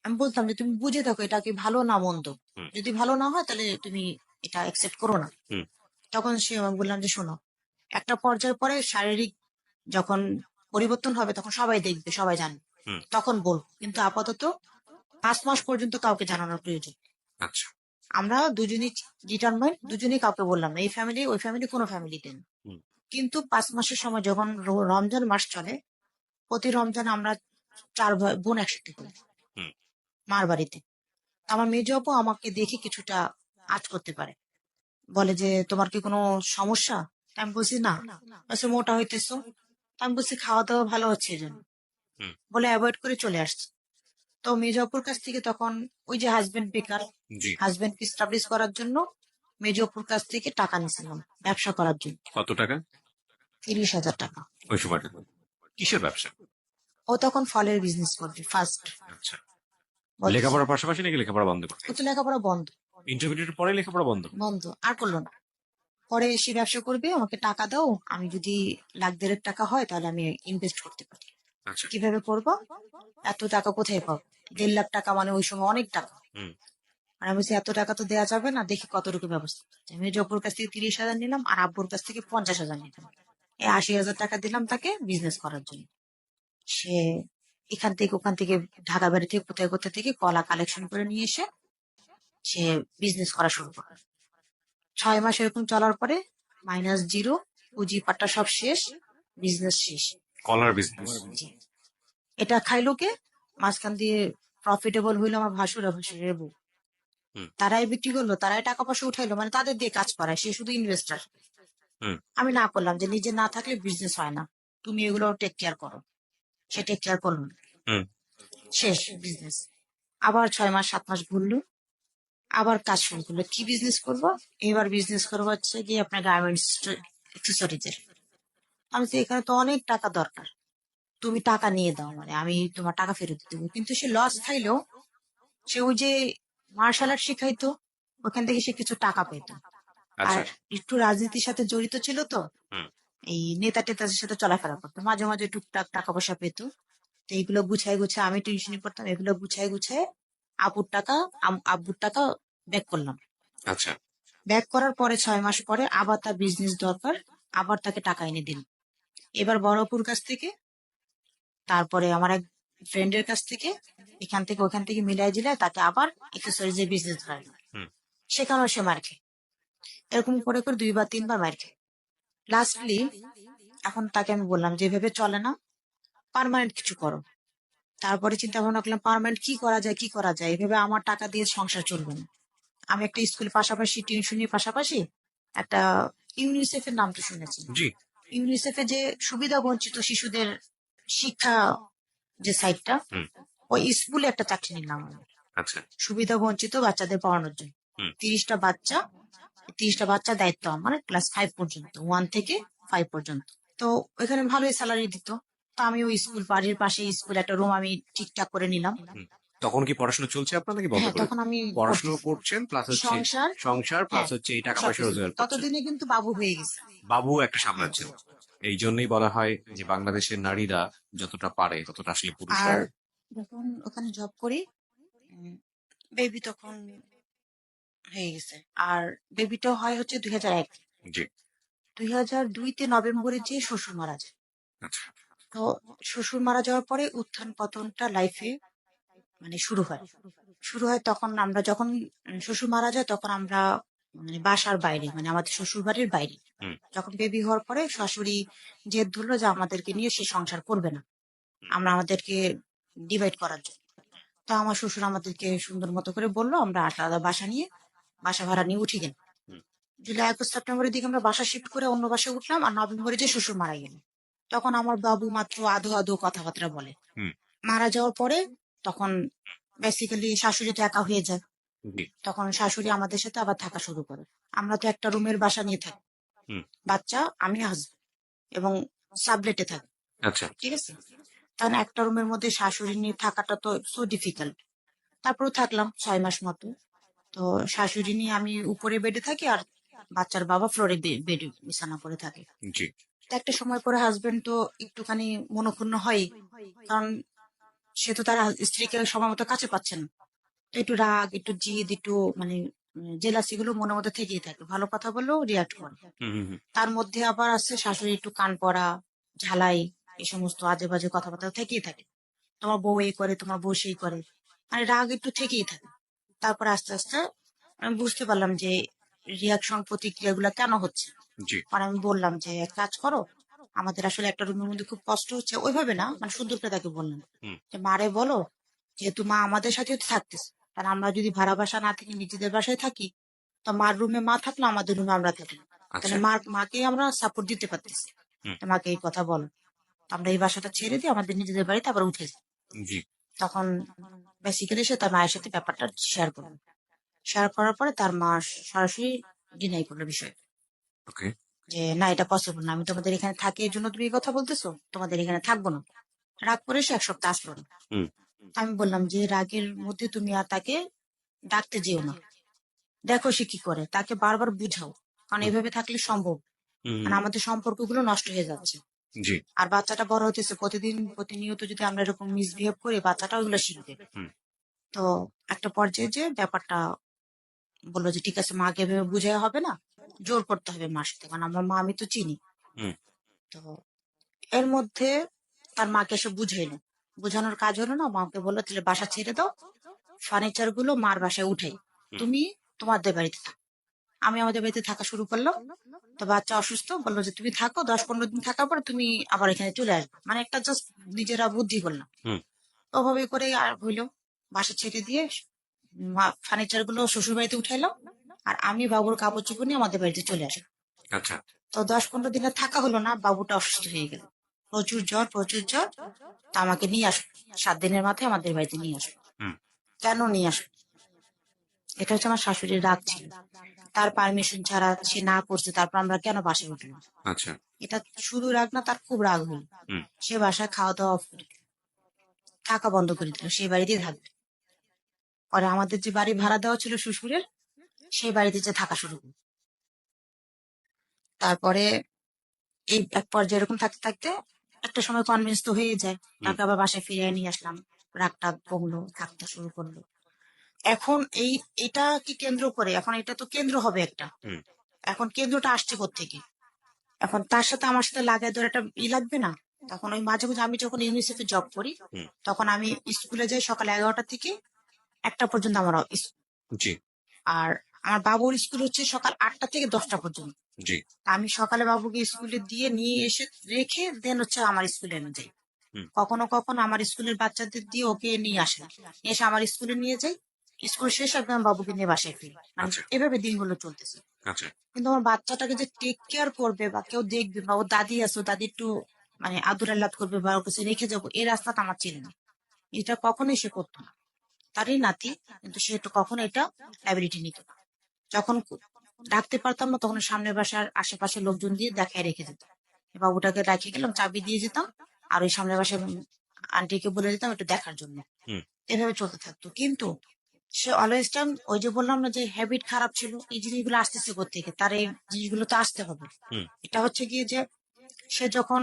আমি বলতাম যে তুমি বুঝে থাকো এটা কি ভালো না মন্দ, হুম। যদি ভালো না হয় তাহলে তুমি এটা অ্যাকসেপ্ট করো না। হুম। তখন আমি বললাম যে শোনো, একটা পর্যায়ের পরে শারীরিক যখন পরিবর্তন হবে তখন সবাই দেখবে, সবাই জানবে, হুম। তখন বলবো, কিন্তু আপাতত 5 মাস পর্যন্ত কাউকে জানানোর প্রয়োজন। আচ্ছা। আমরা দুজনই ডিটারমাইন্ড, দুজনেই কাউকে বললাম না, এই ফ্যামিলি ওই ফ্যামিলি কোনো ফ্যামিলিতে না। হুম। কিন্তু 5 মাসের সময় যখন রমজান মাস চলে, প্রতি রমজান আমরা 4 বোন একসাথে করি হুম। মার বাড়িতে। আমার মেজ আপু আমাকে দেখে কিছুটা আঁচ করতে পারে, বলে যে তোমার কি কোনো সমস্যা? আমি বলছি না। বলছে মোটা হইতেছো। আমি বলছি খাওয়া দাওয়া ভালো হচ্ছে এই জন্য, হুম। বলে অ্যাভয়েড করে চলে আসছে। তো মেজ আপুর কাছ থেকে তখন ওই যে হাজবেন্ড বেকার, জি। হাজবেন্ডকে স্টাবলিশ করার জন্য মেজ আপুর কাছ থেকে টাকা নিয়েছিলাম ব্যবসা করার জন্য। কত টাকা? 30,000 টাকা। ওই সময়টা কিসের ব্যবসা? ও তখন ফলের বিজনেস করবে ফার্স্ট। আচ্ছা, লেখাপড়ার পাশাপাশি নাকি লেখাপড়া বন্ধ করে ও তো দিয়েছে? লেখাপড়া বন্ধ। ইন্টারমিডিয়েটের পরে লেখাপড়া বন্ধ? বন্ধ আর করলো না। পরে সে ব্যবসা করবে, আমাকে টাকা দাও, আমি যদি 1,00,000-1,50,000 টাকা হয় তাহলে আমি ইনভেস্ট করতে পারি। আচ্ছা। কিভাবে করবো? এত টাকা কোথায় পাবো? 1,50,000 টাকা মানে ওই সময় অনেক টাকা। হুম। আর আমি বলছি এত টাকা তো দেওয়া যাবে না, দেখি কতটুকু ব্যবস্থা করা যায়। আমি জপুর কাছ থেকে 30,000 নিলাম আর আব্বুর কাছ থেকে 50,000 নিলাম। এই 80,000 টাকা দিলাম তাকে বিজনেস করার জন্য। সে এখান থেকে ওখান থেকে ঢাকা বাড়ি থেকে কোথায় কোথা থেকে কলা কালেকশন করে নিয়ে এসে সে বিজনেস করা শুরু করে। 6 মাস এরকম চলার পরে -0, পুঁজি পাটা সব শেষ, বিজনেস শেষ। কলার বিজনেস? জি। এটা খাইলো কে? মাঝখান দিয়ে প্রফিটেবল হইলো আমার ভাসুর আর ভাসুরের বউ। হুম। তারাই বিক্রি করলো, তারাই টাকা পয়সা উঠাইলো, মানে তাদের দিয়ে কাজ করায়, সে শুধু ইনভেস্টার। হুম। আমি না করলাম যে নিজে না থাকলে বিজনেস হয় না, তুমি এগুলো টেক কেয়ার করো। সে টেক কেয়ার করলো না। হুম। শেষ বিজনেস। আবার 6 মাস 7 মাস ঘুরলো, আবার কাজ শুরু করলো। কি বিজনেস করবো? এবার বিজনেস করবো হচ্ছে গিয়ে আপনার গার্মেন্টস এক্সেসরিজের। আমি তো এখানে তো অনেক টাকা দরকার, তুমি টাকা নিয়ে দাও, মানে আমি তোমার টাকা ফেরত দেবো। কিন্তু সে লস খাইলেও সে ওই যে মার্শাল আর্ট শিখাইতো, ওখান থেকে সে কিছু টাকা পেত। আর আচ্ছা। একটু রাজনীতির সাথে জড়িত ছিল তো, হুম। এই নেতা টেতাদের সাথে চলাফেরা করতো, মাঝে মাঝে টুকটাক টাকা পয়সা পেত। তো এইগুলো গুছায় গুছায় আমি টিউশনি পড়তাম, এগুলো গুছায় গুছায় আপুর টাকা আব্বুর টাকা ব্যাক করলাম। আচ্ছা। ব্যাক করার পরে 6 মাস পরে আবার তার বিজনেস দরকার, আবার তাকে টাকা এনে দিল। এবার বড় অপুর কাছ থেকে, তারপরে আমার এক ফ্রেন্ডের কাছ থেকে, এখান থেকে ওখান থেকে মিলাই জিলাই তাকে আবার এক্সেসরিজের বিজনেস ধরাইল। হুম। সেখানেও সে মার খেয়ে এরকম করে করে 2 বা 3 বার মার খাই। লাস্টলি এখন তাকে আমি বললাম যে এভাবে চলে না, পার্মানেন্ট কিছু করো। তারপরে চিন্তা ভাবনা করলাম পার্মানেন্ট কি করা যায়, কি করা যায়, এভাবে আমার টাকা দিয়ে সংসার চলবে না। আমি একটা স্কুল পাশাপাশি টিউশনির পাশাপাশি একটা ইউনিসেফ এর নাম তো শুনেছি। জি। ইউনিসেফে যে সুবিধা বঞ্চিত শিশুদের শিক্ষা যে সাইটটা, হুম। ওই স্কুলে একটা চাকরি নিলাম আমি, আচ্ছা। সুবিধা বঞ্চিত বাচ্চাদের পড়ানোর জন্য। হুম। 30টা বাচ্চা, 30টা বাচ্চার দায়িত্ব মানে ক্লাস 5 পর্যন্ত, 1 থেকে 5 পর্যন্ত। তো ওখানে ভালোই স্যালারি দিত। তো আমি ওই স্কুল, বাড়ির পাশে স্কুল, একটা রুম আমি ঠিকঠাক করে নিলাম। হুম। তখন কি পড়াশোনা চলছে আপনার নাকি বন্ধ হ্যাঁ, করে? তখন আমি পড়াশোনা করতেছি করছেন প্লাস হচ্ছে সংসার। সংসার প্লাস হ্যাঁ, হচ্ছে এই টাকা পয়সা সবকিছু। রোজগার করছেন। ততদিনে কিন্তু বাবু হয়ে গেছে। বাবু একটা হ্যাঁ। সামলাচ্ছেন। এই জন্যই বলা হয় যে বাংলাদেশের নারীরা যতটা পারে ততটা আসলে পুরুষরা। আর যখন ওখানে জব করি, বেবি তখন হয়ে গেছে। আর বেবিটা হয় হচ্ছে 2001। জি। 2002-তে নভেম্বরে যে শ্বশুর মারা যায়। আচ্ছা। তো শ্বশুর মারা যাওয়ার পরে উত্থান পতনটা লাইফে মানে শুরু হয় তখন আমরা যখন শ্বশুর মারা যায় তখন আমরা মানে বাসার বাইরে, মানে আমাদের শ্বশুর বাড়ির বাইরে। হুম। যখন বেবি হওয়ার পরে শাশুড়ি জেদ ধরলো যে আমাদেরকে নিয়ে সে সংসার করবে না, আমরা আমাদেরকে ডিভাইড করার জন্য। তো আমার শ্বশুর আমাদেরকে সুন্দর মতো করে বললো, আমরা আলাদা বাসা নিয়ে, বাসা ভাড়া নিয়ে উঠে গেলাম। হুম। জুলাই আগস্ট সেপ্টেম্বরের দিকে আমরা বাসা শিফট করে অন্য বাসায় উঠলাম, আর নভেম্বরে যে শ্বশুর মারা গেল। তখন আমার বাবু মাত্র আধো আধো কথাবার্তা বলে। হুম। মারা যাওয়ার পরে তখন বেসিক্যালি শাশুড়ি তো একা হয়ে যায়। জি। তখন শাশুড়ি আমাদের সাথে আবার থাকা শুরু করে। আমরা তো একটা রুমের বাসা নিয়ে থাকি, হুম। বাচ্চা, আমি, হাজবেন্ড, এবং সাবলেটে থাকি। আচ্ছা। ঠিক আছে। তখন একটা রুমের মধ্যে শাশুড়ি নিয়ে থাকাটা তো সো ডিফিকাল্ট। তারপরেও থাকলাম 6 মাস মতো। তো শাশুড়ি নিয়ে আমি উপরে বেডে থাকি, আর বাচ্চার বাবা ফ্লোরে বেডে বিছানা করে থাকে। জি। তো একটা সময় পরে হাজবেন্ড তো একটুখানি মনক্ষুণ্ণ হয়, কারণ সে তো তার স্ত্রীকে সময় মতো কাছে পাচ্ছে না। তো একটু রাগ, একটু জিদ, একটু মানে জেলাসি গুলো মনের মধ্যে থেকেই থাকে। ভালো কথা বললেও রিয়াক্ট করে। হুম। হুম। হুম। তার মধ্যে আবার আছে শাশুড়ি একটু কান পড়া, ঝালাই, এই সমস্ত আজে বাজে কথাবার্তা থেকেই থাকে। তোমার বউ এই করে, তোমার বউ সেই করে, মানে রাগ একটু থেকেই থাকে। তারপর আস্তে আস্তে আমি বুঝতে পারলাম যে রিয়াকশন, প্রতিক্রিয়া গুলা কেন হচ্ছে। জি। পরে আমি বললাম যে এক কাজ করো, আমাদের আসলে একটা রুমের মধ্যে খুব কষ্ট হচ্ছে, ওইভাবে না, মানে সুন্দর করে তাকে বললাম হুম। যে মারে বলো, যেহেতু মা আমাদের সাথে থাকতেছে, কারণ আমরা যদি ভাড়া বাসা না থেকে নিজেদের বাসায় থাকি, তো মার রুমে মা থাকলো, আমাদের রুমে আমরা থাকলাম, আচ্ছা। তাহলে মাকে আমরা সাপোর্ট দিতে পারতেছি। হুম। তো মাকে এই কথা বলো, তো আমরা এই বাসাটা ছেড়ে দিয়ে আমাদের নিজেদের বাড়িতে আবার উঠে যাই। জি। তখন বেসিক্যালি সে তার মায়ের সাথে ব্যাপারটা শেয়ার করলো। শেয়ার করার পরে তার মা সরাসরি ডিনাই করলো বিষয়, ওকে। যে না, এটা পসিবল না, আমি তোমাদের এখানে থাকি এই জন্য তুমি এই কথা বলতেছো, তোমাদের এখানে থাকবো না। রাগ করে সে 1 সপ্তাহ আসলো না। হুম। আমি বললাম যে রাগের মধ্যে তুমি আর তাকে ডাকতে যেও না, দেখো সে কি করে, তাকে বারবার বুঝাও, কারণ হুম। এভাবে থাকলে সম্ভব, হুম। মানে আমাদের সম্পর্কগুলো নষ্ট হয়ে যাচ্ছে। জি। আর বাচ্চাটা বড় হতেছে, প্রতিদিন প্রতিনিয়ত যদি আমরা এরকম মিসবিহেভ করি, বাচ্চাটা ওইগুলো শিখবে। হুম। তো একটা পর্যায়ে যে ব্যাপারটা বললো যে ঠিক আছে, মাকে এভাবে বুঝাই হবে না, জোর করতে হবে মার সাথে, কারণ আমার মা আমি তো চিনি। হুম। তো এর মধ্যে তার মাকে এসে বুঝাইলো, বোঝানোর কাজ হলো না, মাকে বললো তাহলে বাসা ছেড়ে দাও, ফার্নিচার গুলো মার বাসায় উঠাই, হুম। তুমি তোমাদের বাড়িতে থাকো। আমি আমাদের বাড়িতে থাকা শুরু করলাম। তো বাচ্চা অসুস্থ, বললো যে তুমি থাকো, 10-15 দিন থাকার পর তুমি আবার এখানে চলে আসবে, মানে একটা জাস্ট নিজেরা বুদ্ধি করলাম। হুম। ওভাবে করে আর হইলো, বাসা ছেড়ে দিয়ে ফার্নিচার গুলো শ্বশুর বাড়িতে উঠাইলাম, আর আমি বাবুর কাপড় চোপড় নিয়ে আমাদের বাড়িতে চলে আসলাম। আচ্ছা। তো 10-15 দিনে থাকা হলো না, বাবুটা অসুস্থ হয়ে গেল, প্রচুর জ্বর, প্রচুর জ্বর। তা আমাকে নিয়ে আসলো, 7 দিনের মাথায় আমাদের বাড়িতে নিয়ে আসলো। হুম। কেন নিয়ে আসলো? এটা হচ্ছে আমার শাশুড়ির রাগ ছিল, তার পারমিশন ছাড়া সে না করছে, তারপর আমরা কেন বাসায় উঠলাম। আচ্ছা। এটা শুধু রাগ না, তার খুব রাগ হলো। হুম। সে বাসায় খাওয়া দাওয়া অফ করে দিল, থাকা বন্ধ করে দিল, সেই বাড়িতেই থাকবে। পরে আমাদের যে বাড়ি ভাড়া দেওয়া ছিল শ্বশুরের, সেই বাড়িতে যে থাকা শুরু করলো। তারপরে এই এক পর্যায়ে এরকম থাকতে থাকতে একটা সময় কনভিন্স তো হয়ে যায়, হুম। তাকে আবার বাসায় ফিরিয়ে নিয়ে আসলাম। রাগটা কমলো, থাকতে শুরু করলো। এখন এটা কি কেন্দ্র করে, এখন এটা তো কেন্দ্র হবে একটা, হুম। এখন কেন্দ্রটা আসছে কোত্থেকে? এখন তার সাথে আমার সাথে লাগাই ধরে একটা লাগবে না। তখন ওই মাঝে মাঝে আমি যখন ইউনিসেফে জব করি, হুম। তখন আমি স্কুলে যাই সকাল 11টা থেকে 1টা পর্যন্ত আমার অফিস। জি। আর আমার বাবুর স্কুল হচ্ছে সকাল 8টা থেকে 10টা পর্যন্ত। জি। আমি সকালে বাবুকে স্কুলে দিয়ে নিয়ে এসে রেখে দেন হচ্ছে আমার স্কুলে এনে যাই। হুম। কখনো কখনো আমার স্কুলের বাচ্চাদের দিয়ে ওকে নিয়ে আসে, এসে আমার স্কুলে নিয়ে যাই। স্কুল শেষ একদম বাবুকে নিয়ে বাসায় ফিরি, মানে আচ্ছা। এভাবে দিনগুলো চলতেছে। আচ্ছা। কিন্তু আমার বাচ্চাটাকে যে টেক কেয়ার করবে বা কেউ দেখবে বা ওর দাদি আছে, ওর দাদি একটু মানে আদর আল্লাদ করবে বা ওর কাছে রেখে যাবো, এই রাস্তাটা আমার ছিল না। এটা কখনোই সে করতো না। তারই নাতি, কিন্তু সে তো কখনো এটা অ্যাবিলিটি নিত না। যখন ডাকতে পারতাম না তখন সামনের বাসার আশেপাশে লোকজন দিয়ে দেখায় রেখে যেত। বাবুটাকে রেখে গেলাম, চাবি দিয়ে যেতাম, আর ওই সামনের বাসার আন্টিকে বলে দিতাম একটু দেখার জন্য। হুম। এভাবে চলতে থাকতো। কিন্তু সে অলওয়েজ টাইম, ওই যে বললাম না যে হ্যাবিট খারাপ ছিল, এই জিনিসগুলো আসতেছে কোত্থেকে, তার এই জিনিসগুলো তো আসতে হবে। হুম। এটা হচ্ছে গিয়ে যে সে যখন,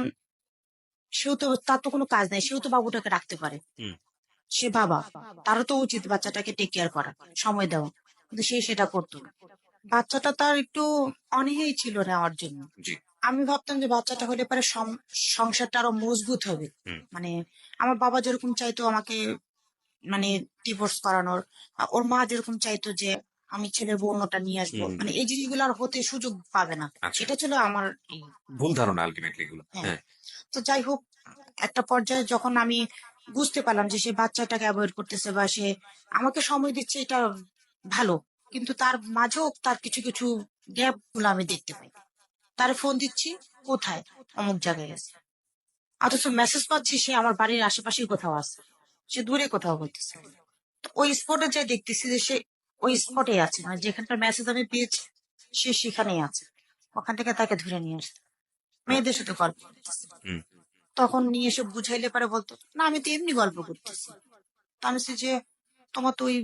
সেও তো, তার তো কোনো কাজ নাই, সেও তো বাবুটাকে রাখতে পারে। হুম। সে বাবা, তারও তো উচিত বাচ্চাটাকে টেক কেয়ার করা, সময় দেওয়া, কিন্তু সে সেটা করতো না। বাচ্চাটা তার একটু অনীহাই ছিল নেওয়ার জন্য। জি। আমি ভাবতাম যে বাচ্চাটা হলে পরে সংসারটা আরো মজবুত হবে। হুম। মানে আমার বাবা যেরকম চাইতো আমাকে মানে ডিভোর্স করানোর, ওর মা যেরকম চাইতো যে আমি ছেলের বউটা নিয়ে আসবো, হুম। মানে এই জিনিসগুলো আর হতে সুযোগ পাবে না। আচ্ছা। এটা ছিল আমার ভুল ধারণা আলটিমেটলি এগুলো। হ্যাঁ। হ্যাঁ। তো যাই হোক, একটা পর্যায়ে যখন আমি বুঝতে পারলাম যে সে বাচ্চাটাকে অ্যাভয়েড করতেছে বা সে আমাকে সময় দিচ্ছে, এটা ভালো, কিন্তু তার মাঝেও তার কিছু কিছু গ্যাপ গুলো আমি দেখতে পাই। তার ফোন দিচ্ছি, কোথায়, অমুক জায়গায় গেছে, অথচ মেসেজ পাচ্ছি সে আমার বাড়ির আশেপাশেই কোথাও আছে, সে দূরে কোথাও হইতেছে। তো ওই স্পটে যাই দেখতেছি যে সে ওই স্পটে আছে, মানে যেখানকার মেসেজ আমি পেয়েছি সে সেখানেই আছে। ওখান থেকে তাকে ধরে নিয়ে আসতে, মেয়েদের সাথে গল্প করতেছে। হুম। তখন নিয়ে এসে বুঝাইলে পরে বলতো না আমি তো এমনি গল্প করতেছি। তো আমি বলছি যে তোমার তো ওই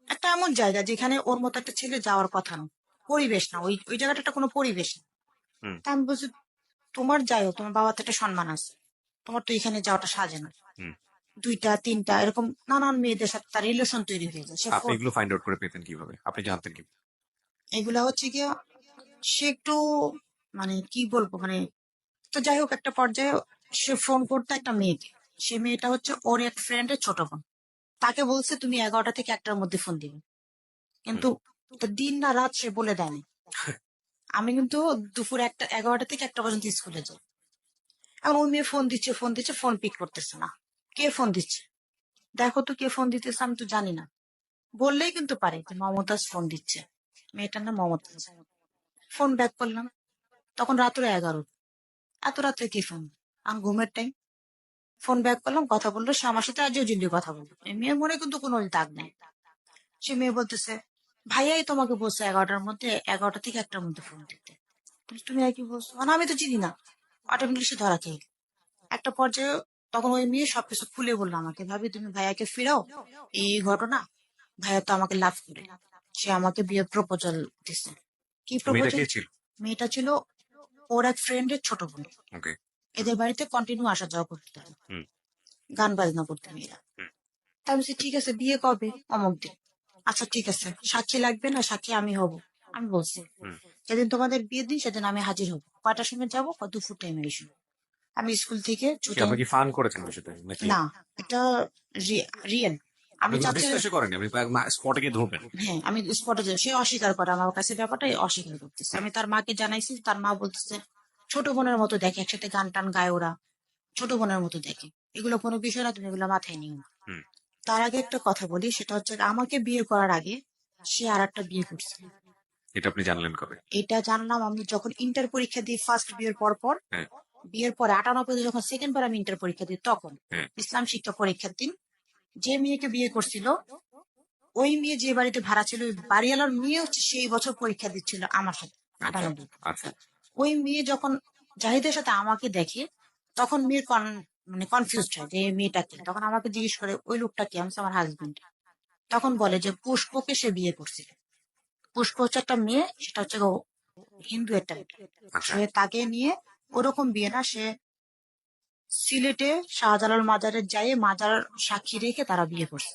একটা এমন জায়গা যেখানে ওর মতো একটা ছেলে যাওয়ার কথা না, পরিবেশ না, ওই ওই জায়গাটা একটা কোনো পরিবেশ না। হুম। তা আমি বলছি তোমার যাই হোক, তোমার বাবার তো একটা সম্মান আছে, তোমার তো এখানে যাওয়াটা সাজে না। হুম। 2টা 3টা এরকম নানান মেয়েদের সাথে তার রিলেশন তৈরি হয়ে যায়। সে আপনি এগুলো ফাইন্ড আউট করে পেতেন কিভাবে? আপনি জানতেন কি? এগুলা হচ্ছে গিয়া সে একটু মানে কি বলবো মানে, তো যাই হোক একটা পর্যায়ে সে ফোন করতো একটা মেয়েকে। সে মেয়েটা হচ্ছে ওর এক ফ্রেন্ডের ছোট বোন। তাকে বলছে তুমি 11টা থেকে 1টার মধ্যে ফোন দিবে, হুম। কিন্তু তো দিন না রাত সে বলে দেয়নি। আমি কিন্তু দুপুর 11টা থেকে 1টা পর্যন্ত স্কুলে যাই। এখন ওই মেয়ে ফোন দিচ্ছে, ফোন পিক করতেছে না। কে ফোন দিচ্ছে, দেখো তো কে ফোন দিতেছে, আমি তো জানি না। বললেই কিন্তু পারে যে মমতাজ ফোন দিচ্ছে, মেয়েটার নাম মমতাজ। ফোন ব্যাক করলাম, তখন রাত্রে 11। এত রাত্রে কি ফোন, আমি ঘুমের টাইম। ফোন ব্যাক করলাম, কথা বললো, সে আমার সাথে আজও জিল্লি কথা বললো। এই মেয়ের মনে কিন্তু কোনো দাগ নেই। সে মেয়ে বলতেছে ভাইয়াই তোমাকে বলছে 11টার মধ্যে, 11টা থেকে 1টার মধ্যে ফোন দিতে। বলছি, তুমি আর কি বলছো, মানে আমি তো চিনি না। অটোমেটিক সে ধরা খেয়ে গেল। একটা পর্যায়ে তখন ওই মেয়ে সবকিছু খুলে বললো আমাকে, ভাবি তুমি ভাইয়াকে ফিরাও, এই এই ঘটনা, ভাইয়া তো আমাকে লাভ করে, সে আমাকে বিয়ে প্রপোজাল দিছে। কি মেয়েটা প্রপোজাল? কে ছিল? মেয়েটা ছিল ওর এক ফ্রেন্ডের ছোট বোন। ওকে। এদের বাড়িতে কন্টিনিউ আসা যাওয়া করতে হয়, হুম। গান বাজনা করতে মেয়েরা। হুম। তা আমি বলছি, ঠিক আছে বিয়ে কবে, অমুক দিন। আচ্ছা ঠিক আছে, সাক্ষী লাগবে না, সাক্ষী আমি হব। আমি বলছি হুম। যেদিন তোমাদের বিয়ের দিন সেদিন আমি হাজির হব, কয়টার সময় যাবো, দুপুর টাইমে এসো। আমি স্কুল থেকে কি ছুটি, আপনি কি ফান করেছেন বিষয়টা নাকি? না এটা রিয়েল। আপনি আমি কোনো চাচ্ছি, ডিসকাসই করেননি, আপনি স্পটে গিয়ে ধরবেন? হ্যাঁ আমি স্পটে যাই, সে অস্বীকার করে, আমার কাছে ব্যাপারটা অস্বীকার করতেছে। আমি তার মাকে জানাইছি, তার মা বলতেছে ছোট বোনের মতো দেখে, একসাথে গান টান গায় ওরা, ছোট বোনের মতো দেখে, এগুলো কোনো বিষয় না, তুমি এগুলো মাথায় নিও না। হুম। তার আগে একটা কথা বলি, সেটা হচ্ছে আমাকে বিয়ে করার আগে সে আর একটা বিয়ে করছে। এটা আপনি জানলেন কবে? এটা জানলাম আমি যখন ইন্টার পরীক্ষা দিই ফার্স্ট বিয়ের পর পর। হ্যাঁ। বিয়ের পরে 98 যখন সেকেন্ড বার আমি ইন্টার পরীক্ষা দিই, তখন হ্যাঁ। ইসলাম শিক্ষা পরীক্ষার দিন যে মেয়েকে বিয়ে করছিল, ওই মেয়ে যে বাড়িতে ভাড়া ছিল, ওই বাড়িওয়ালার মেয়ে হচ্ছে সেই বছর পরীক্ষা দিচ্ছিল আমার সাথে, আচ্ছা। 98। আচ্ছা। ওই মেয়ে যখন জাহিদের সাথে আমাকে দেখে, তখন মেয়ের মানে কনফিউজ হয় যে এই মেয়েটা কি। তখন আমাকে জিজ্ঞেস করে ওই লোকটা কি, আমি বলছি, আমার হাজবেন্ড। তখন বলে যে পুষ্পকে সে বিয়ে করছিল। পুষ্প হচ্ছে একটা মেয়ে, সেটা হচ্ছে হিন্দু একটা মেয়ে। আচ্ছা। সে তাকে নিয়ে ওরকম বিয়ে না, সে সিলেটে শাহজালাল মাজারে যাইয়ে মাজার সাক্ষী রেখে তারা বিয়ে করছে।